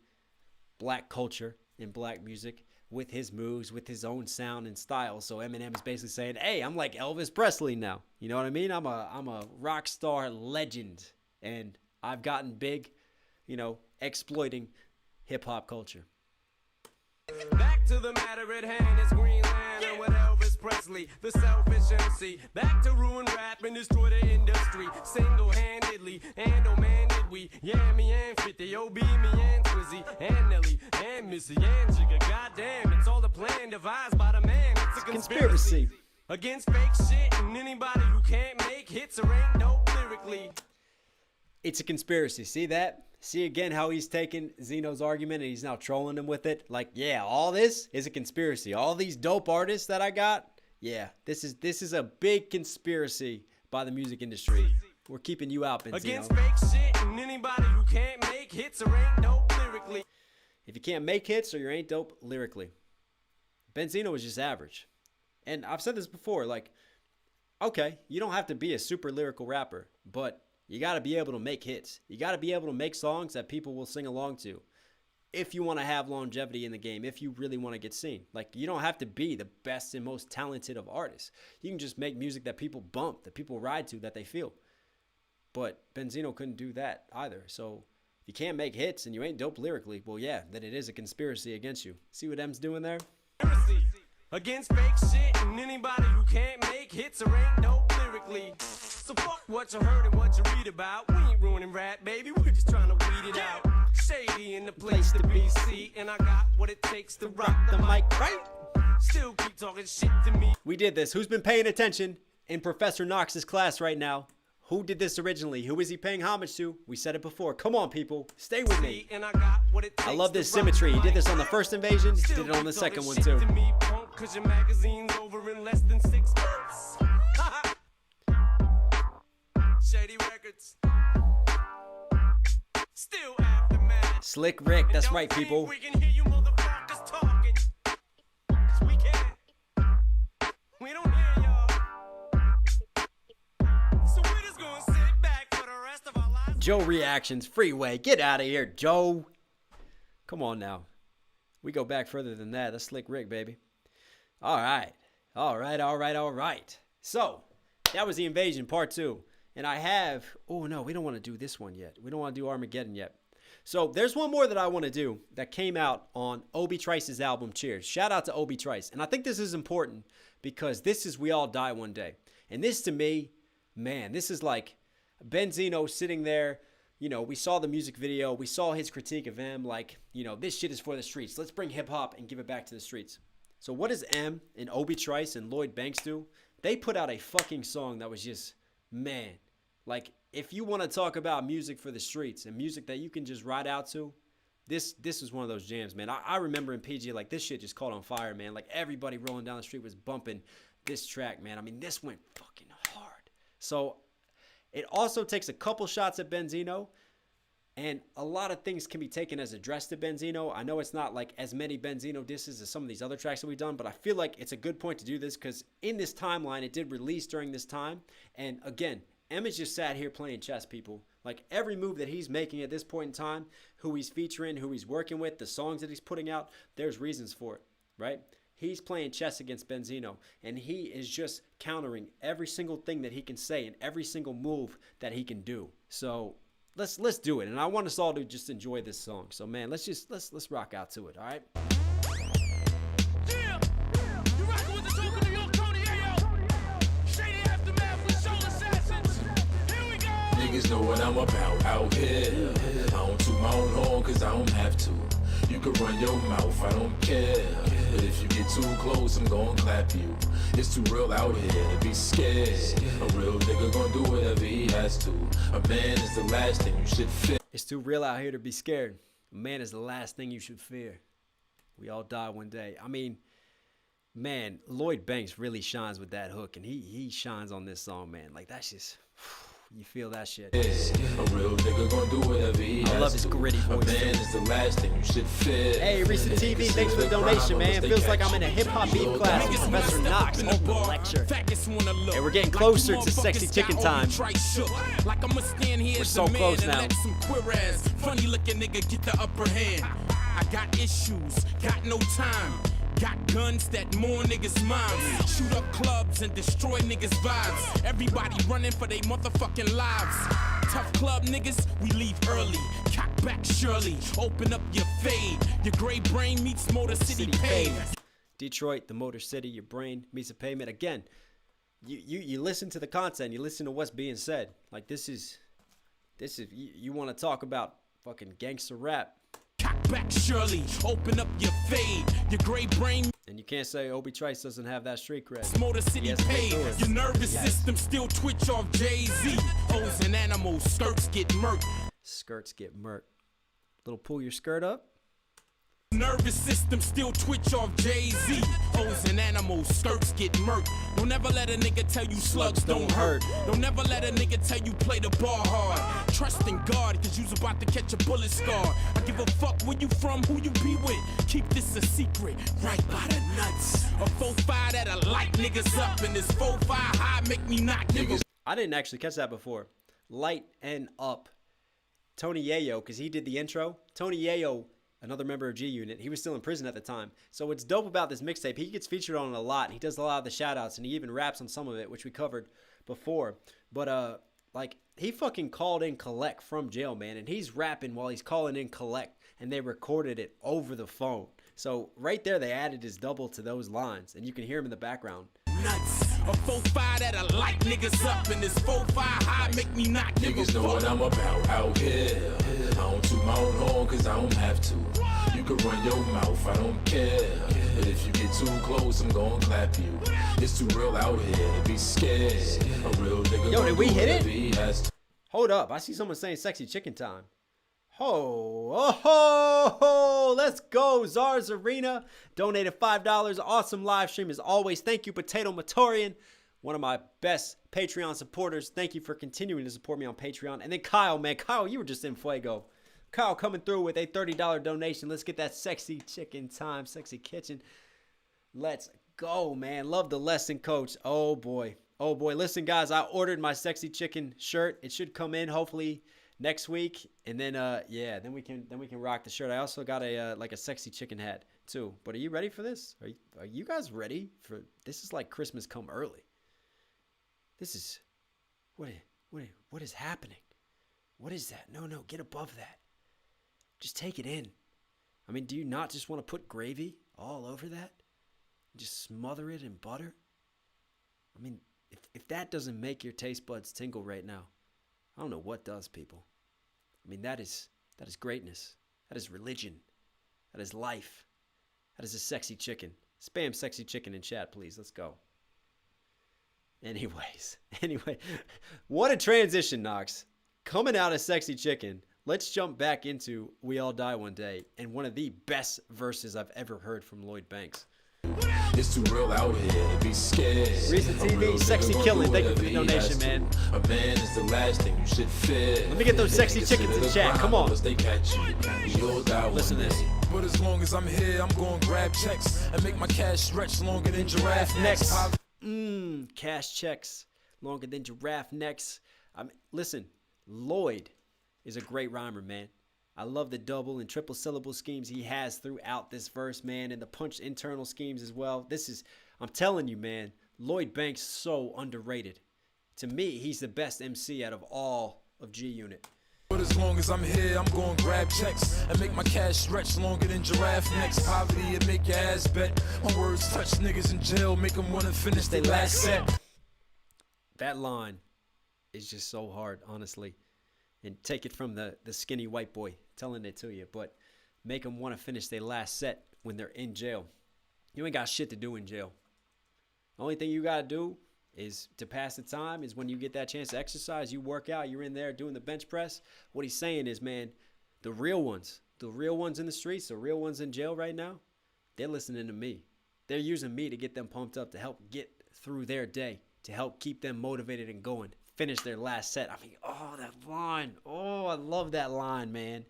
black culture and black music with his moves, with his own sound and style. So Eminem is basically saying, hey, I'm like Elvis Presley now. You know what I mean? I'm a rock star legend. And I've gotten big, exploiting hip hop culture. Back to the matter at hand, it's Green Lantern with Elvis Presley, the selfish MC. Back to ruin rap and destroy the industry, single-handedly. And oh man, did we, yeah, me and 50, oh, be me and Twizzy, and Nelly, and Missy, and Jigga. Goddamn, it's all a plan devised by the man. It's a conspiracy against fake shit and anybody who can't make hits or ain't dope lyrically. It's a conspiracy. See that? See again how he's taking Zeno's argument and he's now trolling him with it. Like, yeah, all this is a conspiracy. All these dope artists that I got, yeah, this is a big conspiracy by the music industry. We're keeping you out, Benzino. Against fake shit and anybody who can't make hits or ain't dope lyrically. If you can't make hits or you ain't dope lyrically, Benzino is just average. And I've said this before, like, okay, you don't have to be a super lyrical rapper, but you got to be able to make hits. You got to be able to make songs that people will sing along to. If you want to have longevity in the game, if you really want to get seen. Like, you don't have to be the best and most talented of artists. You can just make music that people bump, that people ride to, that they feel. But Benzino couldn't do that either. So if you can't make hits and you ain't dope lyrically, well, yeah, then it is a conspiracy against you. See what M's doing there? Against fake shit and anybody who can't make hits or ain't dope lyrically. So fuck what you heard and what you read about. We ain't ruining rap, baby. We're just trying to weed it out. Shady in the place to be. See, and I got what it takes to rock the mic, right? Still keep talking shit to me. We did this. Who's been paying attention in Professor Knox's class right now? Who did this originally? Who is he paying homage to? We said it before. Come on, people. Stay with me. I love this symmetry. He did this on the first invasion. He did it on the second one, too. Cause your magazine's over in less than 6 months. Shady Records. Still aftermath. Slick Rick, that's right, people. We can hear you motherfuckers talking. 'Cause we can't. We don't hear y'all. So we're just gonna sit back for the rest of our lives. Joe reactions, Freeway. Get out of here, Joe. Come on now. We go back further than that. That's Slick Rick, baby. All right. So, that was the invasion, part 2. And I have, oh no, we don't want to do this one yet. We don't want to do Armageddon yet. So, there's one more that I want to do that came out on Obi Trice's album, Cheers. Shout out to Obi Trice. And I think this is important because this is We All Die One Day. And this to me, man, this is like Benzino sitting there. We saw the music video. We saw his critique of M. Like, this shit is for the streets. Let's bring hip hop and give it back to the streets. So what does M and Obi Trice and Lloyd Banks do? They put out a fucking song that was just, man. Like, if you want to talk about music for the streets and music that you can just ride out to, this was one of those jams, man. I remember in PG, like, this shit just caught on fire, man. Like, everybody rolling down the street was bumping this track, man. I mean, this went fucking hard. So it also takes a couple shots at Benzino. And a lot of things can be taken as addressed to Benzino. I know it's not like as many Benzino disses as some of these other tracks that we've done, but I feel like it's a good point to do this because in this timeline, it did release during this time. And again, M is just sat here playing chess, people. Like every move that he's making at this point in time, who he's featuring, who he's working with, the songs that he's putting out, there's reasons for it, right? He's playing chess against Benzino, and he is just countering every single thing that he can say and every single move that he can do. So let's do it, and I want us all to just enjoy this song. So man, let's rock out to it. All right. Yeah, you rockin' with the Joker, New York, Tony, ayo. Shady aftermath with soul assassins. Here we go. Niggas know what I'm about out here. I don't toot my own horn cause I don't have to. You can run your mouth, I don't care. But if you get too close, I'm gonna clap you. It's too real out here to be scared. A real nigga gonna do whatever he has to. A man is the last thing you should fear. It's too real out here to be scared. A man is the last thing you should fear. We all die one day. I mean, man, Lloyd Banks really shines with that hook, and he shines on this song, man. Like, that's just, you feel that shit. A real nigga gonna do whatever he has to. I love his gritty voice. A man is the last thing you should fear. Hey, Recent TV, thanks for the donation, man. Feels like I'm in a hip-hop beat class with Professor Knox holding the lecture. And we're getting closer to sexy chicken time. We're so close now. Funny looking nigga get the upper hand. I got issues, got no time. Got guns that more niggas' minds. Shoot up clubs and destroy niggas' vibes. Everybody running for their motherfucking lives. Tough club niggas, we leave early. Cock back surely, open up your fade. Your gray brain meets Motor City pavement. Detroit, the Motor City, your brain meets a pavement. Again, you listen to the content, you listen to what's being said. Like, this is you want to talk about fucking gangster rap. Cock back surely, open up your fade. Your gray brain. And you can't say Obi Trice doesn't have that street cred. Motor City paid. Your nervous system still twitch off Jay-Z. O's and animals, skirts get murked. Skirts get murked. Little pull your skirt up. Nervous system still twitch off Jay-Z. O's and animals, skirts get murked. Don't ever let a nigga tell you slugs don't hurt. Don't never let a nigga tell you play the ball hard. Trust in God, cause you's about to catch a bullet scar. I give a fuck where you from, who you be with. Keep this a secret, right by the nuts. A 4-5 that'll light niggas up. And this 4-5 high make me not give a. I didn't actually catch that before. Light and up. Tony Yayo, because he did the intro. Tony Yayo, another member of G Unit, he was still in prison at the time. So what's dope about this mixtape, he gets featured on it a lot. He does a lot of the shout outs, and he even raps on some of it, which we covered before. But like, he fucking called in Collect from jail, man, and he's rapping while he's calling in Collect, and they recorded it over the phone. So right there, they added his double to those lines, and you can hear him in the background. Nuts. A 4-5 that'll light niggas up. And this 4-5 high make me not give a Niggas know fuck. what I'm about out here. I don't toot my own horn cause I don't have to. You can run your mouth, I don't care. But if you get too close, I'm gonna clap you. It's too real out here to be scared. A real nigga. Yo, did we hit it? He has to. Hold up, I see someone saying sexy chicken time. Oh, let's go. Czars Arena donated $5. Awesome live stream as always. Thank you, Potato Matorian, one of my best Patreon supporters. Thank you for continuing to support me on Patreon. And then Kyle, man. Kyle, you were just in fuego. Kyle coming through with a $30 donation. Let's get that sexy chicken time, sexy kitchen. Let's go, man. Love the lesson, coach. Oh, boy. Oh, boy. Listen, guys, I ordered my sexy chicken shirt. It should come in hopefully next week, and then yeah, then we can rock the shirt. I also got a like a sexy chicken hat too. But are you ready for this? Are you guys ready for this? Is like Christmas come early. This is what is happening? What is that? No, get above that. Just take it in. I mean, do you not just want to put gravy all over that? Just smother it in butter? I mean, if that doesn't make your taste buds tingle right now, I don't know what does, people. I mean, that is greatness. That is religion. That is life. That is a sexy chicken. Spam sexy chicken in chat, please. Let's go. Anyway, what a transition, Knox. Coming out of sexy chicken, let's jump back into We All Die One Day and one of the best verses I've ever heard from Lloyd Banks. It's too real out here to be scared. Recent TV, sexy killing. Thank you for the donation, man. A man is the last thing you should fear. Let me get those sexy chickens in chat. Come on. They catch you. You'll die one Listen to this. day. But as long as I'm here, I'm gonna grab checks and make my cash stretch longer than giraffe necks. Cash checks longer than giraffe necks. Listen, Lloyd is a great rhymer, man. I love the double and triple syllable schemes he has throughout this verse, man, and the punch internal schemes as well. I'm telling you, man, Lloyd Banks so underrated. To me, he's the best MC out of all of G Unit. But as long as I'm here, I'm gonna grab checks and make my cash stretch longer than giraffe necks. Poverty and make your ass bet. My words touch niggas in jail, make them wanna finish their last set. That line is just so hard, honestly. And take it from the skinny white boy telling it to you, but make them want to finish their last set when they're in jail. You ain't got shit to do in jail. The only thing you got to do is to pass the time is when you get that chance to exercise, you work out, you're in there doing the bench press. What he's saying is, man, the real ones in the streets, the real ones in jail right now, they're listening to me. They're using me to get them pumped up, to help get through their day, to help keep them motivated and going, finish their last set. I mean, oh, that line. Oh, I love that line, man.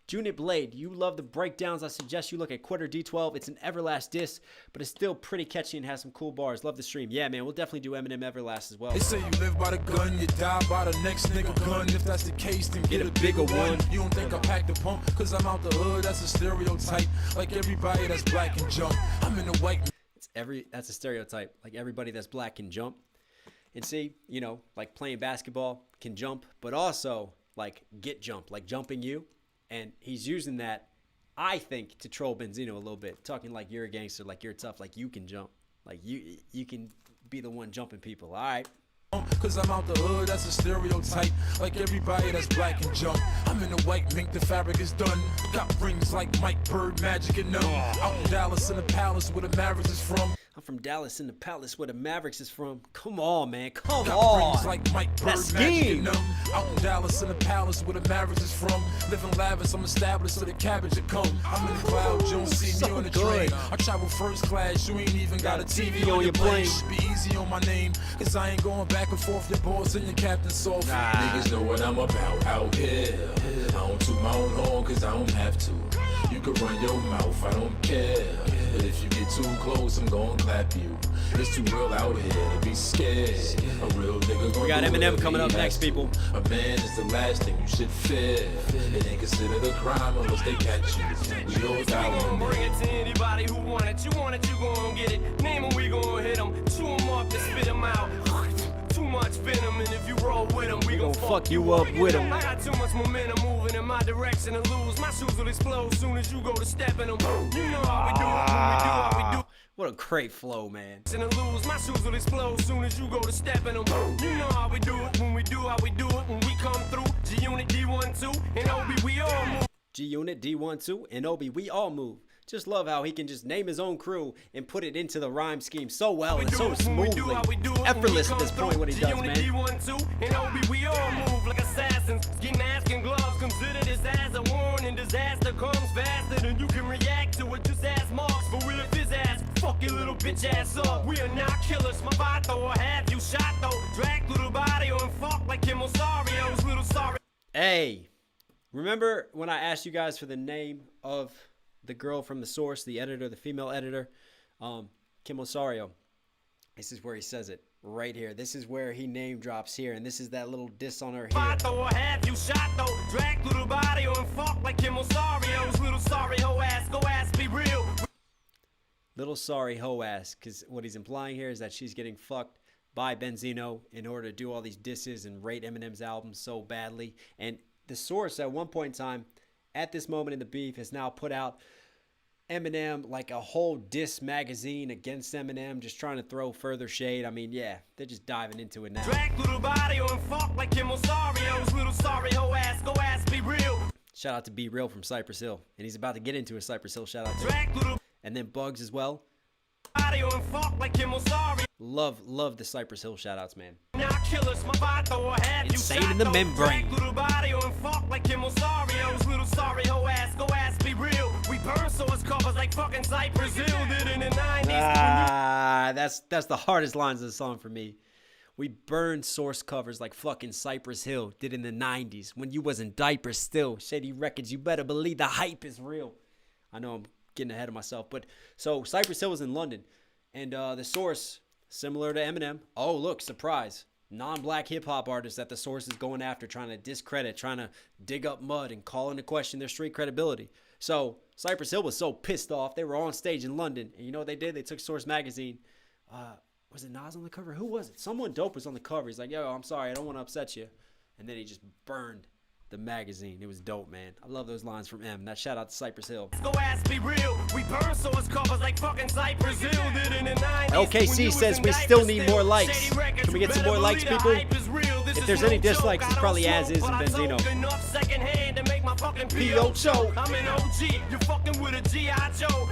Junit Blade, you love the breakdowns. I suggest you look at Quitter D12. It's an Everlast diss, but it's still pretty catchy and has some cool bars. Love the stream. Yeah, man, we'll definitely do Eminem Everlast as well. They say you live by the gun, you die by the next nigga gun. If that's the case, then get a bigger one. You don't think I packed the pump, cause I'm out the hood, that's a stereotype. Like everybody that's black can jump. I'm in the white. That's a stereotype. Like everybody that's black can jump. And see, you know, like playing basketball can jump, but also like get jumped, like jumping you. And he's using that, I think, to troll Benzino a little bit. Talking like you're a gangster, like you're tough, like you can jump. Like you can be the one jumping people. All right. Cause I'm out the hood, that's a stereotype. Like everybody that's black can jump. I'm in the white mink, the fabric is done. Got rings like Mike Bird, Magic and numb. Out in Dallas in the palace where the Mavericks is from. I'm from Dallas in the palace where the Mavericks is from. Come on, man. Come Got on. rings like Mike Bird, That Magic scheme. and numb. Out in Dallas in the palace where the Mavericks is from. Living lavish, I'm established so the cabbage will come. I'm in the cloud, you don't see me So on the good. train. I travel first class, you ain't even got a TV on your plane. Should be easy on my name, cause I ain't going back and forth. Your boss and your captain soft. Niggas know what I'm about out here. I don't toot my own horn cause I don't have to. You can run your mouth, I don't care. But if you get too close, I'm gonna clap you. It's too real out here to be scared. A real nigga gonna We got do Eminem whatever coming he up has next, to. people. A man is the last thing you should fear. It ain't considered a crime unless they catch you. We all die We one gon' bring day. it to anybody who want it. You gon' get it. Name 'em, we gon' hit 'em. Chew 'em up and spit 'em out. Too much venom, and if you roll with 'em, we gon' fuck you up with 'em. I got too much momentum moving in my direction to lose. My shoes will explode soon as you go to step in 'em. You know how we do it when we do how we do. What a great flow, man. And to lose, my shoes will explode soon as you go to step in 'em. You know how we do it when we do how we do it when we come through. G-Unit D12 and OB, we all move. G-Unit, D12, and Obi, we all move. Just love how he can just name his own crew and put it into the rhyme scheme so well and so smoothly. Effortless at this point what he does, man. D12 and OB, we all move like assassins. Get mask and gloves, consider this as a warning. Disaster comes faster than you can react to it. Just ask Marks for real if his ass. Fuck your little bitch ass up. We are not killers. My vato or have you shot though. Drag through the body and fuck like Kim Osario's little sorry. Hey, remember when I asked you guys for the name of the girl from the source, the editor, the female editor, Kim Osario? This is where he says it right here. This is where he name drops here, and this is that little diss on her here. Vato or have you shot though. Drag through the body and fuck like Kim Osario's little sorry ho ass. Go ass, be real. Little sorry hoe ass, because what he's implying here is that she's getting fucked by Benzino in order to do all these disses and rate Eminem's album so badly. And the source at one point in time, at this moment in the beef, has now put out Eminem like a whole diss magazine against Eminem, just trying to throw further shade. I mean, yeah, they're just diving into it now. Drag through the body and fuck like Kim Osario's little sorry ho ass. Go ass, be real. Shout out to Be Real from Cypress Hill, and he's about to get into a Cypress Hill shout out to Drag through the and then Bugs as well. body and fuck like Kim Osario. Love the Cypress Hill shout outs, man. Not killers, my vato or have you Insane shot in the though. membrane. Drag through the body and fuck like Kim Osario's little sorry ho ass. Go ass, be real. We burn source covers like fucking Cypress Hill did in the 90s. Ah, that's the hardest lines of the song for me. We burned source covers like fucking Cypress Hill did in the 90s when you was in diapers still. Shady Records, you better believe the hype is real. I know I'm getting ahead of myself, but so Cypress Hill was in London, and the source, similar to Eminem, oh look, surprise, non-black hip-hop artists that the source is going after, trying to discredit, trying to dig up mud and call into question their street credibility. So Cypress Hill was so pissed off, they were on stage in London, and you know what they did? They took Source magazine. Was it Nas on the cover? Who was it? Someone dope was on the cover. He's like, yo, I'm sorry, I don't want to upset you. And then he just burned the magazine. It was dope, man. I love those lines from M. That shout out to Cypress Hill. Go ass, be real. We burn source covers like fucking Cypress Hill did in the 90s. LKC says we still need more likes. Can we get some more likes, people? If there's any dislikes, it's probably as is in Benzino. P.O. Show. I'm an OG. You're fucking with a G.I. Joe.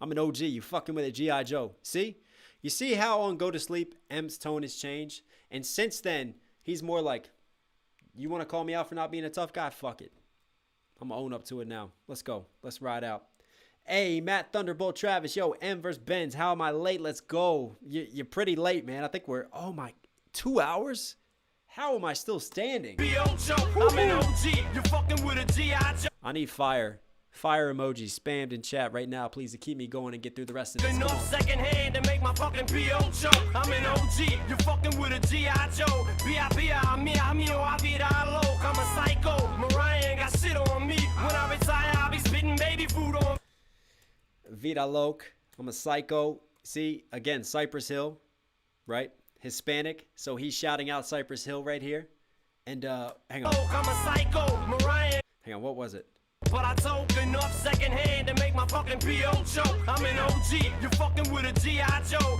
I'm an OG. You fucking with a G.I. Joe. See? You see how on Go to Sleep, M's tone has changed? And since then, he's more like, you want to call me out for not being a tough guy? Fuck it. I'm going to own up to it now. Let's go. Let's ride out. Hey, Matt Thunderbolt Travis. Yo, M versus Benz. How am I late? Let's go. You're pretty late, man. I think we're, 2 hours? How am I still standing? I need fire. Fire emoji spammed in chat right now, please, to keep me going and get through the rest of this. No second hand to make my fucking PO show. I'm an OG, you're fucking with a G.I. Joe. I'm a psycho. Mariah ain't got shit on me. When I retire, I'll be spitting baby food on. Vida Loke, I'm a psycho. See, again, Cypress Hill, right? Hispanic, so he's shouting out Cypress Hill right here. And, hang on. I'm a psycho. Mariah. Hang on, what was it? But I told enough second hand to make my fucking PO show. I'm an OG, you're fucking with a G.I. Joe.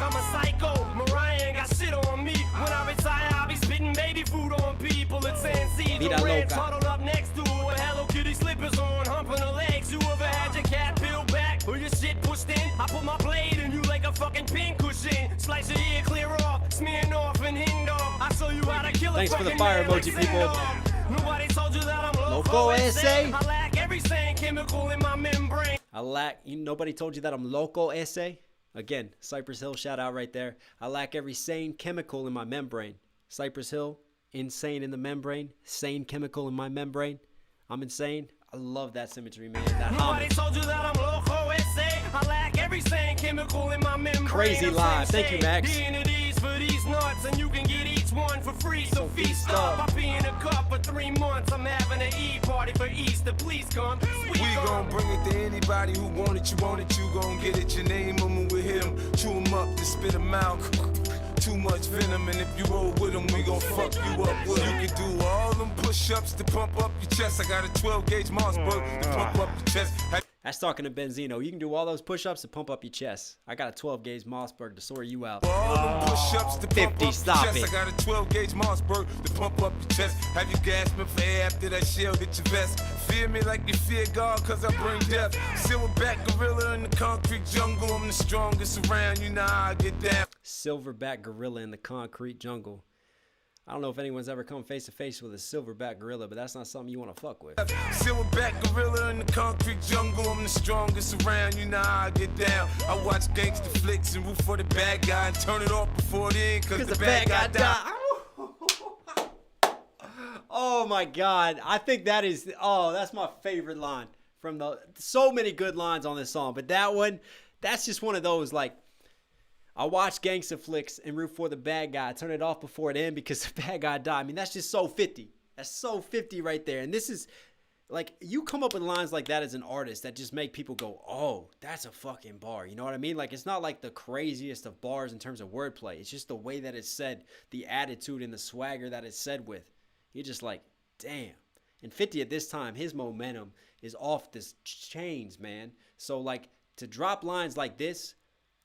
I'm a psycho. Mariah ain't got shit on me. When I retire, I'll be spitting baby food on people. It's NC. The Reds huddled up next to her with Hello Kitty slippers on, humping her legs. You ever had your cat peeled back or your shit pushed in? I put my blade in you like a fucking pin cushion. Slice your ear clear off, smearing off and hing dog. I show you how to kill a Thanks for the fucking fire man emoji, like people. Nobody told you that I'm Loco SA. I lack every same chemical in my membrane. Nobody told you that I'm Loco SA? Again, Cypress Hill shout out right there. I lack every sane chemical in my membrane. Cypress Hill, insane in the membrane, sane chemical in my membrane. I'm insane. I love that symmetry, man. Nobody told you that I'm Loco SA. I lack every same chemical in my membrane. Crazy live. Thank you, Max. For these nuts, and you can get each one for free. So feast up. I'll be in a cup for 3 months. I'm having an E-party for Easter. Please come. We gon' bring it to anybody who want it, you gon' get it. Your name, I'm with him. Chew him up, then spit him out. Too much venom, and if you roll with him, we gon' fuck you up. Well, you can do all them push-ups to pump up your chest. I got a 12-gauge Mossberg to pump up your chest. That's talking to Benzino. You can do all those push-ups to pump up your chest. I got a 12-gauge Mossberg to sore you out. All them push-ups to pump 50, up stop your chest. it. I got a 12-gauge Mossberg to pump up your chest. Have you gasping for air after that shell hit your vest? Fear me like you fear God, cause I bring death. Silverback gorilla in the concrete jungle. I'm the strongest around, you know how I get down. Silverback gorilla in the concrete jungle. I don't know if anyone's ever come face to face with a silverback gorilla, but that's not something you want to fuck with. Silverback gorilla in the concrete jungle. I'm the strongest around, you know how I get down. I watch gangster flicks and root for the bad guy and turn it off before it end, cause the bad guy died. Oh my God. I think that is, that's my favorite line from so many good lines on this song. But that one, that's just one of those, like, I watch gangster flicks and root for the bad guy. Turn it off before it ends because the bad guy died. I mean, that's just so 50. That's so 50 right there. And this is, like, you come up with lines like that as an artist that just make people go, oh, that's a fucking bar. You know what I mean? Like, it's not like the craziest of bars in terms of wordplay. It's just the way that it's said, the attitude and the swagger that it's said with. You're just like, damn. And 50 at this time, his momentum is off the chains, man. So, like, to drop lines like this,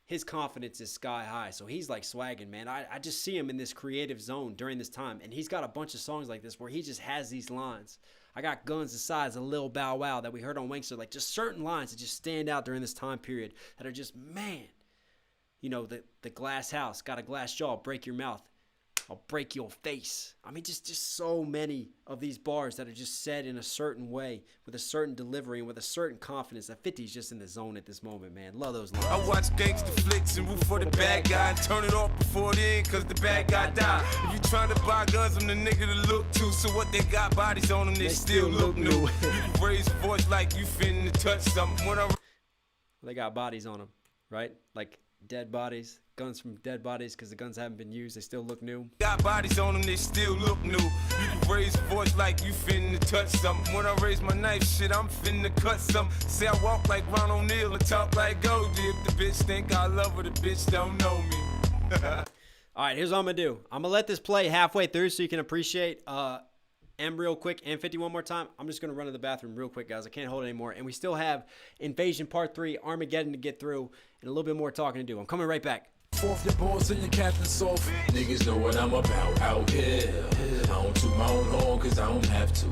his confidence is sky high. So he's like swagging, man. I just see him in this creative zone during this time. And he's got a bunch of songs like this where he just has these lines. I got Guns the Size of Lil Bow Wow that we heard on Wankster. Like, just certain lines that just stand out during this time period that are just, man. You know, the glass house, got a glass jaw, break your mouth. I'll break your face. I mean, just so many of these bars that are just said in a certain way, with a certain delivery and with a certain confidence. That 50 is just in the zone at this moment, man. Love those lines. I watch gangster flicks and root for the bad guy and turn it off before it end, cause the bad guy died. If you trying to buy guns, I'm the nigga to look to. So what they got bodies on them, they still look new. You can raise your voice like you finna touch something. When they got bodies on them, right? Like dead bodies. Guns from dead bodies because the guns haven't been used. They still look new. Got bodies on them, they still look new. You can raise your voice like you finna touch something. When I raise my knife, shit, I'm finna cut something. Say I walk like Ron O'Neal and talk like Goldie. If the bitch think I love her, the bitch don't know me. All right, here's what I'm going to do. I'm going to let this play halfway through so you can appreciate M real quick and 50 one more time. I'm just going to run to the bathroom real quick, guys. I can't hold it anymore. And we still have Invasion Part 3, Armageddon to get through, and a little bit more talking to do. I'm coming right back. Off your balls and your captain soft. Niggas know what I'm about out here. I don't toot my own horn cause I don't have to.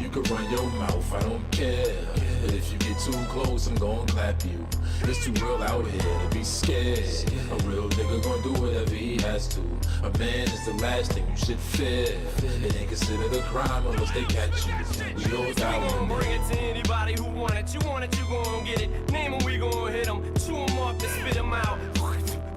You can run your mouth, I don't care. And if you get too close, I'm gonna clap you. It's too real out here to be scared. A real nigga gonna do whatever he has to. A man is the last thing you should fear. It ain't considered a crime unless they catch you. We all die We one gon' bring day. it to anybody who want it. You gon' get it. Name 'em, we gon' hit 'em. Chew 'em up and spit 'em out.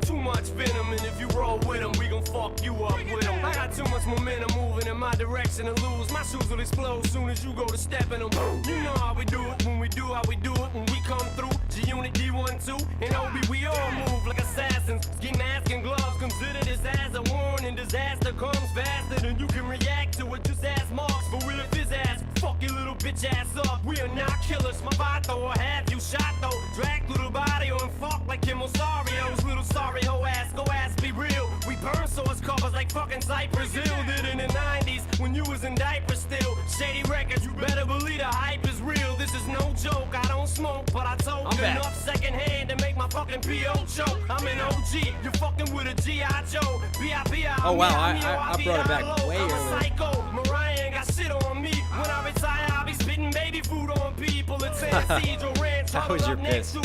Too much venom, and if you roll with 'em, we gon' fuck you up with 'em. I got too much momentum moving in my direction to lose. My shoes will explode soon as you go to step in 'em. You know how we do it when we do how we do it when we come through. G-Unit D12 and OB, we all move like assassins. Ski mask and gloves, consider this as a warning. Disaster comes faster than you can react to it. Just ask Marks for real if his ass. Fuck your little bitch ass up. We are not killers. My vato will have you shot though. Drag through the body and fuck like Kim Osario's little sorry ho ass. Go ass, be real. We burn source covers like fucking Cypress Hill did in the 90s when you was in diapers still. Shady records, you better believe the hype is real. This is no joke. I don't smoke, but I told you enough secondhand to make my fucking PO choke. I'm an OG. You're fucking with a G.I. Joe. B.I.B.I. Oh, wow, I brought it back way I'm a earlier. psycho. Mariah ain't got shit on me. When I retire, I'll be spitting baby food on people. It's Tennessee, Joe Ranch. That was your piss.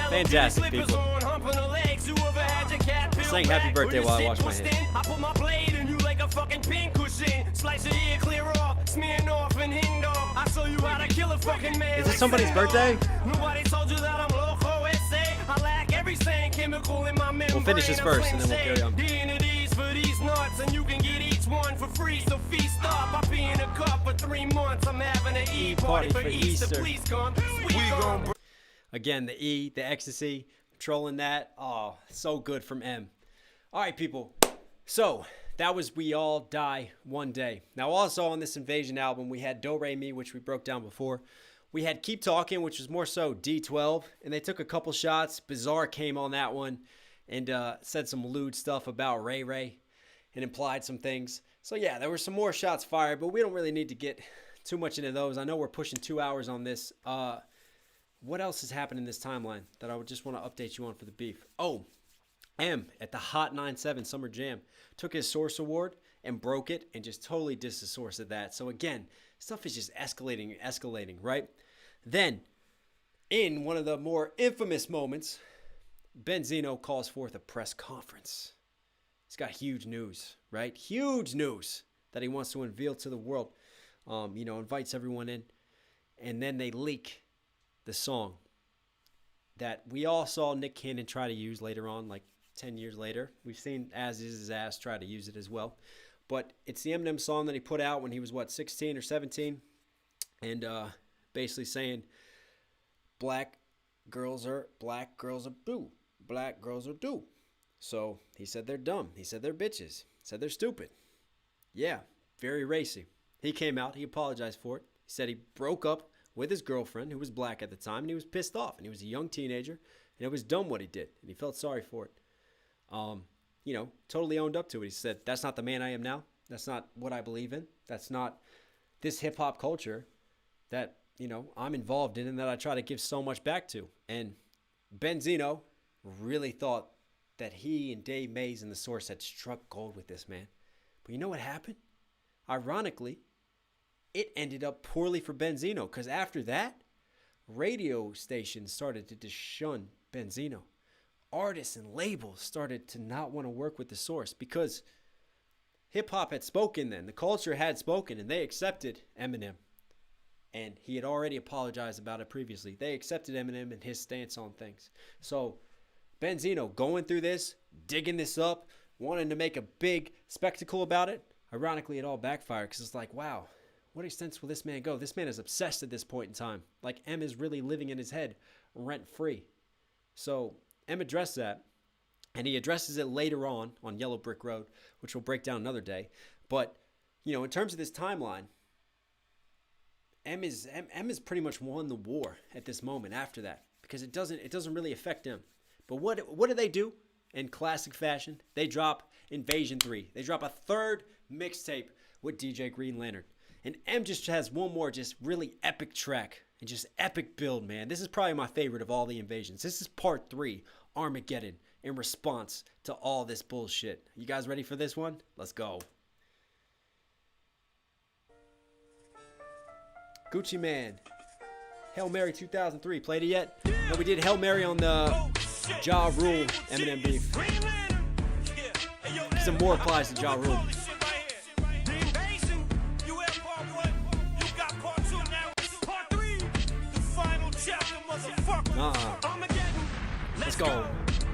Fantastic, people. Saying happy birthday while I wash my hands. I put my blade in you like a fucking pin cushion. Slice your ear clear off, smearing off and hang off. I show you how to kill a fucking man. Is it somebody's birthday? Nobody told you that I'm loco SA. I lack every sane chemical in my membrane. We'll finish this first and then we'll carry on. D and D's for these nuts, and you can get each one for free. So feast up. I'll be in a cup for 3 months. I'm having an E party for Easter. Please come. We gon' Again, the E, the ecstasy, trolling that. Oh, so good from M. All right, people. So that was We All Die One Day. Now, also on this Invasion album, we had Do Re Mi, which we broke down before. We had Keep Talking, which was more so D12, and they took a couple shots. Bizarre came on that one and said some lewd stuff about Ray Ray and implied some things. So, yeah, there were some more shots fired, but we don't really need to get too much into those. I know we're pushing 2 hours on this. What else has happened in this timeline that I would just want to update you on for the beef? Oh, M at the Hot 97 Summer Jam took his Source Award and broke it and just totally dissed the source of that. So again, stuff is just escalating, right? Then, in one of the more infamous moments, Benzino calls forth a press conference. He's got huge news, right? Huge news that he wants to unveil to the world. Invites everyone in. And then they leak the song that we all saw Nick Cannon try to use later on, like 10 years later. We've seen As Is His Ass try to use it as well. But it's the Eminem song that he put out when he was, 16 or 17? And basically saying, black girls are blue. Black girls are do. So he said they're dumb. He said they're bitches. He said they're stupid. Yeah, very racy. He came out. He apologized for it. He said he broke up with his girlfriend, who was black at the time, and he was pissed off. And he was a young teenager, and it was dumb what he did. And he felt sorry for it. Totally owned up to it. He said, that's not the man I am now. That's not what I believe in. That's not this hip-hop culture that, I'm involved in and that I try to give so much back to. And Benzino really thought that he and Dave Mays and The Source had struck gold with this, man. But you know what happened? Ironically, it ended up poorly for Benzino, because after that, radio stations started to just shun Benzino. Artists and labels started to not want to work with The Source because hip-hop had spoken then. The culture had spoken, and they accepted Eminem. And he had already apologized about it previously. They accepted Eminem and his stance on things. So Benzino going through this, digging this up, wanting to make a big spectacle about it. Ironically, it all backfired because it's like, wow, what extent will this man go? This man is obsessed at this point in time. Like M is really living in his head rent-free. So M addressed that, and he addresses it later on Yellow Brick Road, which we'll break down another day. But, in terms of this timeline, M is pretty much won the war at this moment after that, because it doesn't really affect him. But what do they do in classic fashion? They drop Invasion 3. They drop a third mixtape with DJ Green Lantern. And M just has one more just really epic track and just epic build, man. This is probably my favorite of all the Invasions. This is part 3, Armageddon, in response to all this bullshit. You guys ready for this one? Let's go. Gucci Man Hail Mary 2003. Played it yet? No, we did Hail Mary on the Ja Rule Eminem beef. Some more applies to Ja Rule. Let's go.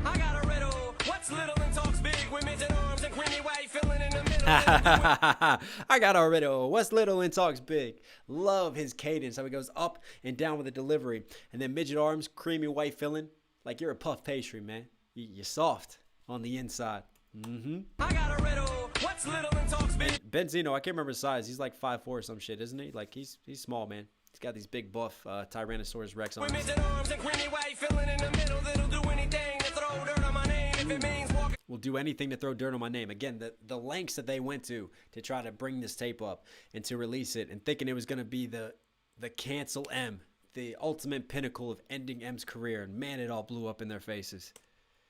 I got a riddle. What's little and talks big? Women's in arms and creamy white filling in the middle. I got a riddle. What's little and talks big? Love his cadence, how he goes up and down with the delivery. And then midget arms, creamy white filling. Like you're a puff pastry, man. You're soft on the inside. I got a riddle. What's little and talks big? Benzino, I can't remember his size. He's like 5'4" or some shit, isn't he? Like he's small, man. He's got these big buff Tyrannosaurus Rex on him. Women's in arms and creamy white filling in the middle. That'll do anything to throw dirt on my name if it means walking. Will do anything to throw dirt on my name. Again, the lengths that they went to try to bring this tape up and to release it, and thinking it was going to be the cancel M, the ultimate pinnacle of ending M's career, and man, it all blew up in their faces.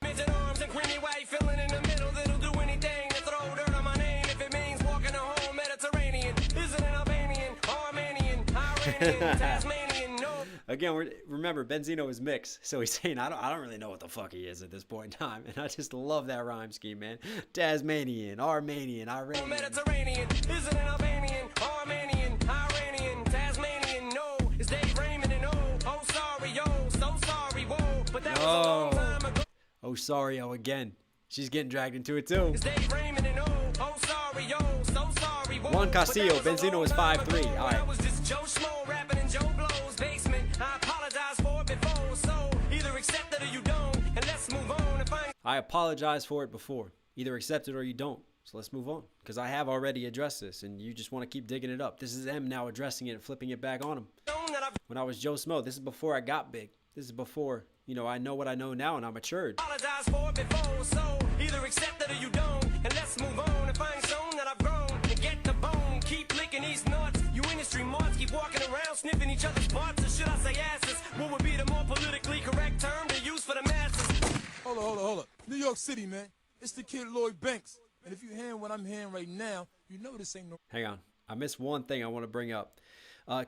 Women's in arms and creamy white filling in the middle. That'll do anything to throw dirt on my name if it means walking the whole Mediterranean. Isn't an Albanian, Armenian, Iranian, Tasmanian, no. Again, remember, Benzino is mixed, so he's saying, I don't really know what the fuck he is at this point in time, and I just love that rhyme scheme, man. Tasmanian, Armenian, Iranian. Mediterranean, isn't an Albanian, Armenian, Iranian, Tasmanian, no. It's Dave Raymond and oh sorry, yo, so sorry, whoa. But that was a long time ago. Oh, sorry, oh, again. She's getting dragged into it, too. It's Dave Raymond and oh sorry, yo, so sorry, whoa. Juan Castillo, Benzino is 5'3". All right. That was just Joe Schmo rapping in Joe Blow's basement. I apologize for it before, so either accept it or you don't, and let's move on and find. I apologize for it before. Either accept it or you don't. So let's move on, because I have already addressed this, and you just want to keep digging it up. This is M now addressing it and flipping it back on him. When I was Joe Smo, this is before I got big. This is before, you know, I know what I know now, and I matured. Apologize for it before, so either accept it or you don't, and let's move on and find some that I've grown and get the bone. Keep licking these nuts. You industry marks keep walking around sniffing each other's butts, or should I say asses? What would be the more politically correct term to use for the masses? Hold up. New York City, man. It's the kid Lloyd Banks. And if you hearing what I'm hearing right now, you know this ain't no. Hang on. I missed one thing I want to bring up.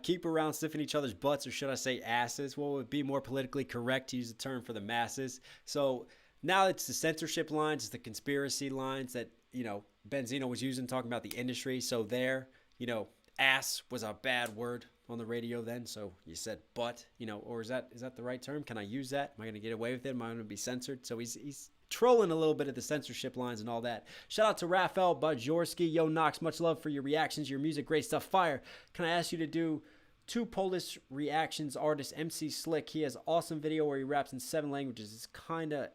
Keep around sniffing each other's butts, or should I say asses? What would be more politically correct to use the term for the masses? So now it's the censorship lines, it's the conspiracy lines that, you know, Benzino was using, talking about the industry. So there, you know, ass was a bad word on the radio then. So you said butt, you know, or is that the right term? Can I use that? Am I going to get away with it? Am I going to be censored? So he's trolling a little bit at the censorship lines and all that. Shout out to Raphael Bajorski. Yo, Knox, much love for your reactions, your music, great stuff, fire. Can I ask you to do 2 Polish reactions? Artist MC Slick, he has awesome video where he raps in 7 languages. It's kind of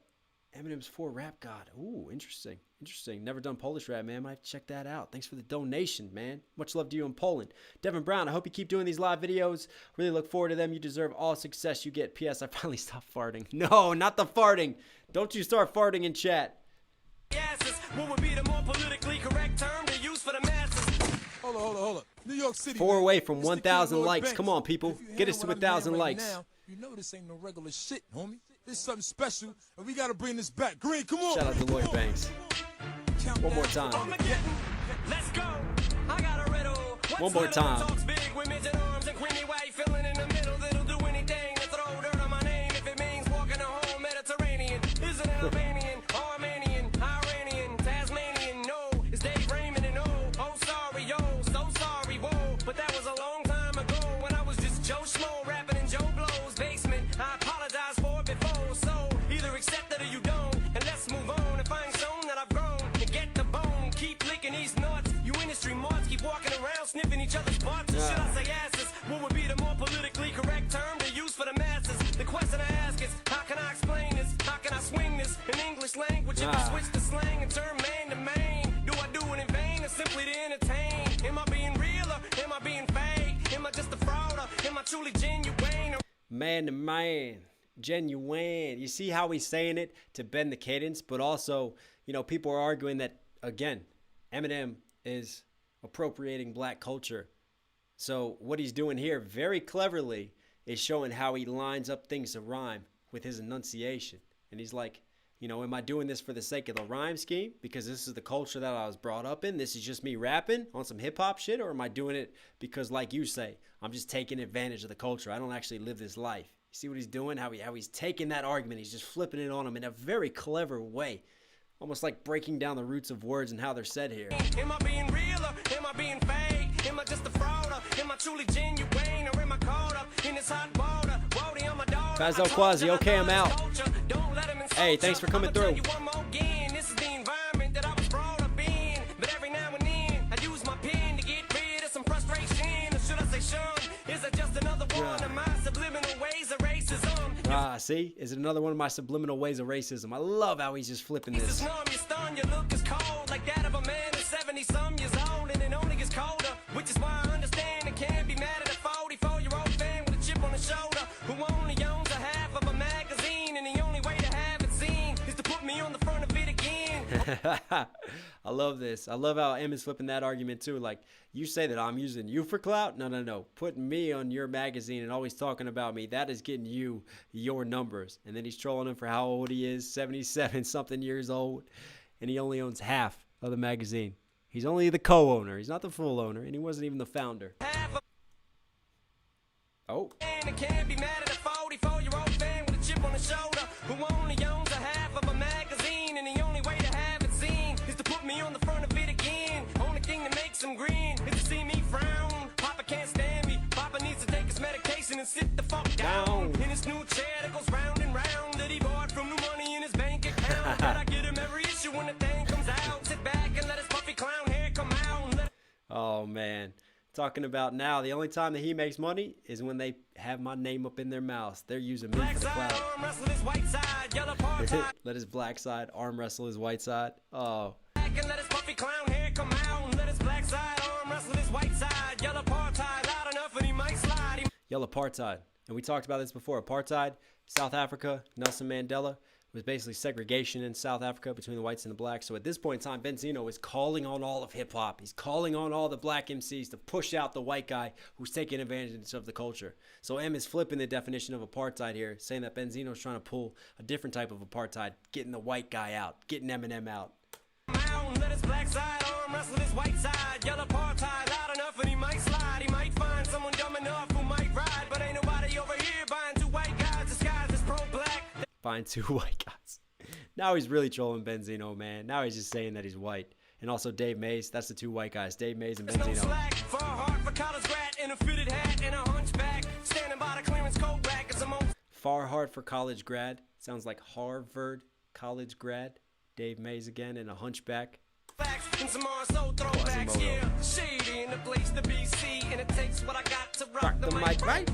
Eminem's 4 rap god. Ooh, interesting. Never done Polish rap, man. Might check that out. Thanks for the donation, man. Much love to you in Poland. Devin Brown, I hope you keep doing these live videos. Really look forward to them. You deserve all success you get. P.S. I finally stopped farting. No, not the farting. Don't you start farting in chat. What would be the more politically correct term to use for the masses? Hold up. New York City. 4 man. away from It's the 1,000 kid Lloyd likes. Banks. Come on, people. If you Get hearing us to what I'm 1,000 hearing right likes. now, you know this ain't no regular shit, homie. This is something special, and we gotta bring this back. Green, come on. Shout out to Lloyd Banks. One more time. Let's go. I got a riddle. What's One more little time. talks big with midget arms and creamy white filling in the middle. That'll do anything to throw dirt on my name if it means walking the whole Mediterranean. Isn't an Albanian, Armenian, Iranian, Tasmanian, no. It's Dave Raymond and oh sorry, yo, so sorry, whoa. But that was a long time ago when I was just Joe Schmo rapping in Joe Blow's basement. I apologize for it before, so either accept it or you don't, and let's move on and find some that I've grown and get the bone. Keep licking these nuts. You industry marks keep walking around sniffing each other's butts, or should I say asses? What would be the more politically correct term to use for the masses? The question I ask is, how can I explain this? How can I swing this in English language if I switch the slang and turn man to main? Do I do it in vain or simply to entertain? Am I being real or am I being fake? Am I just a fraud or am I truly genuine? Man to man. Genuine. You see how he's saying it to bend the cadence, but also, you know, people are arguing that, again, Eminem is appropriating black culture. So what he's doing here very cleverly is showing how he lines up things to rhyme with his enunciation. And he's like, You know, am I doing this for the sake of the rhyme scheme? Because this is the culture that I was brought up in. This is just me rapping on some hip hop shit. Or am I doing it because, like you say, I'm just taking advantage of the culture? I don't actually live this life. You see what he's doing? How he's taking that argument. He's just flipping it on him in a very clever way. Almost like breaking down the roots of words and how they're said here. Am I being real or am I being fake? Am I just a fraud or am I truly genuine or am I caught up in this hot water? Wody on my daughter. Fazzo Quasi, okay, I'm out. Hey, thanks for coming through. This is the environment that I was brought up in. But every now and then, I use my pen to get rid of some frustration. Or should I say shun? Is it just another one of my subliminal ways of racism? Ah, see? Is it another one of my subliminal ways of racism? I love how he's just flipping this. Numb, you stun, your look is cold like that of a man who's 70-some years old. And it only gets colder, which is why I understand and can't be mad at a 44-year-old fan with a chip on his shoulder who only owns a half of a magazine. And the only way to have it seen is to put me on the front of it again. I love this. I love how M is flipping that argument too. Like, you say that I'm using you for clout? No. Putting me on your magazine and always talking about me, that is getting you your numbers. And then he's trolling him for how old he is, 77 something years old. And he only owns half of the magazine. He's only the co-owner. He's not the full owner. And he wasn't even the founder. Oh. And I can't be mad at a 44-year-old fan with a chip on his shoulder who only owns a half of a magazine. And the only way to have it seen is to put me on the front of it again. Only thing that makes him grin is to see me frown. Papa can't stand me. Papa needs to take his medication and sit the fuck down. In his new chair that goes round and round that he bought from new money in his bank account. But I get him every issue when the thing comes out. Sit back and let his puffy clown hair come out. Oh, man. Talking about now, the only time that he makes money is when they have my name up in their mouths. They're using me for the clout. Let his black side arm wrestle his white side. Oh. Let his puffy clown hair come out. Let his black side arm wrestle his white side. Yell apartheid loud enough and he might slide. Yell apartheid. And we talked about this before. Apartheid, South Africa, Nelson Mandela. Was basically segregation in South Africa between the whites and the blacks. So at this point in time, Benzino is calling on all of hip-hop. He's calling on all the black MCs to push out the white guy who's taking advantage of the culture. So M is flipping the definition of apartheid here, saying that Benzino is trying to pull a different type of apartheid, getting the white guy out, getting Eminem out. Let his black side arm wrestle his white side. Yell apartheid loud enough and he might slide. He might find someone dumb enough who might ride. But ain't nobody over here buying two white guys disguised as pro-black. Find two white guys. Now he's really trolling Benzino, man. Now he's just saying that he's white. And also Dave Mays. That's the two white guys. Dave Mays and Benzino. No slack, far hard for college grad in a fitted hat and a hunchback. Standing by the clearance coat rack is a most. Far hard for college grad. Sounds like Harvard college grad. Dave Mays again and a hunchback. And some more soul throwbacks, yeah. Shady in the place to be seen. And it takes what I got to rock the mic right.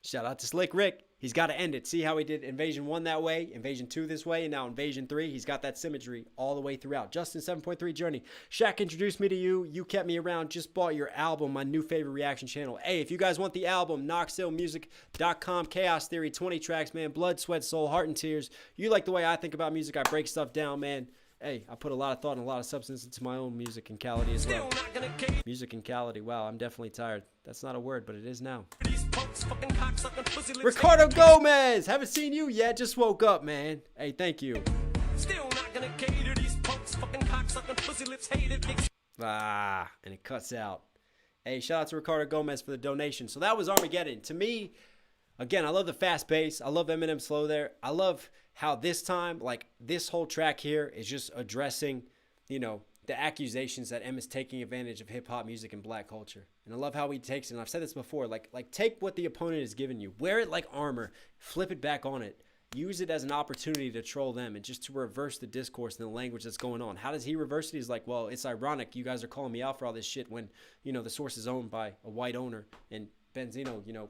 Shout out to Slick Rick. He's got to end it. See how he did Invasion 1 that way, Invasion 2 this way, and now Invasion 3. He's got that symmetry all the way throughout. Justin 7.3 Journey. Shaq introduced me to you. You kept me around. Just bought your album, my new favorite reaction channel. Hey, if you guys want the album, knoxhilldmv.com. Chaos Theory, 20 tracks, man. Blood, sweat, soul, heart, and tears. You like the way I think about music. I break stuff down, man. Hey, I put a lot of thought and a lot of substance into my own musicality as well. Musicality. Wow, I'm definitely tired. That's not a word, but it is now. Ricardo Gomez! Haven't seen you yet. Just woke up, man. Hey, thank you. Still not gonna cater these punks, fucking cocksucking pussy lips hated. Ah, and it cuts out. Hey, shout out to Ricardo Gomez for the donation. So that was Armageddon. To me, again, I love the fast pace. I love Eminem's flow there. I love how this time, like this whole track here is just addressing, you know, the accusations that M is taking advantage of hip-hop music and black culture. And I love how he takes it. And I've said this before, like take what the opponent has given you, wear it like armor, flip it back on it, use it as an opportunity to troll them and just to reverse the discourse and the language that's going on. How does he reverse it? He's like, well, it's ironic you guys are calling me out for all this shit when, you know, the source is owned by a white owner. And Benzino, you know,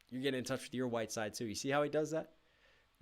you're getting in touch with your white side too. You see how he does that?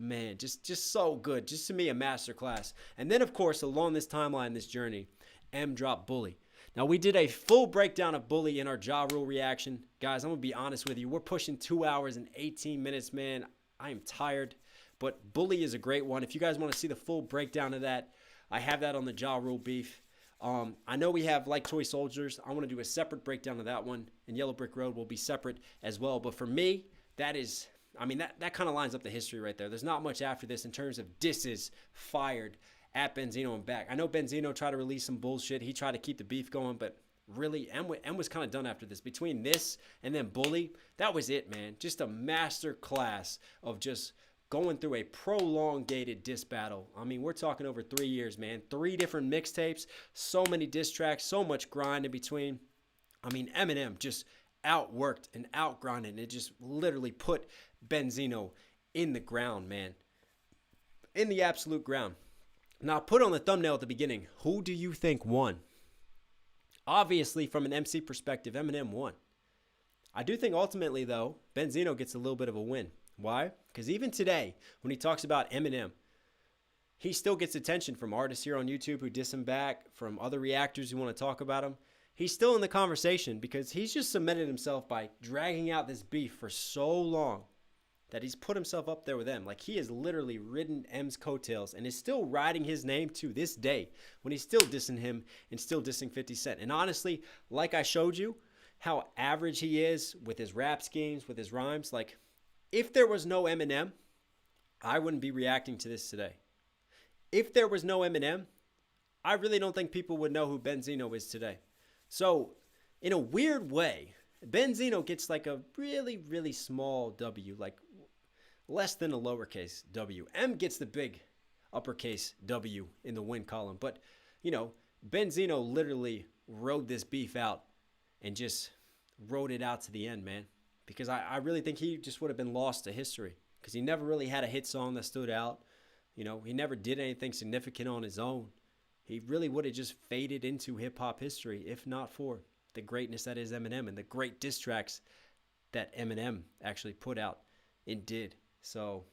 Man, just so good. Just to me, a masterclass. And then, of course, along this timeline, this journey, M dropped Bully. Now, we did a full breakdown of Bully in our Ja Rule reaction. Guys, I'm going to be honest with you. We're pushing 2 hours and 18 minutes, man. I am tired. But Bully is a great one. If you guys want to see the full breakdown of that, I have that on the Ja Rule beef. I know we have Like Toy Soldiers. I want to do a separate breakdown of that one. And Yellow Brick Road will be separate as well. But for me, that is... I mean, that kind of lines up the history right there. There's not much after this in terms of disses fired at Benzino and back. I know Benzino tried to release some bullshit. He tried to keep the beef going, but really, M was kind of done after this. Between this and then Bully, that was it, man. Just a master class of just going through a prolongated diss battle. I mean, we're talking over 3 years, man. 3 different mixtapes, so many diss tracks, so much grind in between. I mean, Eminem just outworked and outgrinded, and it just literally put Benzino in the ground, man. In the absolute ground. Now, I put on the thumbnail at the beginning, who do you think won? Obviously, from an MC perspective, Eminem won. I do think ultimately, though, Benzino gets a little bit of a win. Why? Because even today, when he talks about Eminem, he still gets attention from artists here on YouTube who diss him back, from other reactors who want to talk about him. He's still in the conversation because he's just cemented himself by dragging out this beef for so long that he's put himself up there with M. Like, he has literally ridden M's coattails and is still riding his name to this day when he's still dissing him and still dissing 50 Cent. And honestly, like I showed you, how average he is with his rap schemes, with his rhymes. Like, if there was no Eminem, I wouldn't be reacting to this today. If there was no Eminem, I really don't think people would know who Benzino is today. So, in a weird way, Benzino gets like a really, really small W, like less than a lowercase W. M gets the big uppercase W in the win column. But, you know, Benzino literally rode this beef out and just rode it out to the end, man. Because I really think he just would have been lost to history. Because he never really had a hit song that stood out. You know, he never did anything significant on his own. He really would have just faded into hip-hop history if not for the greatness that is Eminem and the great diss tracks that Eminem actually put out and did. So,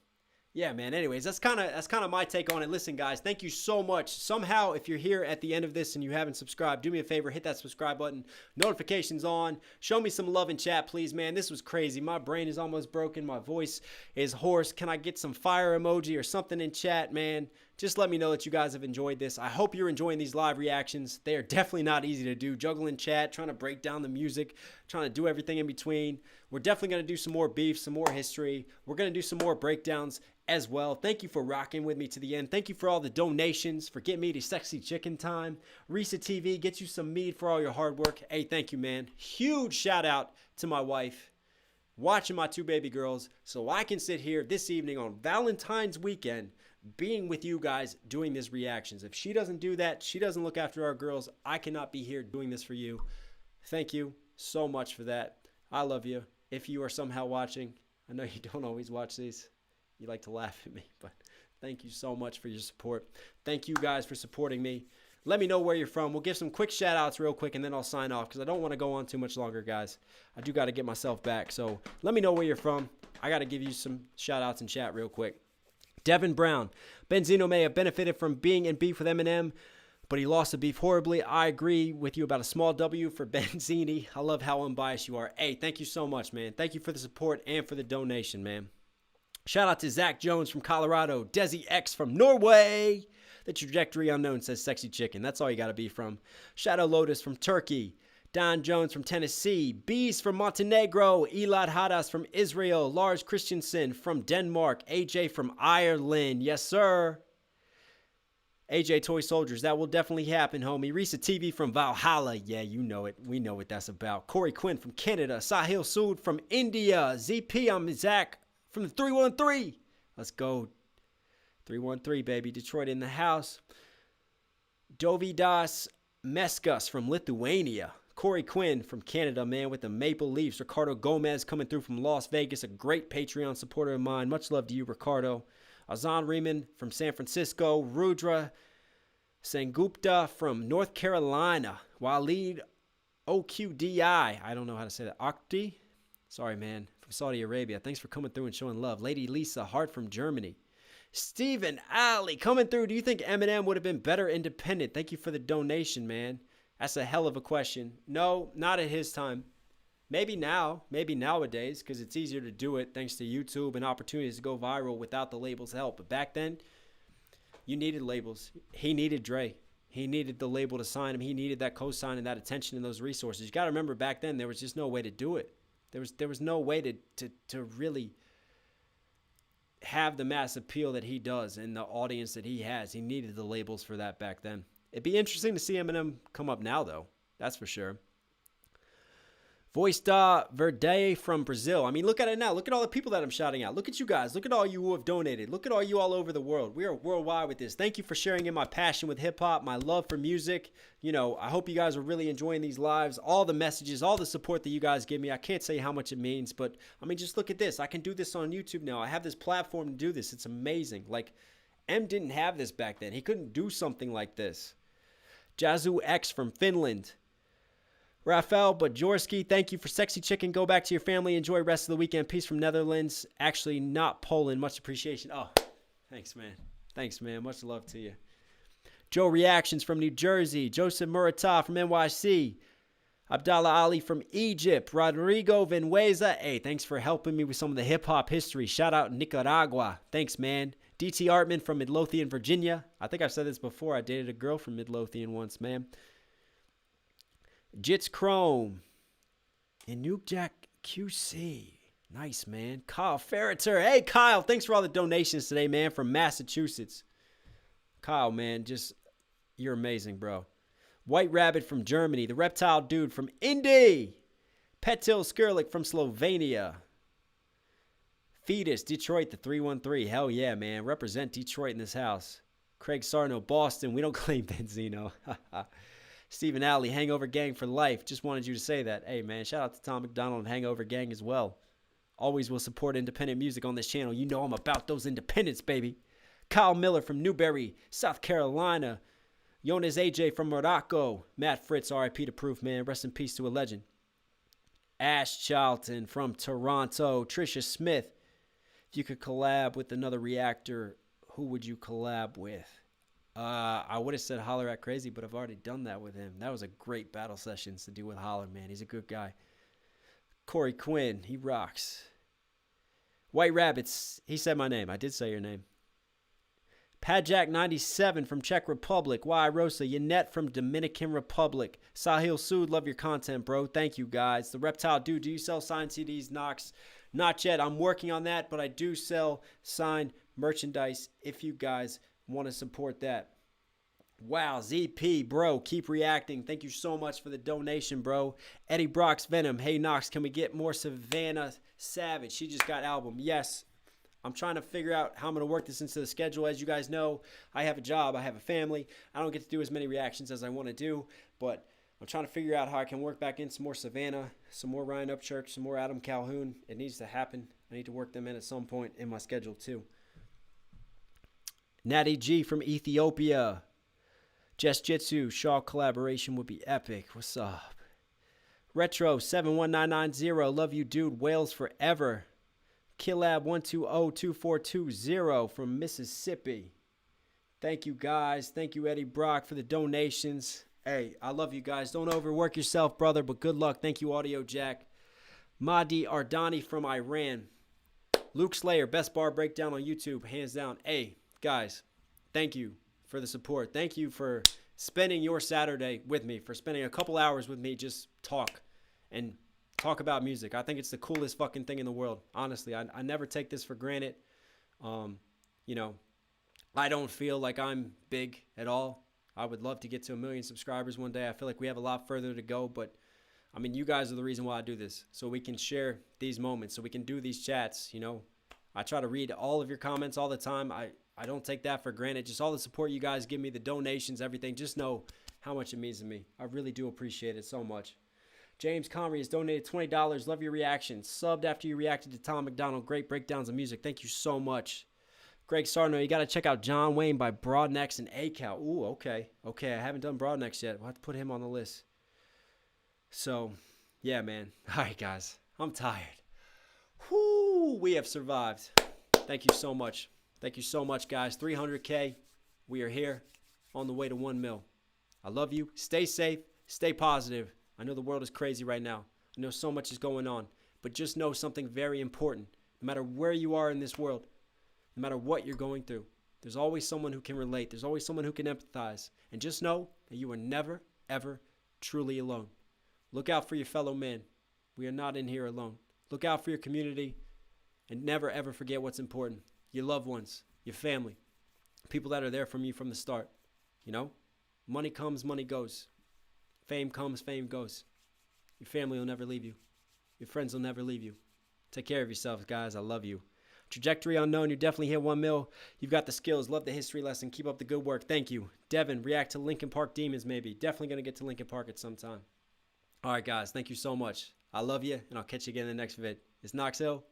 yeah, man. Anyways, that's kind of my take on it. Listen, guys, thank you so much. Somehow, if you're here at the end of this and you haven't subscribed, do me a favor, hit that subscribe button, notifications on, show me some love in chat, please, man. This was crazy. My brain is almost broken. My voice is hoarse. Can I get some fire emoji or something in chat, man? Just let me know that you guys have enjoyed this. I hope you're enjoying these live reactions. They are definitely not easy to do. Juggling chat, trying to break down the music, trying to do everything in between. We're definitely going to do some more beef, some more history. We're going to do some more breakdowns as well. Thank you for rocking with me to the end. Thank you for all the donations, for getting me to Sexy Chicken Time. Risa TV, get you some mead for all your hard work. Hey, thank you, man. Huge shout out to my wife, watching my 2 baby girls, so I can sit here this evening on Valentine's weekend being with you guys doing these reactions. If she doesn't do that, she doesn't look after our girls, I cannot be here doing this for you. Thank you so much for that. I love you. If you are somehow watching, I know you don't always watch these. You like to laugh at me, but thank you so much for your support. Thank you guys for supporting me. Let me know where you're from. We'll give some quick shout outs real quick and then I'll sign off because I don't want to go on too much longer, guys. I do got to get myself back. So let me know where you're from. I got to give you some shout outs in chat real quick. Devin Brown. Benzino may have benefited from being in beef with Eminem, but he lost the beef horribly. I agree with you about a small W for Benzini. I love how unbiased you are. Hey, thank you so much, man. Thank you for the support and for the donation, man. Shout out to Zach Jones from Colorado. Desi X from Norway. The Trajectory Unknown says Sexy Chicken. That's all you got to be from. Shadow Lotus from Turkey. Don Jones from Tennessee. Bees from Montenegro. Elad Hadas from Israel. Lars Christensen from Denmark. AJ from Ireland. Yes, sir. AJ Toy Soldiers. That will definitely happen, homie. Risa TV from Valhalla. Yeah, you know it. We know what that's about. Corey Quinn from Canada. Sahil Sood from India. ZP, I'm Zach from the 313. Let's go. 313, baby. Detroit in the house. Dovydas Meskas from Lithuania. Corey Quinn from Canada, man, with the Maple Leafs. Ricardo Gomez coming through from Las Vegas, a great Patreon supporter of mine. Much love to you, Ricardo. Azan Riemann from San Francisco. Rudra Sengupta from North Carolina. Waleed OQDI. I don't know how to say that. Okti? Sorry, man. From Saudi Arabia. Thanks for coming through and showing love. Lady Lisa Hart from Germany. Stephen Alley coming through. Do you think Eminem would have been better independent? Thank you for the donation, man. That's a hell of a question. No, not at his time. Maybe now, maybe nowadays, because it's easier to do it thanks to YouTube and opportunities to go viral without the label's help. But back then, you needed labels. He needed Dre. He needed the label to sign him. He needed that cosign and that attention and those resources. You got to remember back then, there was just no way to do it. There was no way to really have the mass appeal that he does and the audience that he has. He needed the labels for that back then. It'd be interesting to see Eminem come up now, though. That's for sure. Voice da Verde from Brazil. I mean, look at it now. Look at all the people that I'm shouting out. Look at you guys. Look at all you who have donated. Look at all you all over the world. We are worldwide with this. Thank you for sharing in my passion with hip-hop, my love for music. You know, I hope you guys are really enjoying these lives, all the messages, all the support that you guys give me. I can't say how much it means, but, I mean, just look at this. I can do this on YouTube now. I have this platform to do this. It's amazing. Like, M didn't have this back then. He couldn't do something like this. Jazu X from Finland. Rafael Bajorski, thank you for Sexy Chicken. Go back to your family. Enjoy rest of the weekend. Peace from Netherlands. Actually, not Poland. Much appreciation. Oh, thanks, man. Thanks, man. Much love to you. Joe Reactions from New Jersey. Joseph Murata from NYC. Abdallah Ali from Egypt. Rodrigo Venueza. Hey, thanks for helping me with some of the hip-hop history. Shout out Nicaragua. Thanks, man. DT Artman from Midlothian, Virginia. I think I've said this before. I dated a girl from Midlothian once, man. Jits Chrome. And Nuke Jack QC. Nice, man. Kyle Ferreter. Hey, Kyle. Thanks for all the donations today, man, from Massachusetts. Kyle, man, just, you're amazing, bro. White Rabbit from Germany. The Reptile Dude from Indy. Petil Skirlik from Slovenia. Fetus, Detroit, the 313. Hell yeah, man. Represent Detroit in this house. Craig Sarno, Boston. We don't claim Benzino. Stephen Alley, Hangover Gang for life. Just wanted you to say that. Hey, man, shout out to Tom McDonald and Hangover Gang as well. Always will support independent music on this channel. You know I'm about those independents, baby. Kyle Miller from Newberry, South Carolina. Jonas AJ from Morocco. Matt Fritz, RIP to Proof, man. Rest in peace to a legend. Ash Charlton from Toronto. Trisha Smith. If you could collab with another reactor, who would you collab with? I would have said Holler at Crazy, but I've already done that with him. That was a great battle sessions to do with Holler, man. He's a good guy. Corey Quinn, he rocks. White Rabbits, he said my name. I did say your name. Padjack97 from Czech Republic. Y Rosa, Yanette from Dominican Republic. Sahil Sood, love your content, bro. Thank you, guys. The Reptile Dude, do you sell signed CDs, Knox? Not yet. I'm working on that, but I do sell signed merchandise if you guys want to support that. Wow, ZP, bro, keep reacting. Thank you so much for the donation, bro. Eddie Brock's Venom. Hey, Knox, can we get more Savannah Savage? She just got album. Yes. I'm trying to figure out how I'm going to work this into the schedule. As you guys know, I have a job. I have a family. I don't get to do as many reactions as I want to do, but I'm trying to figure out how I can work back in some more Savannah, some more Ryan Upchurch, some more Adam Calhoun. It needs to happen. I need to work them in at some point in my schedule, too. Natty G from Ethiopia. Just Jitsu, Shaw collaboration would be epic. What's up? Retro 71990. Love you, dude. Wales forever. Killab 1202420 from Mississippi. Thank you, guys. Thank you, Eddie Brock, for the donations. Hey, I love you guys. Don't overwork yourself, brother, but good luck. Thank you, Audio Jack. Mahdi Ardani from Iran. Luke Slayer, best bar breakdown on YouTube, hands down. Hey, guys, thank you for the support. Thank you for spending your Saturday with me, for spending a couple hours with me, just talk about music. I think it's the coolest fucking thing in the world. Honestly, I never take this for granted. You know, I don't feel like I'm big at all. I would love to get to 1 million subscribers one day. I feel like we have a lot further to go, but I mean, you guys are the reason why I do this, so we can share these moments, so we can do these chats, you know. I try to read all of your comments all the time. I don't take that for granted. Just all the support you guys give me, the donations, everything. Just know how much it means to me. I really do appreciate it so much. James Comrie has donated $20. Love your reaction. Subbed after you reacted to Tom McDonald. Great breakdowns of music. Thank you so much. Greg Sarno, you got to check out John Wayne by Broadnex and A-Cal. Ooh, okay. Okay, I haven't done Broadnex yet. We'll have to put him on the list. So, yeah, man. All right, guys. I'm tired. Whoo, we have survived. Thank you so much. Thank you so much, guys. 300K. We are here on the way to 1 mil. I love you. Stay safe. Stay positive. I know the world is crazy right now. I know so much is going on. But just know something very important. No matter where you are in this world, no matter what you're going through, there's always someone who can relate. There's always someone who can empathize. And just know that you are never, ever truly alone. Look out for your fellow man. We are not in here alone. Look out for your community. And never, ever forget what's important. your loved ones, your family, people that are there from you from the start. You know, money comes, money goes. Fame comes, fame goes. Your family will never leave you. Your friends will never leave you. Take care of yourselves, guys. I love you. Trajectory unknown. You definitely hit 1 mil. You've got the skills. Love the history lesson. Keep up the good work. Thank you. Devin, react to Linkin Park Demons maybe. Definitely going to get to Linkin Park at some time. All right, guys. Thank you so much. I love you, and I'll catch you again in the next vid. It's Knox Hill.